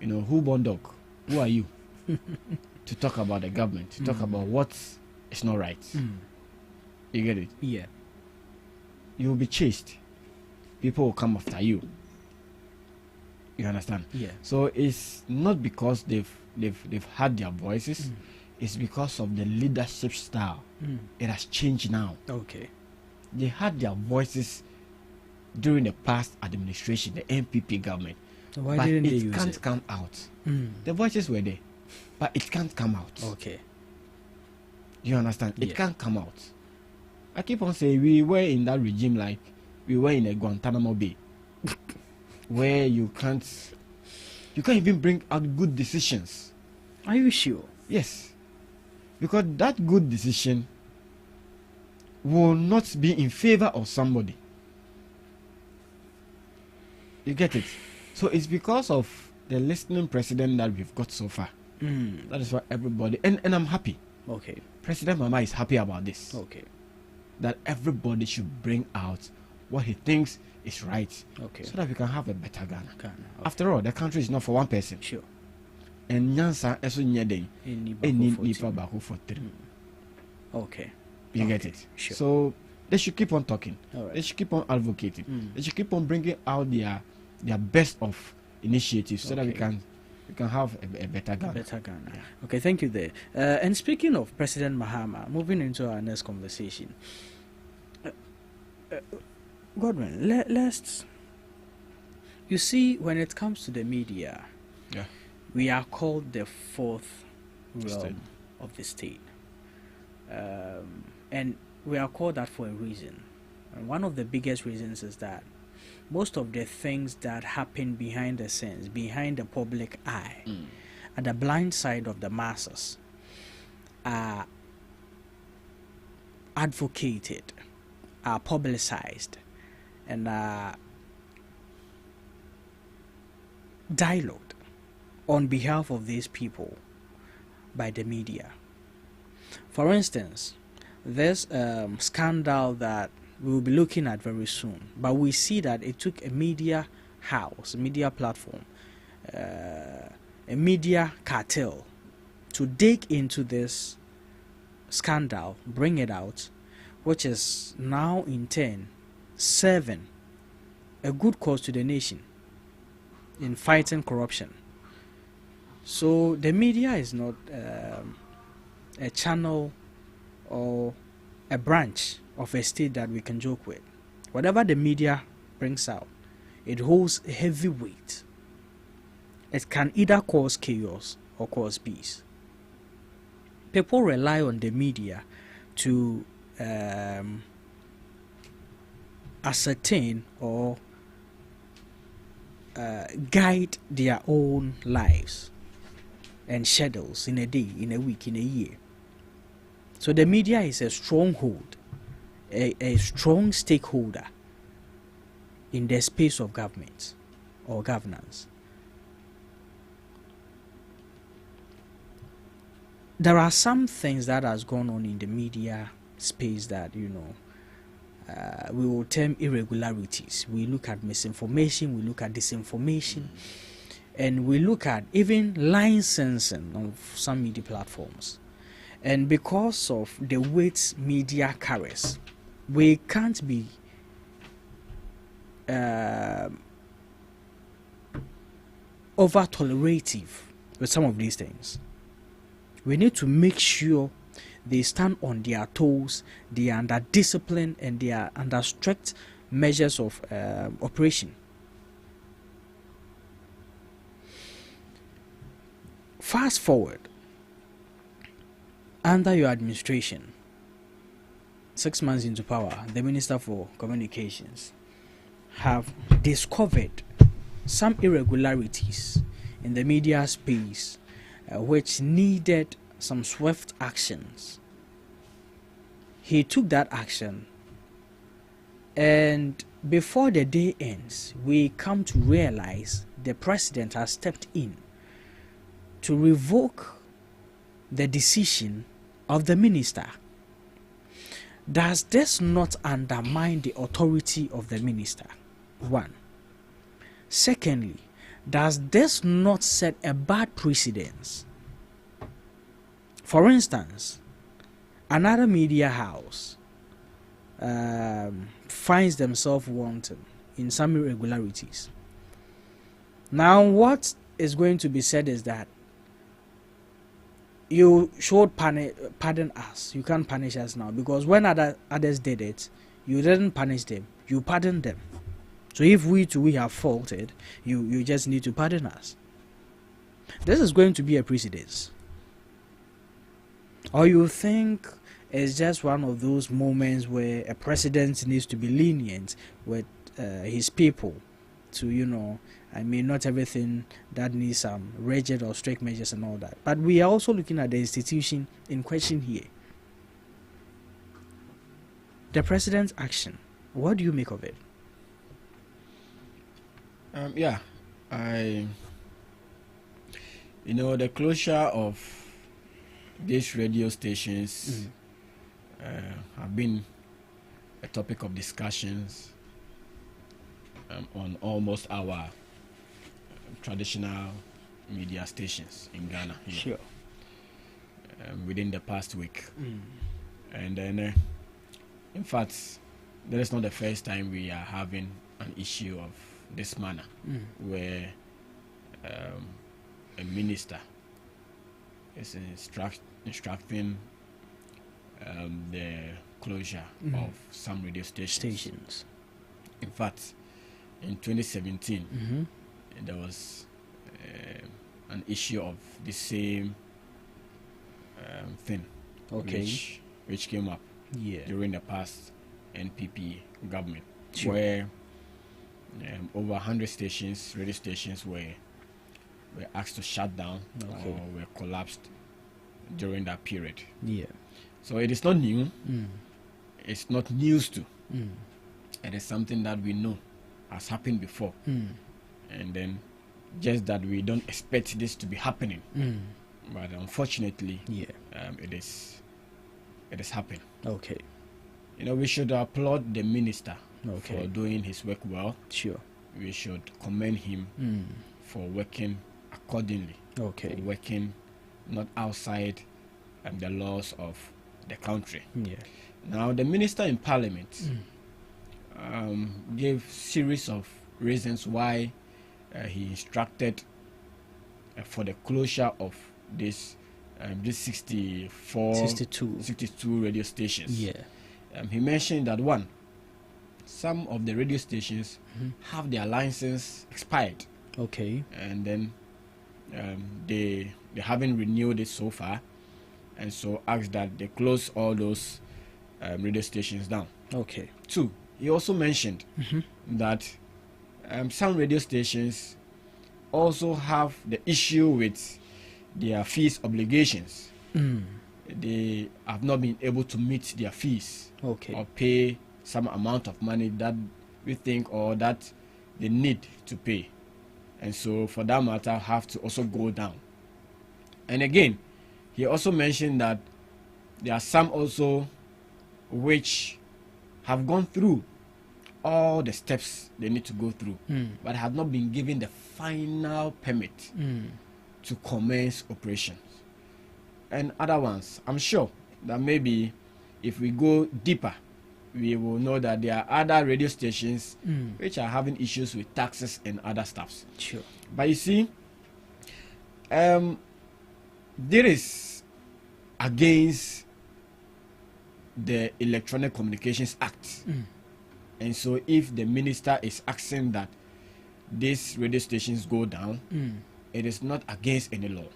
Who born dog? Who are you to talk about the government, to talk about what is not right? You get it? Yeah. You will be chased. People will come after you. You understand? Yeah. So it's not because they've had their voices. It's because of the leadership style. It has changed now. Okay. They had their voices during the past administration, the MPP government. So why didn't they use it? It can't come out. The voices were there, but it can't come out. Okay. You understand? It can't come out. I keep on saying we were in that regime like we were in a Guantanamo Bay, where you can't even bring out good decisions. Are you sure? Yes, because that good decision will not be in favor of somebody. You get it? So it's because of the listening president that we've got so far. That is why everybody, and I'm happy. Okay. President Mama is happy about this. Okay. That everybody should bring out what he thinks is right. Okay. So that we can have a better Ghana. Okay. After all, the country is not for one person. Sure. And Nyansa eso nyeden. Any nipa baako for three. Okay. You get it? Sure. So they should keep on talking. All right. They should keep on advocating. They should keep on bringing out their best of initiatives so that we can have a better Ghana. Better Ghana. Yeah. Okay, thank you there. And speaking of President Mahama, moving into our next conversation, Godwin, let's. You see, when it comes to the media, we are called the fourth realm of the state, and we are called that for a reason. And one of the biggest reasons is that most of the things that happen behind the scenes, behind the public eye, at the blind side of the masses, are advocated, are publicized, and are dialogued on behalf of these people by the media. For instance, there's scandal that we will be looking at very soon, but we see that it took a media house, a media platform, a media cartel to dig into this scandal, bring it out, which is now in turn serving a good cause to the nation in fighting corruption. So the media is not a channel or a branch of a state that we can joke with. Whatever the media brings out, it holds heavy weight. It can either cause chaos or cause peace. People rely on the media to ascertain or guide their own lives and schedules in a day, in a week, in a year. So the media is a stronghold, a strong stakeholder in the space of government or governance. There are some things that has gone on in the media space that, we will term irregularities. We look at misinformation, we look at disinformation, and we look at even licensing of some media platforms. And because of the weight media carries, we can't be over-tolerative with some of these things. We need to make sure they stand on their toes, they are under discipline, and they are under strict measures of operation. Fast forward, under your administration, 6 months into power, the Minister for Communications have discovered some irregularities in the media space which needed some swift actions. He took that action, and before the day ends, we come to realize the president has stepped in to revoke the decision of the minister. Does this not undermine the authority of the minister? One. Secondly, does this not set a bad precedence? For instance, another media house finds themselves wanting in some irregularities. Now, what is going to be said is that you should pardon us. You can't punish us now, because when others did it, you didn't punish them, you pardoned them. So if we have faulted, you just need to pardon us. This is going to be a precedence. Or you think it's just one of those moments where a president needs to be lenient with his people to, not everything that needs some rigid or strict measures and all that. But we are also looking at the institution in question here. The president's action, what do you make of it? The closure of these radio stations have been a topic of discussions on almost our traditional media stations in Ghana here. Sure. Within the past week. And then, in fact, that is not the first time we are having an issue of this manner, where a minister is instructing the closure of some radio stations. In fact, in 2017, there was an issue of the same thing, which came up during the past NPP government, where over 100 stations, radio stations, were asked to shut down or were collapsed during that period. So it is not new. It's not news to. It is something that we know has happened before. And then just that we don't expect this to be happening. But unfortunately, it is happening. Okay. You know, we should applaud the minister Okay. for doing his work well. Sure. We should commend him for working accordingly. Okay. For working not outside the laws of the country. Yeah. Now, the minister in parliament gave series of reasons why he instructed for the closure of this 62 radio stations. Yeah. He mentioned that one, some of the radio stations have their license expired. Okay. And then they haven't renewed it so far, and so asked that they close all those radio stations down. Okay. Two, he also mentioned that some radio stations also have the issue with their fees obligations. They have not been able to meet their fees or pay some amount of money that we think or that they need to pay, and so for that matter have to also go down. And again, he also mentioned that there are some also which have gone through all the steps they need to go through, but have not been given the final permit to commence operations. And other ones, I'm sure that maybe if we go deeper, we will know that there are other radio stations which are having issues with taxes and other stuffs. Sure. But you see, there is against the Electronic Communications Act. And so if the minister is asking that these radio stations go down, it is not against any law.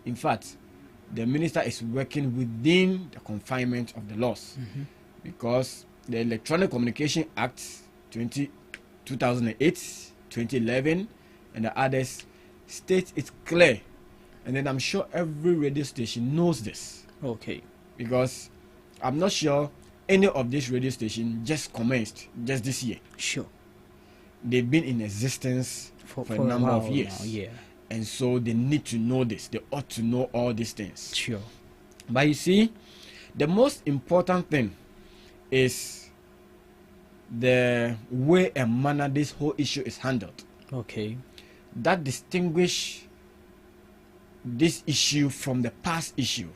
In fact, the minister is working within the confinement of the laws, because the Electronic Communication Act 2008, 2011, and the others state it's clear. And then I'm sure every radio station knows this. Okay. Because I'm not sure any of these radio stations just commenced just this year. Sure. They've been in existence for a number of years. Now, yeah. And so they need to know this. They ought to know all these things. Sure. But you see, the most important thing is the way and manner this whole issue is handled. Okay. That distinguish this issue from the past issue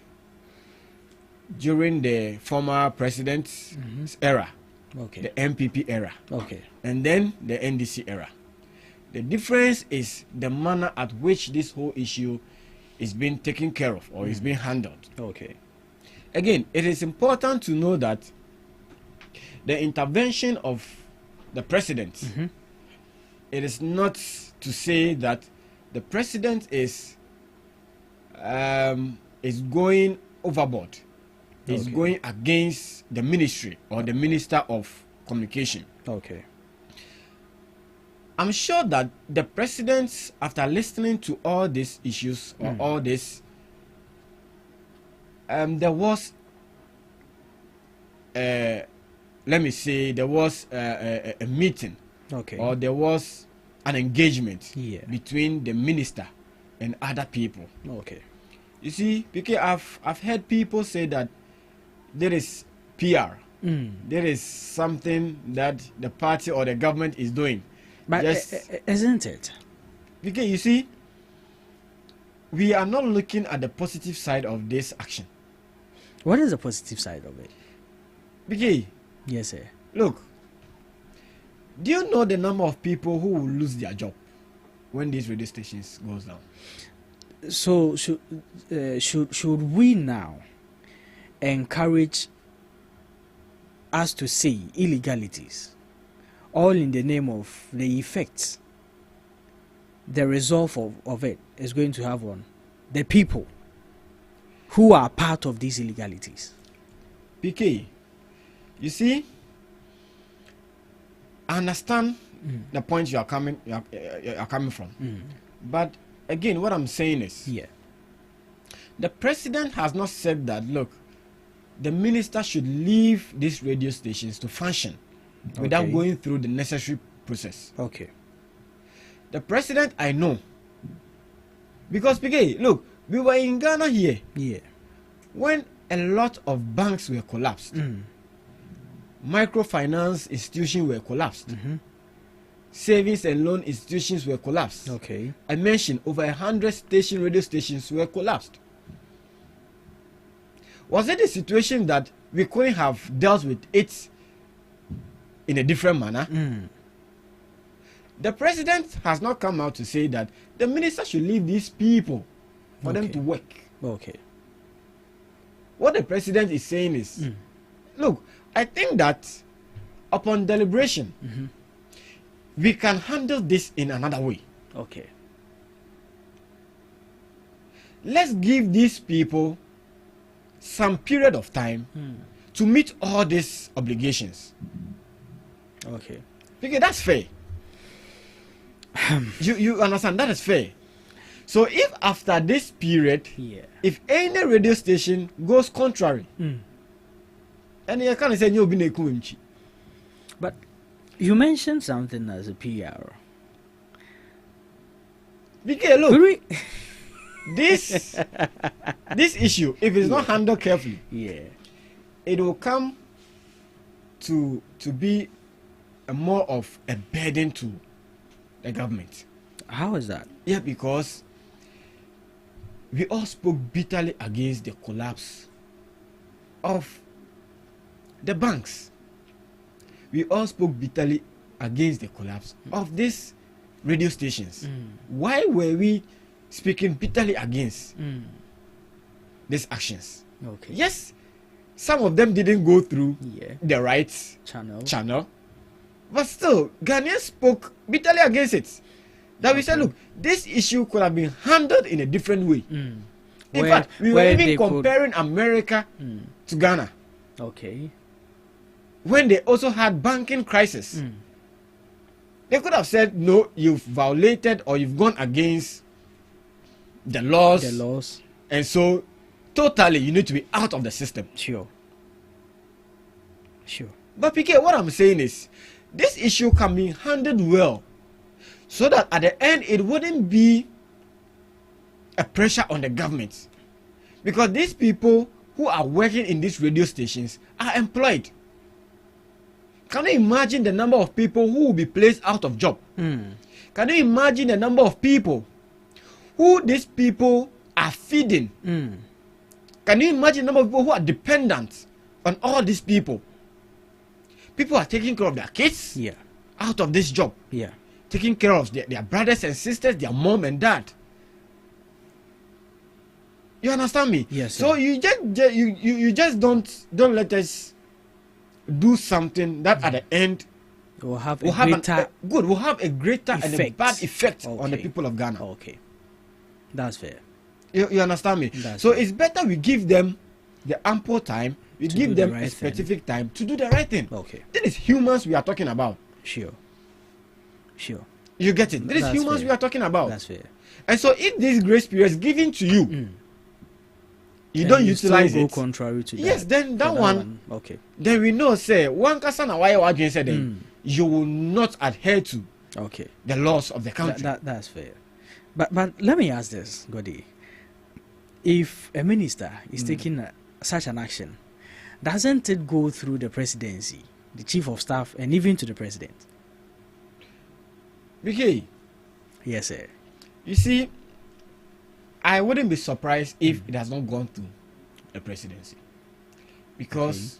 during the former president's era, the MPP era, and then the NDC era. The difference is the manner at which this whole issue is being taken care of or is being handled. Okay. Again, it is important to know that the intervention of the president, it is not to say that the president is going overboard, is going against the ministry or the minister of communication. Okay. I'm sure that the president, after listening to all these issues or all this, there was, let me say, there was a meeting, or there was an engagement between the minister and other people. Okay. You see, because I've heard people say that there is PR, there is something that the party or the government is doing. But isn't it? Because you see, we are not looking at the positive side of this action. What is the positive side of it? Because yes, sir. Look, do you know the number of people who will lose their job when these radio stations goes down? So should we now encourage us to say illegalities, all in the name of the effects the result of it is going to have on the people who are part of these illegalities? PK, you see, I understand the point you are coming from, but again, what I'm saying is, the president has not said that, look, the minister should leave these radio stations to function without going through the necessary process. Okay. The president, I know, Because PK, look, we were in Ghana here. Yeah. When a lot of banks were collapsed, microfinance institutions were collapsed. Savings and loan institutions were collapsed. Okay. I mentioned over 100 radio stations were collapsed. Was it a situation that we couldn't have dealt with it in a different manner? The president has not come out to say that the minister should leave these people for them to work. Okay. What the president is saying is, look, I think that upon deliberation, we can handle this in another way. Okay. Let's give these people some period of time to meet all these obligations. Okay. Because that's fair. you understand? That is fair. So if after this period, if any radio station goes contrary, and you can't say you'll be. But you mentioned something as a PR. Because look, this issue, if it's not handled carefully, it will come to be more of a burden to the government. How is that? Yeah, because we all spoke bitterly against the collapse of the banks. We all spoke bitterly against the collapse of these radio stations. Why were we speaking bitterly against these actions? Okay. Yes, some of them didn't go through the right channel, but still, Ghanaians spoke bitterly against it. That we said, look, this issue could have been handled in a different way. In fact, we were even comparing America to Ghana. Okay. When they also had banking crisis, they could have said, no, you've violated or you've gone against the laws. And so, totally, you need to be out of the system. Sure. But PK, what I'm saying is, this issue can be handled well, so that at the end, it wouldn't be a pressure on the government. Because these people who are working in these radio stations are employed. Can you imagine the number of people who will be placed out of job? Can you imagine the number of people who these people are feeding? Can you imagine the number of people who are dependent on all these people? People are taking care of their kids out of this job. Taking care of their brothers and sisters, their mom and dad. You understand me? Yes. So you just don't let us do something that at the end will have a greater and a bad effect Okay. on the people of Ghana. Okay, that's fair. You understand me? So it's better we give them the ample time. We give them a specific time to do the right thing. Okay. This is humans we are talking about. Sure. You get it? This is humans we are talking about. That's fair. And so if this grace period is given to you, you don't utilize go it. Contrary to yes, that. then that one. Okay. Then we know say one person you will not adhere to the laws of the country. That's fair. But let me ask this, Godi. If a minister is taking such an action, doesn't it go through the presidency, the chief of staff, and even to the president? BK. Yes, sir. You see, I wouldn't be surprised if it has not gone through the presidency, because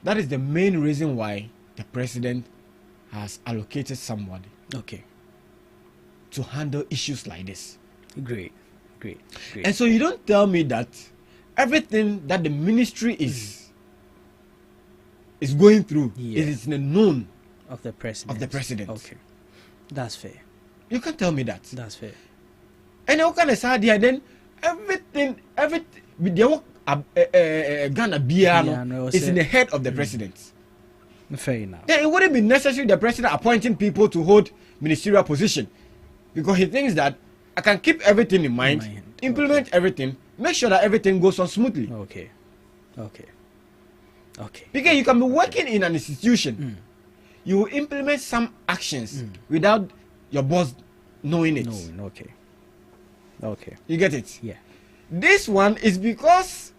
that is the main reason why the president has allocated somebody to handle issues like this. Great. And so you don't tell me that everything that the ministry is going through is in the known of the president. Okay, that's fair. You can't tell me that. That's fair. And how can I say then everything with the work Ghana Biano is in the head of the president. Fair enough. Then it wouldn't be necessary the president appointing people to hold ministerial position, because he thinks that I can keep everything in mind, implement everything, make sure that everything goes on smoothly. Okay. Because you can be working in an institution, you will implement some actions without your boss knowing it. Okay. You get it? Yeah. This one is because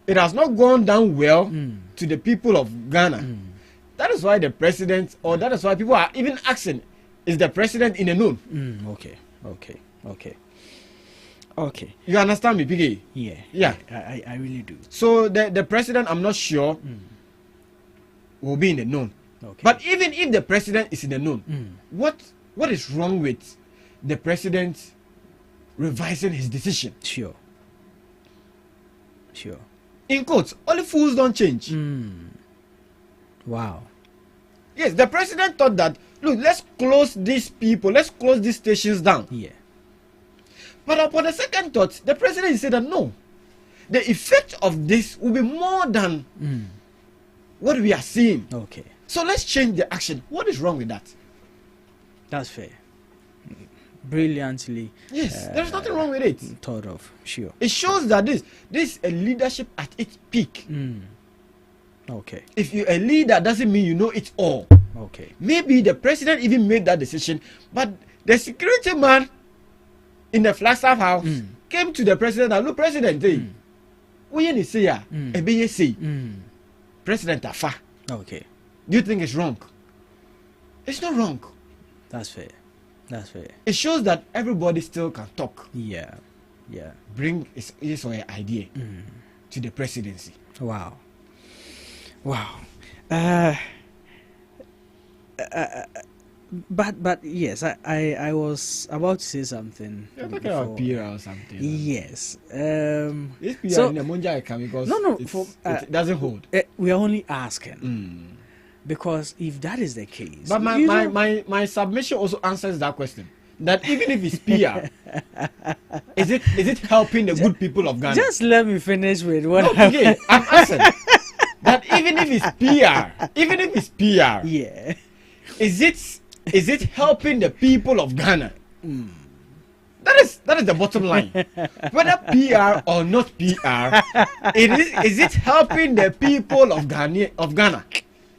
it has not gone down well to the people of Ghana. That is why the president, or that is why people are even asking, is the president in the known? Okay. You understand me, PK? Yeah. I really do. So the president, I'm not sure, will be in the known. Okay. But even if the president is in the known, what is wrong with the president revising his decision? Sure. In quotes, only fools don't change. Wow. Yes, the president thought that, look, let's close these people, let's close these stations down. Yeah. But upon the second thought, the president said that no, the effect of this will be more than what we are seeing. Okay. So let's change the action. What is wrong with that? That's fair. Brilliantly. Yes, there's nothing wrong with it. Thought of. Sure. It shows that this is a leadership at its peak. Okay. If you're a leader, doesn't mean you know it all. Okay. Maybe the president even made that decision, but the security man in the Flagstaff house came to the president and look, president, we say President Afa. Okay. Do you think it's wrong? It's not wrong. That's fair. It shows that everybody still can talk. Yeah. Bring his or her idea to the presidency. Wow. But yes, I was about to say something. You're talking about PR or something. Yes. This PR So in the Monja can because no. It doesn't hold. We are only asking because if that is the case, But my submission also answers that question. That even if it's PR, is it helping the good people of Ghana? Just let me finish with what I'm asking. That even if it's PR, yeah, is it helping the people of Ghana? That is the bottom line. Whether PR or not PR, is it helping the people of Ghana?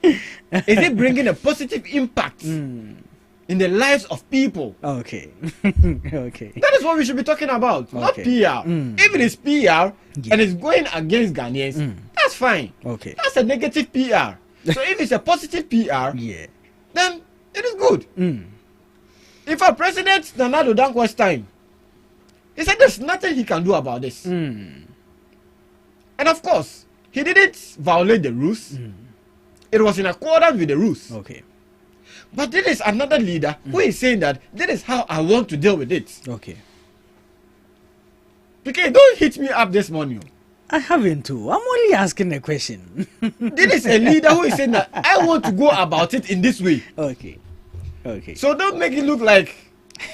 Is it bringing a positive impact in the lives of people? Okay. That is what we should be talking about, not PR. If it is PR and it's going against Ghanaians, that's fine. Okay. That's a negative PR. So if it's a positive PR, then it is good. If our president Nana Addo Dankwa's time, he said there's nothing he can do about this. And of course, he didn't violate the rules. It was in accordance with the rules. Okay. But there is another leader who is saying that this is how I want to deal with it. Okay. Okay, don't hit me up this morning. I haven't too. I'm only asking a question. This is a leader who is saying that I want to go about it in this way. Okay. So don't make it look like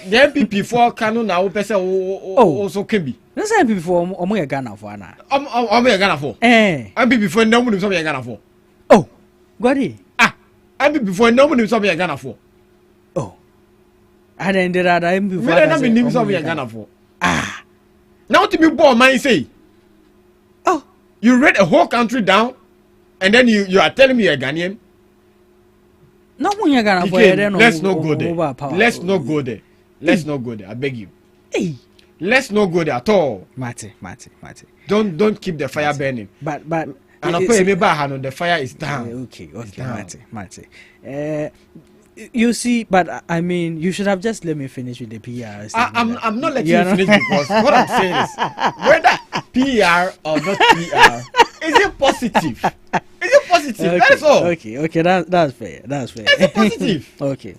the MPP for Kano now person also can be. Let's say MPP for Omo Ghana for na. Omo Ghana for. MPP for no money something Ghana for. Oh, got it. MPP for no money something Ghana for. Oh. And then there are MPP for. Me na me nim something Ghana for. Now to me boy man say. Oh, you read a whole country down and then you are telling me you're a Ghanaian? No, Ghana for. Let's not go there. Let's not go there. Let's not go there. I beg you. Hey. Let's not go there at all. Mate. Don't keep the fire burning. But and the fire is down. Okay, Mate. You see, but I mean, you should have just let me finish with the PR. I'm not letting you finish because what I'm saying is whether PR or not PR, is it positive? Is it positive? Okay, that's all. Okay, that's fair. That's fair. Is it positive? Okay.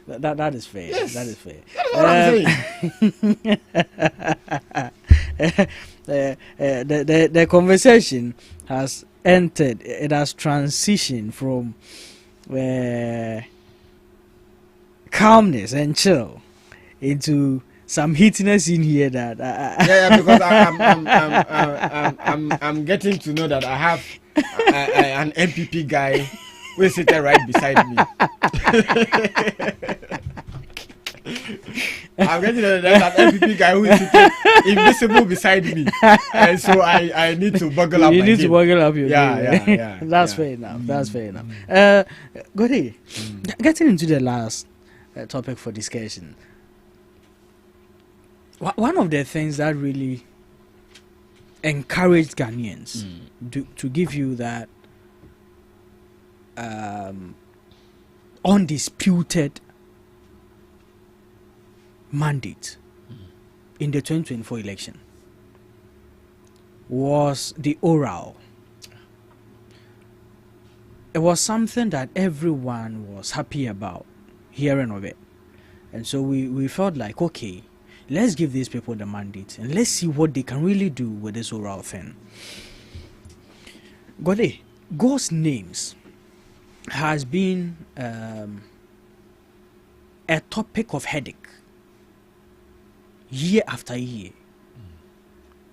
That is fair. Yes. That is fair. That's what I'm saying. The conversation has entered. It has transitioned from calmness and chill into some heatiness in here. That because I'm getting to know that I have an MPP guy who is sitting right beside me. I'm getting to know that an MPP guy who is sitting invisible beside me, and so I need to buckle up. You need to buckle up your game. Yeah. That's fair enough. That's fair enough. Gode, getting into the last topic for discussion. One of the things that really encouraged Ghanaians to give you that undisputed mandate in the 2024 election was the oral. It was something that everyone was happy about hearing of it. And so we felt like, okay, let's give these people the mandate and let's see what they can really do with this oral thing. Gode, ghost names has been a topic of headache year after year,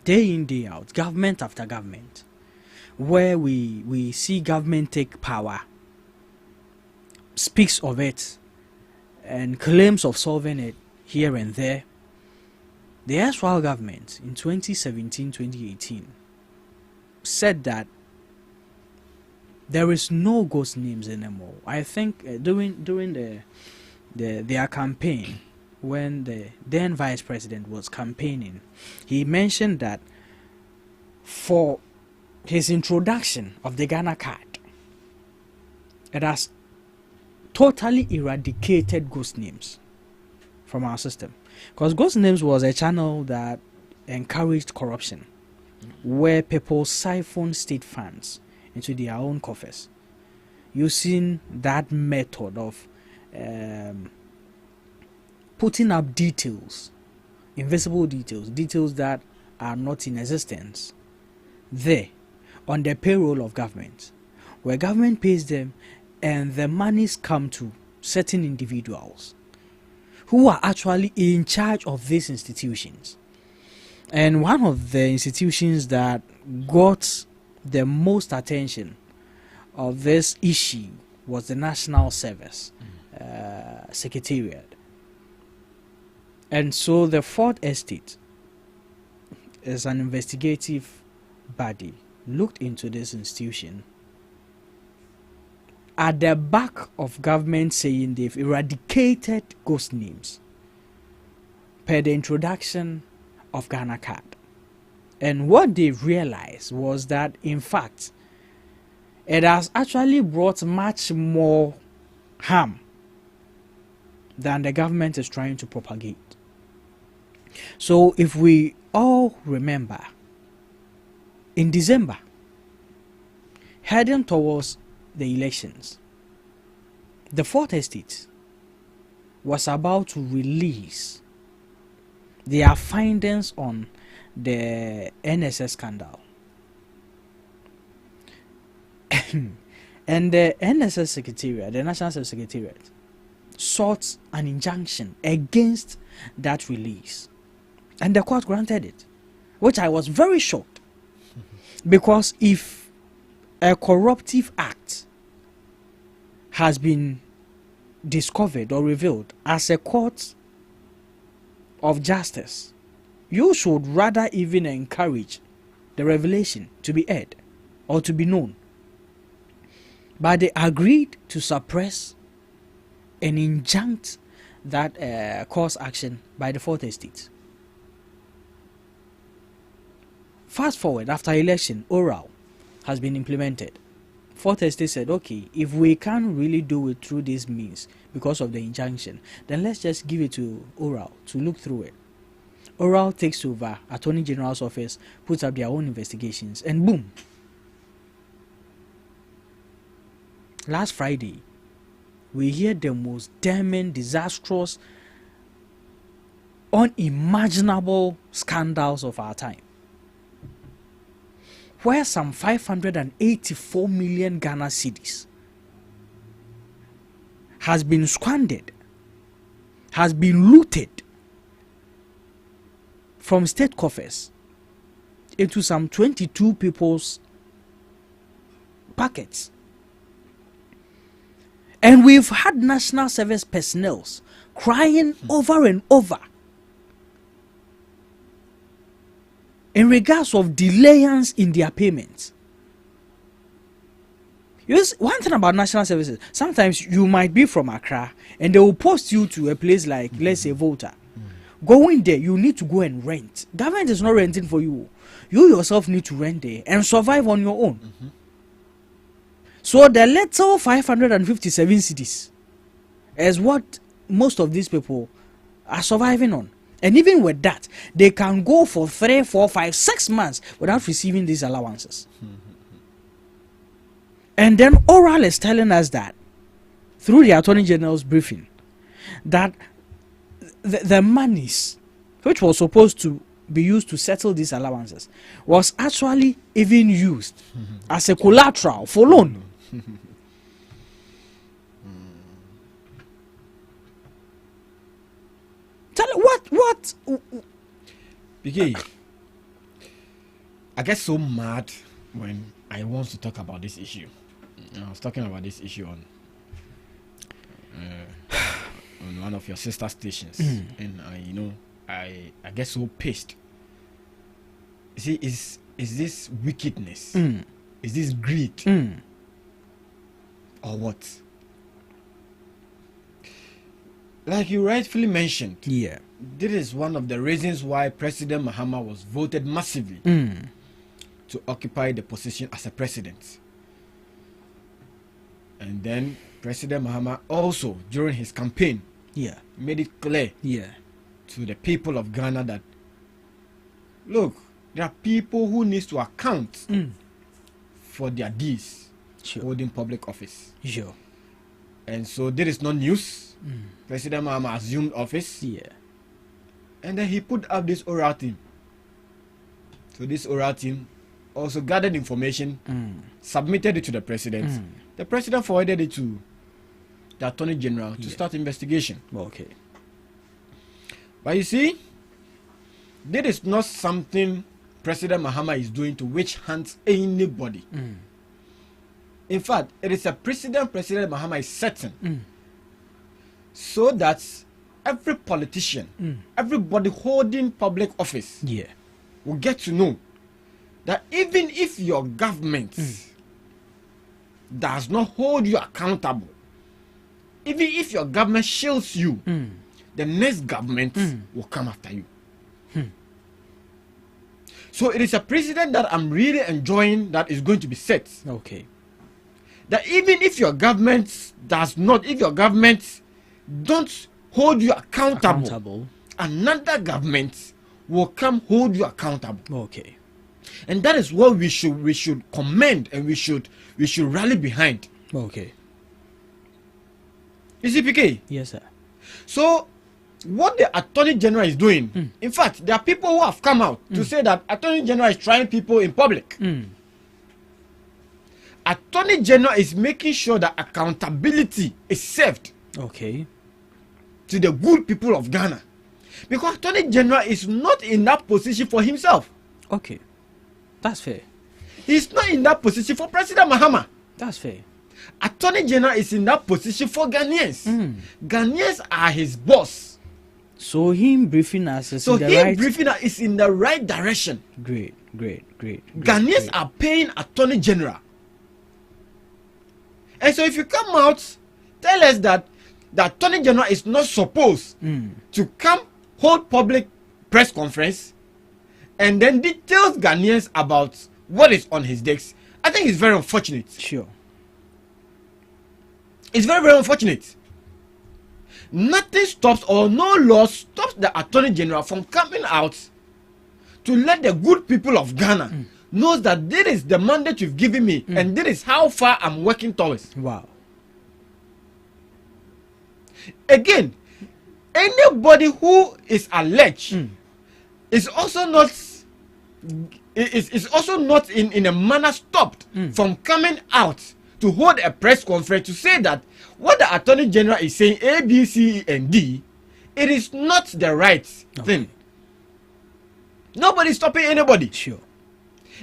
day in, day out, government after government, where we see government take power, speaks of it, and claims of solving it here and there. The erstwhile government in 2017-2018 said that there is no ghost names anymore. I think during their campaign, when the then vice president was campaigning, he mentioned that for his introduction of the Ghana card, it has totally eradicated ghost names from our system. Because ghost names was a channel that encouraged corruption, where people siphon state funds into their own coffers, using that method of putting up details, invisible details that are not in existence, there on the payroll of government, where government pays them and the monies come to certain individuals who are actually in charge of these institutions. And one of the institutions that got the most attention of this issue was the National Service Secretariat. And so the Fourth Estate, as an investigative body, looked into this institution at the back of government saying they've eradicated ghost names per the introduction of Ghana card. And what they realized was that, in fact, it has actually brought much more harm than the government is trying to propagate. So if we all remember, in December, heading towards the elections, the Fourth Estate was about to release their findings on the NSS scandal. And the NSS Secretariat, the National Service Secretariat, sought an injunction against that release. And the court granted it, which I was very shocked. Because if a corruptive act has been discovered or revealed as a court of justice, you should rather even encourage the revelation to be aired or to be known. But they agreed to suppress and injunct that cause action by the Fourth Estate. Fast forward, after election, oral has been implemented. Fourth Estate said, okay, if we can't really do it through these means because of the injunction, then let's just give it to oral to look through it. Oral takes over Attorney General's office, puts up their own investigations, and boom. Last Friday, we hear the most damning, disastrous, unimaginable scandals of our time, where some 584 million Ghana cedis has been squandered, has been looted from state coffers into some 22 people's pockets. And we've had national service personnel crying over and over in regards of delayance in their payments. One thing about national services, sometimes you might be from Accra and they will post you to a place like, let's say, Volta, Going there, you need to go and rent. Government is not renting for you. You yourself need to rent there and survive on your own. So the little 557 cities is what most of these people are surviving on. And even with that, they can go for 3, 4, 5, 6 months without receiving these allowances. And then Oral is telling us that, through the Attorney General's briefing, that the monies which was supposed to be used to settle these allowances was actually even used as a collateral for loan. Tell what BK, I get so mad when I want to talk about this issue. I was talking about this issue on one of your sister stations, and I get so pissed. See, is this wickedness? Is this greed? Or what? Like you rightfully mentioned, this is one of the reasons why President Mahama was voted massively to occupy the position as a president. And then President Mahama also, during his campaign, made it clear to the people of Ghana that, look, there are people who need to account for their deeds holding public office. And so there is no news. President Mahama assumed office. And then he put up this oral team. So this oral team also gathered information, submitted it to the president. The president forwarded it to the Attorney General to start investigation. Okay. But you see, this is not something President Mahama is doing to witch hunt anybody. In fact, it is a precedent President Mahama is setting so that every politician, everybody holding public office will get to know that even if your government does not hold you accountable, even if your government shields you, the next government will come after you. So it is a precedent that I'm really enjoying that is going to be set. Okay. That even if your government does not, if your government don't hold you accountable, another government will come hold you accountable. Okay. And that is what we should commend and we should rally behind. Okay. You see, PK? Yes, sir. So what the Attorney General is doing, in fact, there are people who have come out to say that Attorney General is trying people in public. Attorney General is making sure that accountability is served. Okay. To the good people of Ghana. Because Attorney General is not in that position for himself. Okay. That's fair. He's not in that position for President Mahama. That's fair. Attorney General is in that position for Ghanaians. Ghanaians are his boss. So him briefing us is briefing us is in the right direction. Great. Ghanaians are paying Attorney General. And so if you come out, tell us that the Attorney General is not supposed to come hold public press conference and then details Ghanaians about what is on his desk, I think it's very unfortunate. Sure. It's very, very unfortunate. Nothing stops or no law stops the Attorney General from coming out to let the good people of Ghana knows that this is the mandate you've given me and this is how far I'm working towards. Wow. Again, anybody who is alleged is also not in a manner stopped from coming out to hold a press conference to say that what the Attorney General is saying, A, B, C, E, and D, it is not the right thing. Nobody is stopping anybody. Sure.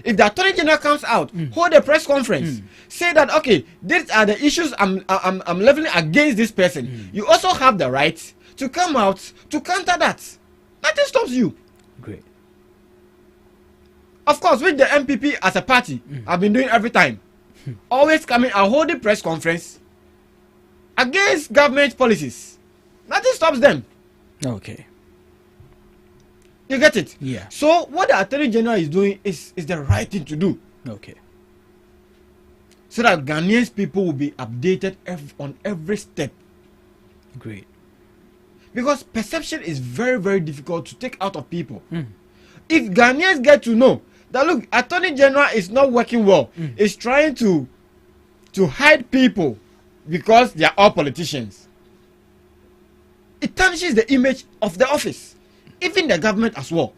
If the Attorney General comes out, hold a press conference, say that okay, these are the issues I'm leveling against this person. You also have the right to come out to counter that. Nothing stops you. Great. Of course, with the MPP as a party, I've been doing every time. Always coming and holding press conference against government policies. Nothing stops them. Okay. You get it? Yeah. So what the Attorney General is doing is the right thing to do. Okay. So that Ghanaians people will be updated on every step. Great. Because perception is very, very difficult to take out of people. If Ghanaians get to know that, look, Attorney General is not working well, is trying to hide people because they are all politicians, it tarnishes the image of the office, even the government as well.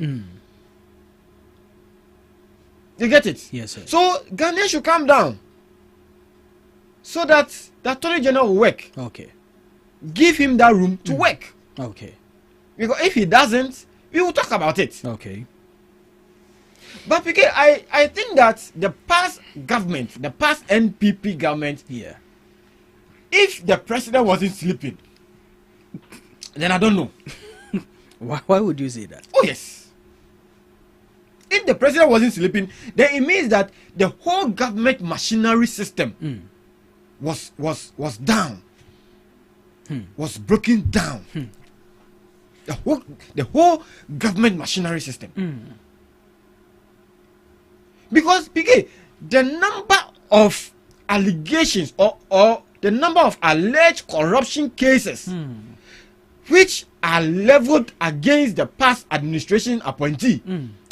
You get it? Yes, sir. So Ghanaians should calm down so that the Attorney General will work. Okay. Give him that room to work. Okay. Because if he doesn't, we will talk about it. Okay. But because I think that the past government, the past NPP government, yeah, if the president wasn't sleeping, then I don't know. Why would you say that? Oh yes. If the president wasn't sleeping, then it means that the whole government machinery system was down, was broken down. The whole government machinery system. Because the number of allegations or the number of alleged corruption cases which are leveled against the past administration appointee,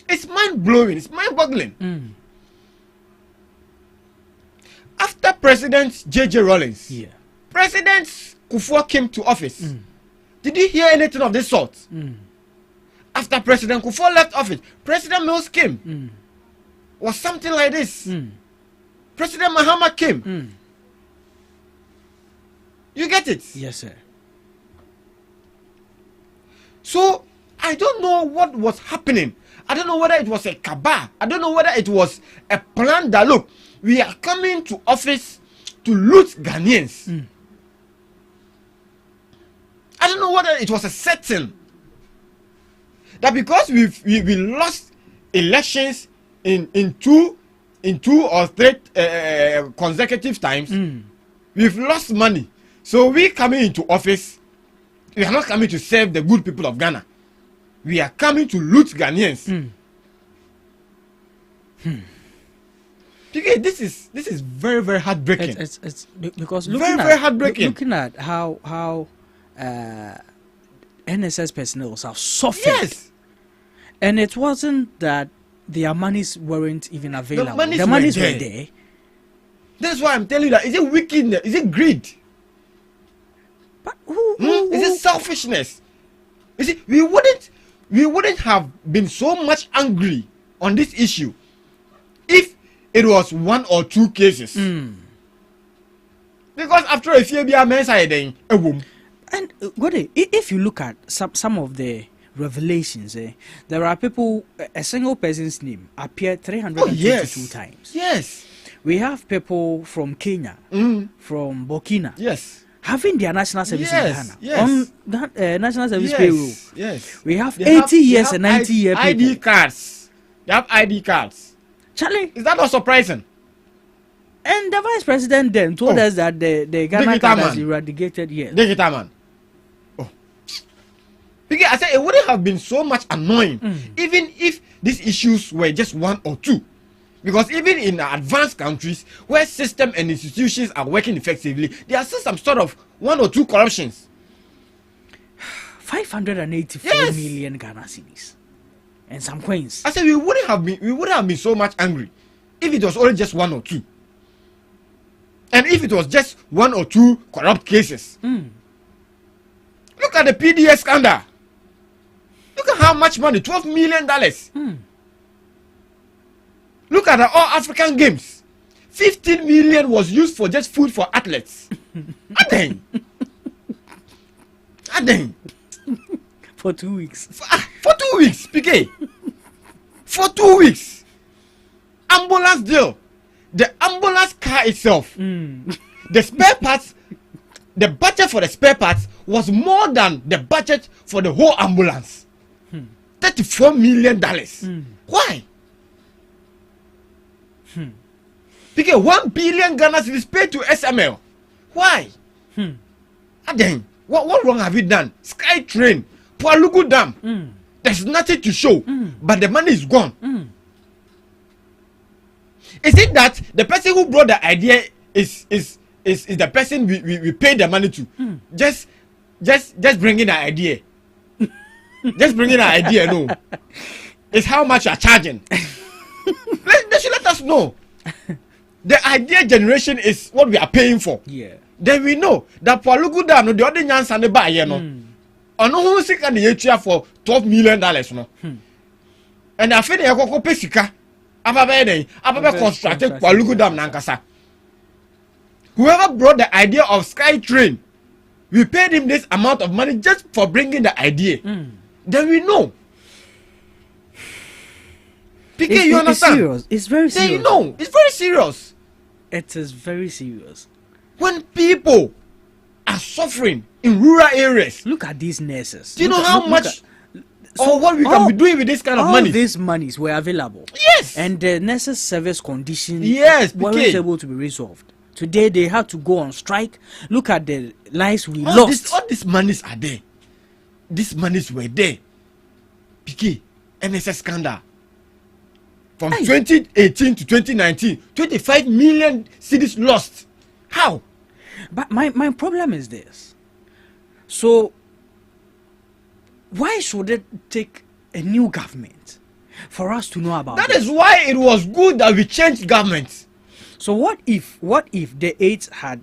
it's mind-blowing, it's mind-boggling. After President J.J. Rawlings, President Kufuor came to office. Did you hear anything of this sort? After President Kufuor left office, President Mills came. Was something like this. President Mahama came. You get it? Yes, sir. So I don't know what was happening. I don't know whether it was a cabal. I don't know whether it was a plan that, look, we are coming to office to loot Ghanaians. I don't know whether it was a setting that because we lost elections in two or three consecutive times, we've lost money. So we coming into office, we are not coming to serve the good people of Ghana. We are coming to loot Ghanaians. Okay, this is very, very heartbreaking. It's because very heartbreaking. Looking at how NSS personnel have suffered. Yes. And it wasn't that their monies weren't even available. The monies were there. That's why I'm telling you that. Is it wickedness? Is it greed? But is it selfishness? You see, we wouldn't have been so much angry on this issue if it was one or two cases. Because after a few years, and if you look at some of the revelations, there are people, a single person's name appeared 322 times. Yes. We have people from Kenya, from Burkina. Yes. Having their national service in Ghana. Yes. On that national service payroll. Yes. We have 80 years and 90 year people. ID cards. They have ID cards. Charlie. Is that not surprising? And the vice president then told us that the Ghana card has eradicated yet. Digital man. Because I said it wouldn't have been so much annoying even if these issues were just one or two. Because even in advanced countries where system and institutions are working effectively, there are still some sort of one or two corruptions. 584 million Ghana cedis and some coins. I said we wouldn't have been so much angry if it was only just one or two. And if it was just one or two corrupt cases. Look at the PDS scandal. Look at how much money, $12 million. Look at the All African Games. 15 million was used for just food for athletes. Adeng. For 2 weeks. For 2 weeks, PK. For 2 weeks. Ambulance deal. The ambulance car itself. The spare parts. The budget for the spare parts was more than the budget for the whole ambulance. $34 million. Why? Because 1 billion Ghana is paid to SML. Why? Then what wrong have you done? Sky Train, Pualugu Dam. There's nothing to show, but the money is gone. Is it that the person who brought the idea is the person we paid the money to? Just bringing an idea. Just bringing an idea, no. It's how much you are charging. They should let us know. The idea generation is what we are paying for. Yeah. Then we know that for Lugu Dam, no, the other nyans and the buy, you know. On who sick and the for $12 million, no. And I feel they are going to pay sika. Ababe constructed for Lugu Dam Nankasa. Whoever brought the idea of Sky Train, we paid him this amount of money just for bringing the idea. Then we know. PK, you understand? It's serious. It's very serious. Then you know. It's very serious. It is very serious. When people are suffering in rural areas. Look at these nurses. Do you know how much or what we can be doing with this kind of money? All these monies were available. Yes. And the nurses' service conditions weren't able to be resolved. Today they had to go on strike. Look at the lives we lost. All these monies are there. These monies were there. PK, NSS scandal. From 2018 to 2019, 25 million cities lost. How? But my problem is this. So, why should it take a new government for us to know about that? That is why it was good that we changed government. So what if the 8 had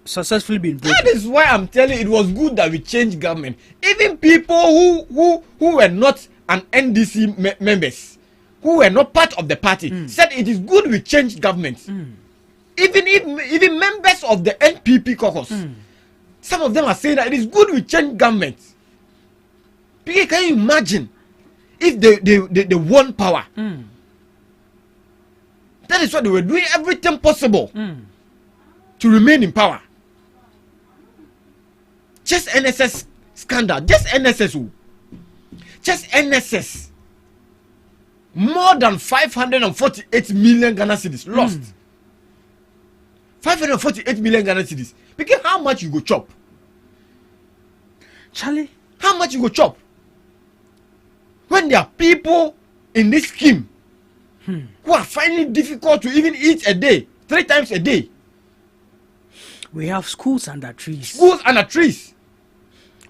successfully been broken? That is why I'm telling you it was good that we changed government. Even people who were not an NDC members, who were not part of the party, said it is good we changed government. Even members of the NPP caucus, some of them are saying that it is good we change government. Can you imagine if they won power? That is why they were doing everything possible to remain in power. Just NSS scandal, just NSS. More than 548 million Ghana cedis lost. 548 million Ghana cedis. Because how much you go chop? Charlie, how much you go chop? When there are people in this scheme who are finding it difficult to even eat a day, 3 times a day. We have schools under trees. Schools under trees.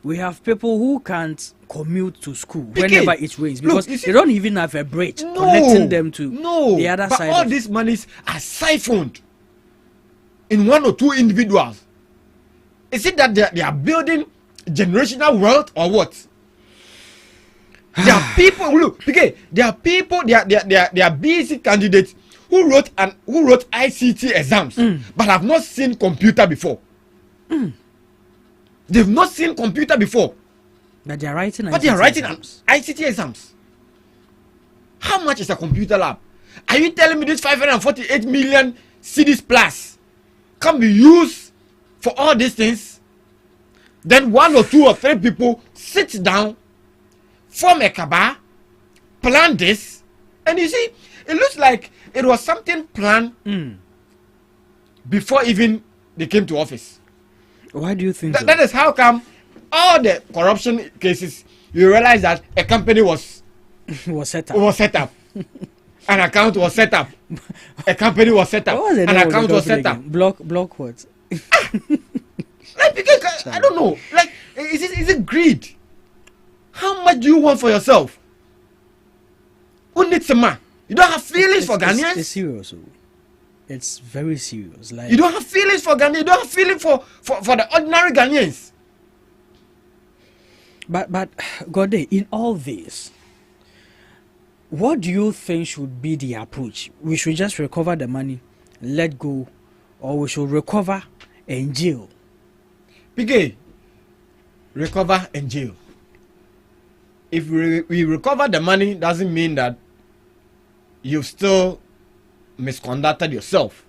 We have people who can't commute to school whenever it rains because they don't even have a bridge connecting them to the other side. But all these monies are siphoned in 1 or 2 individuals. Is it that they are building generational wealth or what? There are people, look, okay, there are people, they are BC candidates who wrote ICT exams but have not seen computer before. They've not seen computer before. But they are writing ICT exams. How much is a computer lab? Are you telling me this 548 million cedis plus can be used for all these things? Then 1 or 2 or 3 people sit down, form a cabal, plan this, and you see, it looks like it was something planned before even they came to office. Why do you think so? That is how come all the corruption cases, you realize that a company was set up. An account was set up. A company was set up. An account was set up. Block what? Like, because, I don't know. Like, is it greed? How much do you want for yourself? Who needs a man? You don't have feelings for Ghanaians? It's serious. It's very serious. Like, you don't have feelings for Ghanaians. You don't have feelings for the ordinary Ghanaians. But Gode, in all this, what do you think should be the approach? We should just recover the money, let go, or we should recover and jail? PK, recover and jail. If we recover the money, doesn't mean that you've still misconducted yourself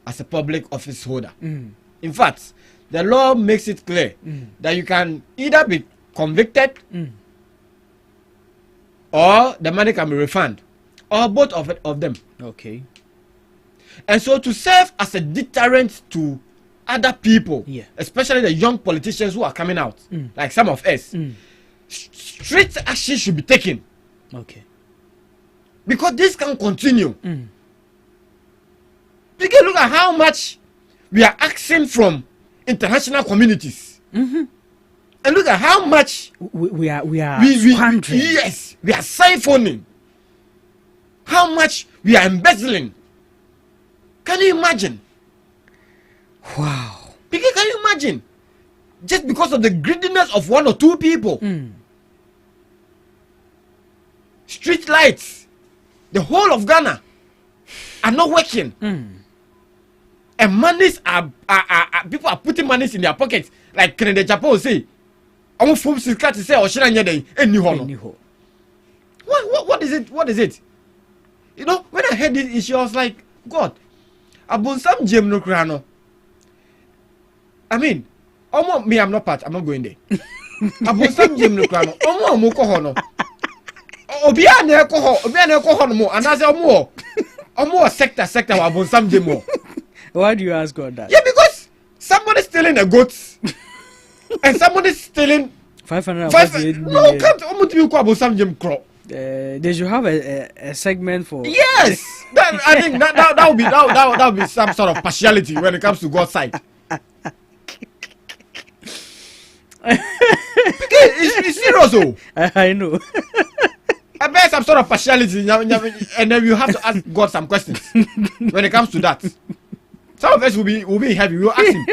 as a public office holder. In fact, the law makes it clear that you can either be convicted or the money can be refunded, or both of them. Okay. And so to serve as a deterrent to other people, especially the young politicians who are coming out, like some of us, strict action should be taken. Okay. Because this can continue. You can look at how much we are asking from international communities. And look at how much we are squandering. Yes, we are siphoning. How much we are embezzling. Can you imagine? Wow. Because can you imagine? Just because of the greediness of one or two people. Street lights, the whole of Ghana are not working. And monies are people are putting monies in their pockets. Like Kennedy Japan say, I'm from Sika to say, or should I any what is it? What is it? You know, when I heard this issue, I was like, God, abun some gem no krano. I mean, me, I'm not part, I'm not going there. Abun some gem no krano. Mo ko hono. Obia na ko hono mo, and as omo sector abun some gem mo. Why do you ask God that? Yeah, because somebody's stealing a goat and somebody's stealing 558 million. No, can't almost be about some gem crop. They should have a segment for. Yes, I think that would be some sort of partiality when it comes to God's side. It's serious, oh. I know. I bet some sort of partiality, and then you have to ask God some questions when it comes to that. Some of us will be heavy. We will ask him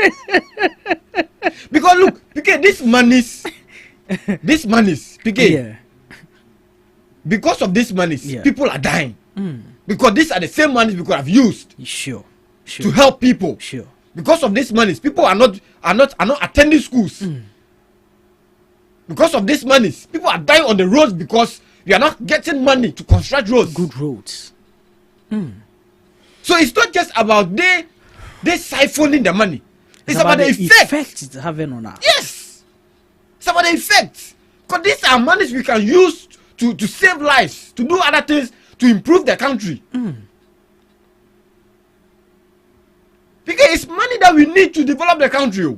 because look, because this monies, because because of this monies, people are dying. Because these are the same monies we could have used. Sure. To help people. Sure. Because of this monies, people are not attending schools. Because of this monies, people are dying on the roads because we are not getting money to construct roads. Good roads. So it's not just about they siphoning the money. It's about the effect it's having on us. Yes. It's about the effect. Because these are monies we can use to save lives, to do other things, to improve the country. Because it's money that we need to develop the country.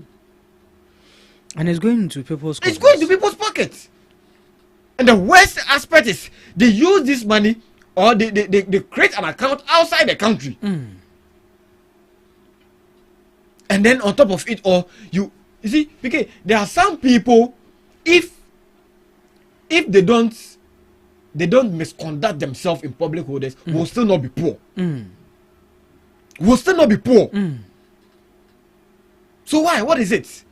And it's going into people's pockets. It's going to people's pockets. And the worst aspect is they use this money or they create an account outside the country. And then on top of it all, you see, because there are some people, if they don't misconduct themselves in public holders, will still not be poor. Will still not be poor. So why? What is it?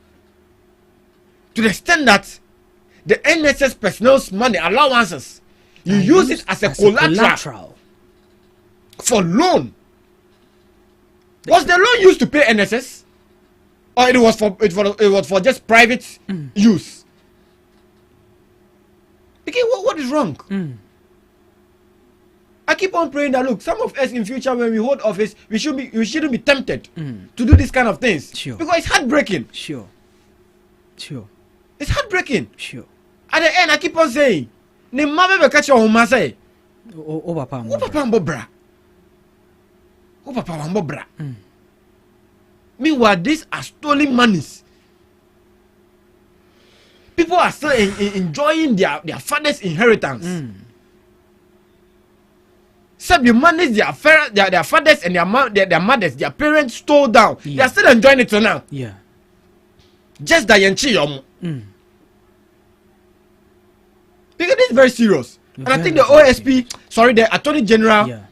To the extent that the NSS personnel's money allowances, you use it as a collateral for loan. Was the loan used to pay NSS, or it was for just private use? Okay, what is wrong? I keep on praying that look, some of us in future when we hold office, we shouldn't be tempted to do this kind of things. Sure. Because it's heartbreaking. Sure. It's heartbreaking. Sure. At the end, I keep on saying, "Ne mama be catch your home say, O papa mbobra, o papa mbobra." Meanwhile, these are stolen monies. People are still enjoying their father's inheritance. Some you manage their fathers and their mothers, their parents stole down. They are still enjoying it till now. Yeah. Just that yenchi because this is very serious. And I think the OSP, the Attorney General,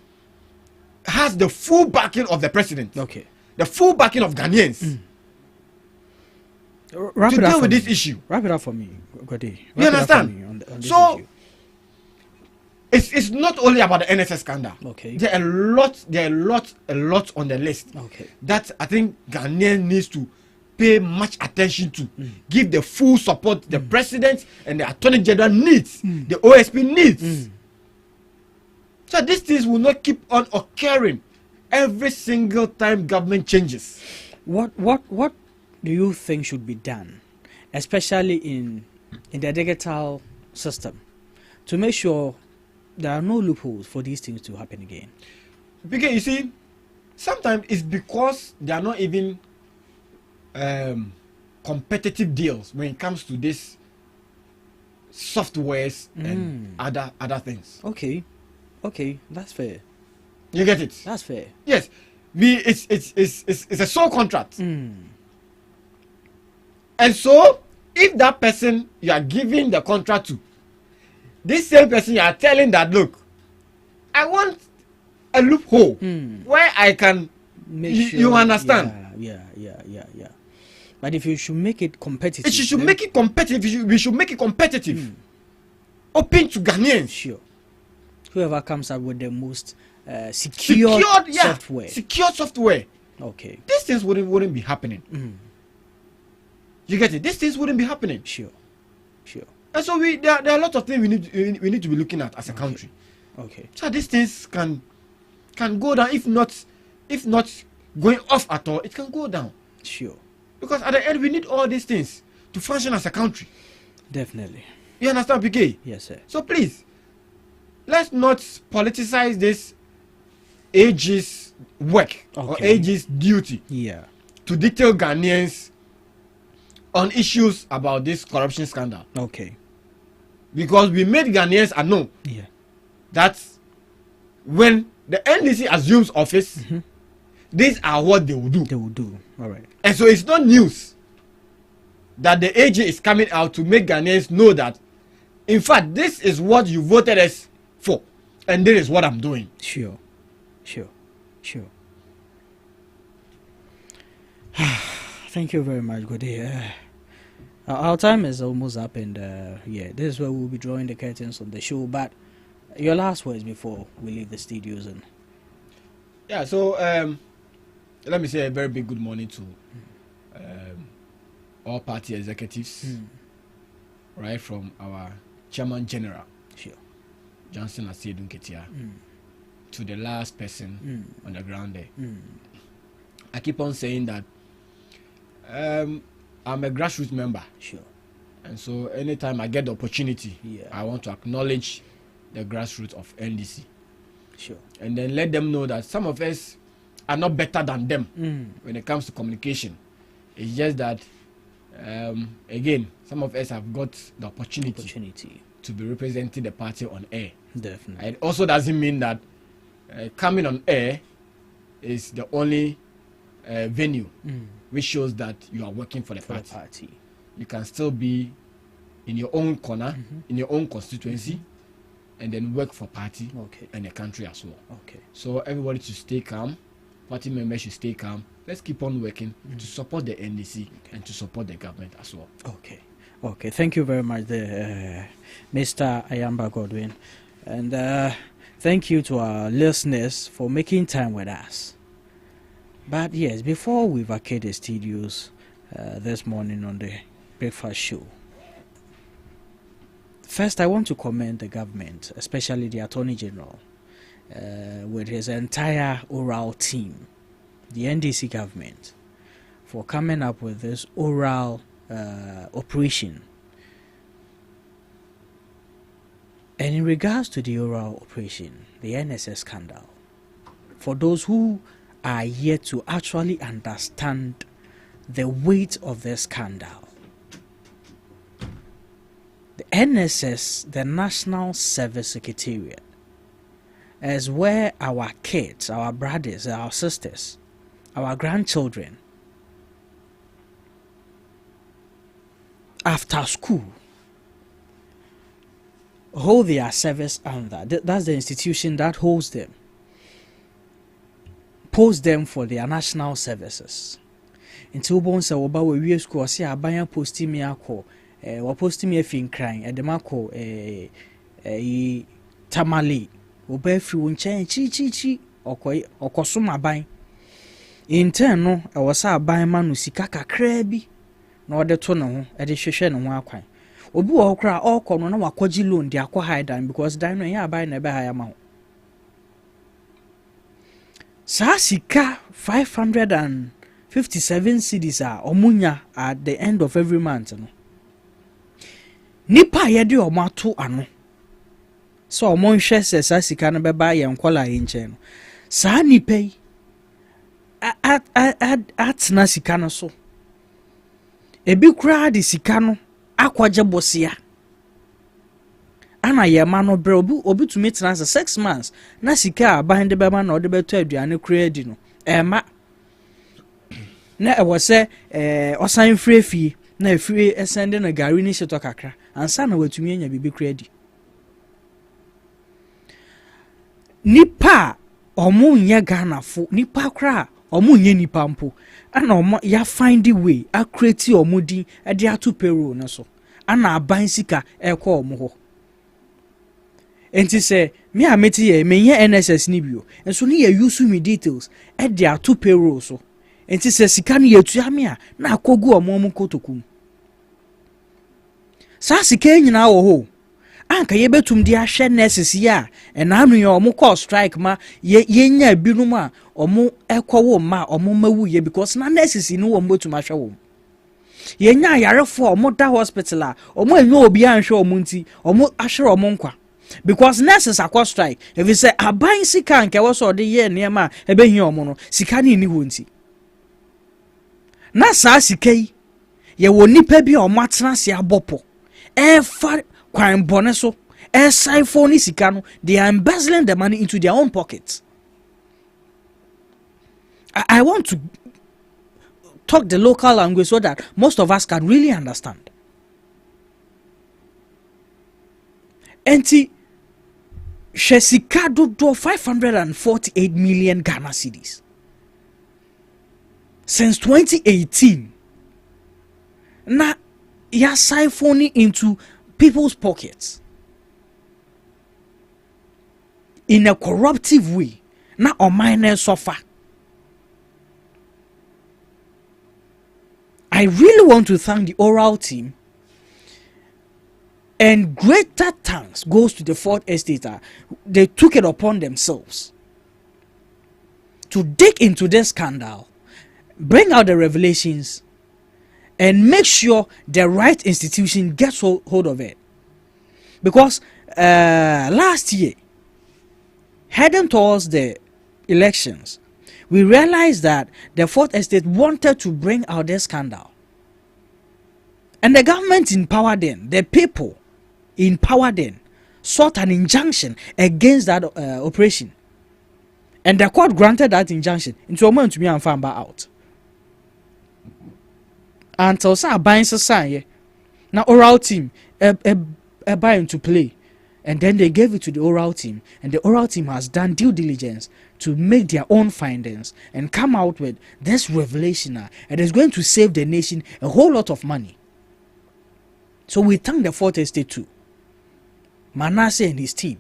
has the full backing of the president. Okay. The full backing of Ghanaians. To deal with this issue. Wrap it up for me, Gode. You understand? On this so issue. it's not only about the NSS scandal. Okay. There are a lot on the list. Okay. That I think Ghanaian needs to pay much attention to. Give the full support the president and the Attorney General needs. The OSP needs. So these things will not keep on occurring every single time government changes. What do you think should be done, especially in the digital system, to make sure there are no loopholes for these things to happen again? Because you see, sometimes it's because they are not even competitive deals when it comes to this softwares and other things. Okay, that's fair. You get it? That's fair. Yes, it's a sole contract. And so, if that person you are giving the contract to, this same person you are telling that, look, I want a loophole where I can make sure you understand. Yeah. But if you should make it competitive, we should make it competitive. Open to Ghanaians. Sure. Whoever comes up with the most secured software. Secure software. Okay. These things wouldn't be happening. You get it? These things wouldn't be happening. Sure. And so there are a lot of things we need to be looking at as a country. Okay. So these things can go down. If not going off at all, it can go down. Sure. Because at the end, we need all these things to function as a country. Definitely. You understand, PK? Yes, sir. So please, let's not politicize this AG's work or AG's duty. Yeah. To detail Ghanaians on issues about this corruption scandal. Okay. Because we made Ghanaians know that when the NDC assumes office, these are what they will do. All right. And so it's not news that the AG is coming out to make Ghanaians know that, in fact, this is what you voted us for, and this is what I'm doing. Sure. Thank you very much, Gode. Our time is almost up, and this is where we'll be drawing the curtains on the show. But your last words before we leave the studios. And so let me say a very big good morning to all party executives, right from our chairman general, Johnson Asiedu Nketia, to the last person on the ground there. I keep on saying that I'm a grassroots member. And so anytime I get the opportunity, I want to acknowledge the grassroots of NDC. And then let them know that some of us are not better than them when it comes to communication. It's just that, again, some of us have got the opportunity to be representing the party on air. Definitely. It also doesn't mean that coming on air is the only venue which shows that you are working for the party. You can still be in your own corner, in your own constituency, and then work for party and the country as well. So everybody should stay calm. Party members should stay calm. Let's keep on working to support the NDC and to support the government as well. Okay. Thank you very much, Mr. Ayamba Godwin. And thank you to our listeners for making time with us. But yes, before we vacate the studios this morning on the breakfast show, first I want to commend the government, especially the Attorney General, with his entire oral team, the NDC government, for coming up with this oral operation. And in regards to the oral operation, the NSS scandal, for those who are yet to actually understand the weight of the scandal, the NSS, the National Service Secretariat, is where our kids, our brothers, our sisters, our grandchildren, after school, hold their service under. That's the institution that holds them, post them for their national services. Until bonsa oba we school say abanya posti me akọ wa posti me afin kran edemako tamale oba afiri wo nchen chi okoso maban intern no e wo sa aban ma no sika kakra bi na ode to ne ho e de hwehwe ne ho akwan obi wo kra okọ no na wakogi loan de akọ high down because dan no ya aban na be high ma ho sa sika 557 cedis a omunya at the end of every month no nipa ye de omato ano so omonhwe se sa sika no beba ye nkola ye nche no sa nipa yi at na sika no so ebi kura de sika no akwaje bosia ana ye ma no bre obi to meet na 6 months na sika aban de be ma na ode beto aduane kura di no ma na e wo se osan free fie na free esende na gari ni sheto kakra ansa na watumi anya bibi kura di nipa omo nya Ghana fo nipa kra omo nya nipa mpo ana omo ya find the way a create omo din e de ato payroll na so ana aban sika ekọ omo ho enti se me ameti ye me nya NSS ni bio enso ni ye use me details e de ato payroll so enti se sika ni yetua me a na akogu omo kotokum sa sika nyina wo ho anka ye betum di ahwe nurses ya na anu ye omo call strike ma ye nya binum a omo ekowo ma omo mawu ye because na nurses ni wo mbetum ahwe wo ye nya yarefo omo da hospital a omo enyo obi anhwe omo nti omo ahwe omo nkwa because nurses akwa strike if you say aban sika anka wo so de ye niam ebe hi omo no sika ni wo nti na sa sika yi ye wo nipa bi omo atena se abopo fa kwan bone so siphon sika no they are embezzling the money into their own pockets. I want to talk the local language so that most of us can really understand. Enti sika do 548 million Ghana cedis since 2018 na ya siphoning into people's pockets in a corruptive way na omaine suffer. I really want to thank the oral team, and greater thanks goes to the Fourth Estate. They took it upon themselves to dig into this scandal, bring out the revelations, and make sure the right institution gets hold of it. Because last year, heading towards the elections, we realized that the Fourth Estate wanted to bring out this scandal. And the government in power then, the people in power then, sought an injunction against that operation. And the court granted that injunction into a moment to me and found out. Until sa buying society, now oral team buying to play, and then they gave it to the oral team, and the oral team has done due diligence to make their own findings and come out with this revelation, and it's going to save the nation a whole lot of money. So we thank the Fourth Estate too, Manasseh and his team.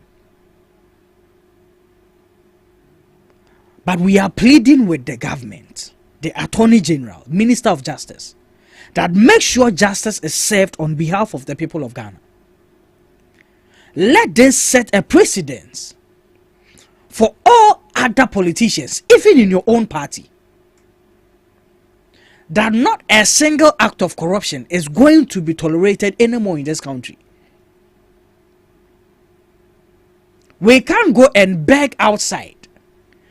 But we are pleading with the government, the Attorney General, Minister of Justice, that make sure justice is served on behalf of the people of Ghana. Let this set a precedence for all other politicians, even in your own party, that not a single act of corruption is going to be tolerated anymore in this country. We can't go and beg outside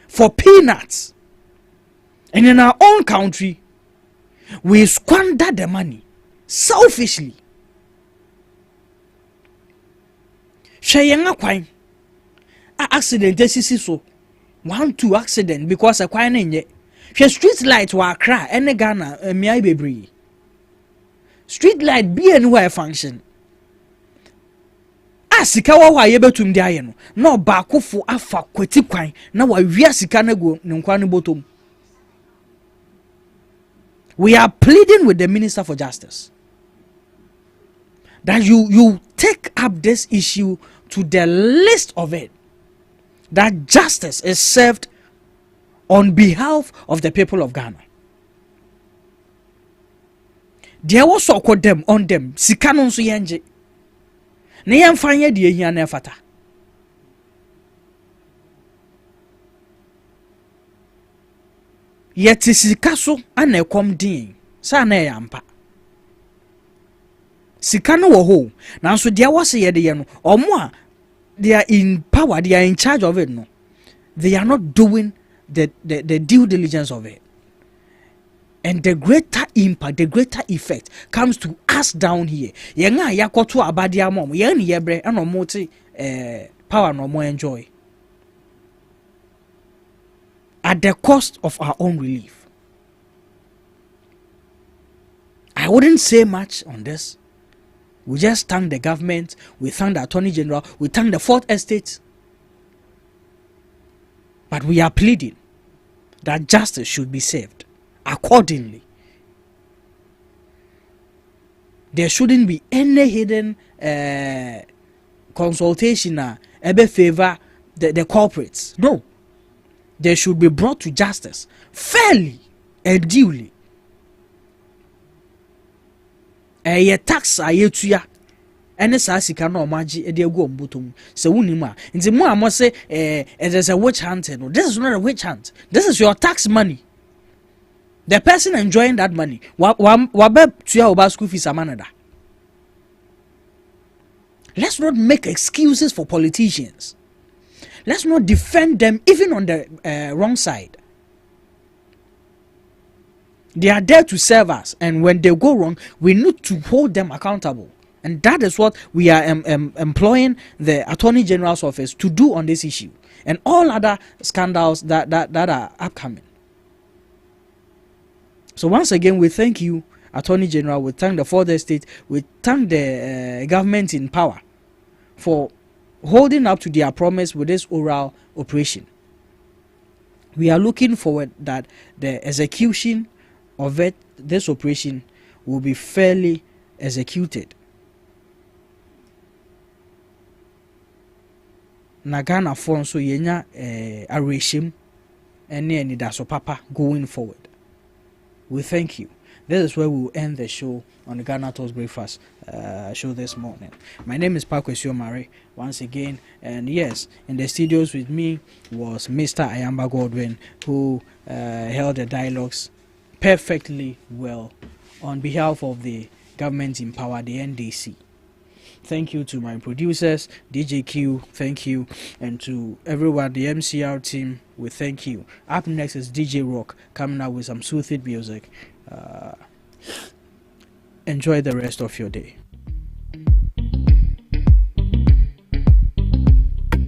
for peanuts, and in our own country we squander the money selfishly. Shayenga kwan accident esisi so 1-2 accident because a kwan nye she street light wa Accra ene Ghana miai bebree street light be anywhere function asika wa ye betum de aye no na obakofo afa kwati kwan na wa wi asika na go ne nkwa ne botom. We are pleading with the Minister for Justice that you take up this issue to the list of it, that justice is served on behalf of the people of Ghana. There was also them on them sikanon so yenje na yemfanye de ehia na efata. Yet sika so ana ekom din sa na yampa sika no wo ho nanso dia wose ye de ye no omo a they are in power, they are in charge of it, no, they are not doing the due diligence of it, And the greater impact, the greater effect comes to us down here. Yenga yakoto abadia mom, yen yebre and omoti power no more enjoy. At the cost of our own relief. I wouldn't say much on this. We just thank the government, we thank the Attorney General, we thank the Fourth Estate. But we are pleading that justice should be served accordingly. There shouldn't be any hidden consultation ebe favor the culprits. No. They should be brought to justice fairly and duly. Ye tax ayetuya ene saa sika na omaji e de egu ombotom se wunima nti mo amo se there's a witch hunt. No, this is not a witch hunt. This is your tax money. The person enjoying that money wabe tuya oba school fees amanada. Let's not make excuses for politicians. Let's not defend them even on the wrong side. They are there to serve us, and when they go wrong, we need to hold them accountable. And that is what we are employing the Attorney General's office to do on this issue and all other scandals that are upcoming. So once again, we thank you, Attorney General. We thank the Fourth Estate. We thank the government in power for holding up to their promise with this oral operation. We are looking forward that the execution of this operation will be fairly executed. Nagana Fonso yenya areshim and daso papa going forward. We thank you. This is where we will end the show on the Ghana Talks Breakfast show this morning. My name is Pakwesio Mare once again, and yes, in the studios with me was Mr. Ayamba Godwin, who held the dialogues perfectly well on behalf of the government in power, the NDC. Thank you to my producers, DJ Q, thank you, and to everyone, the MCR team, we thank you. Up next is DJ Rock coming out with some soothing music. Enjoy the rest of your day.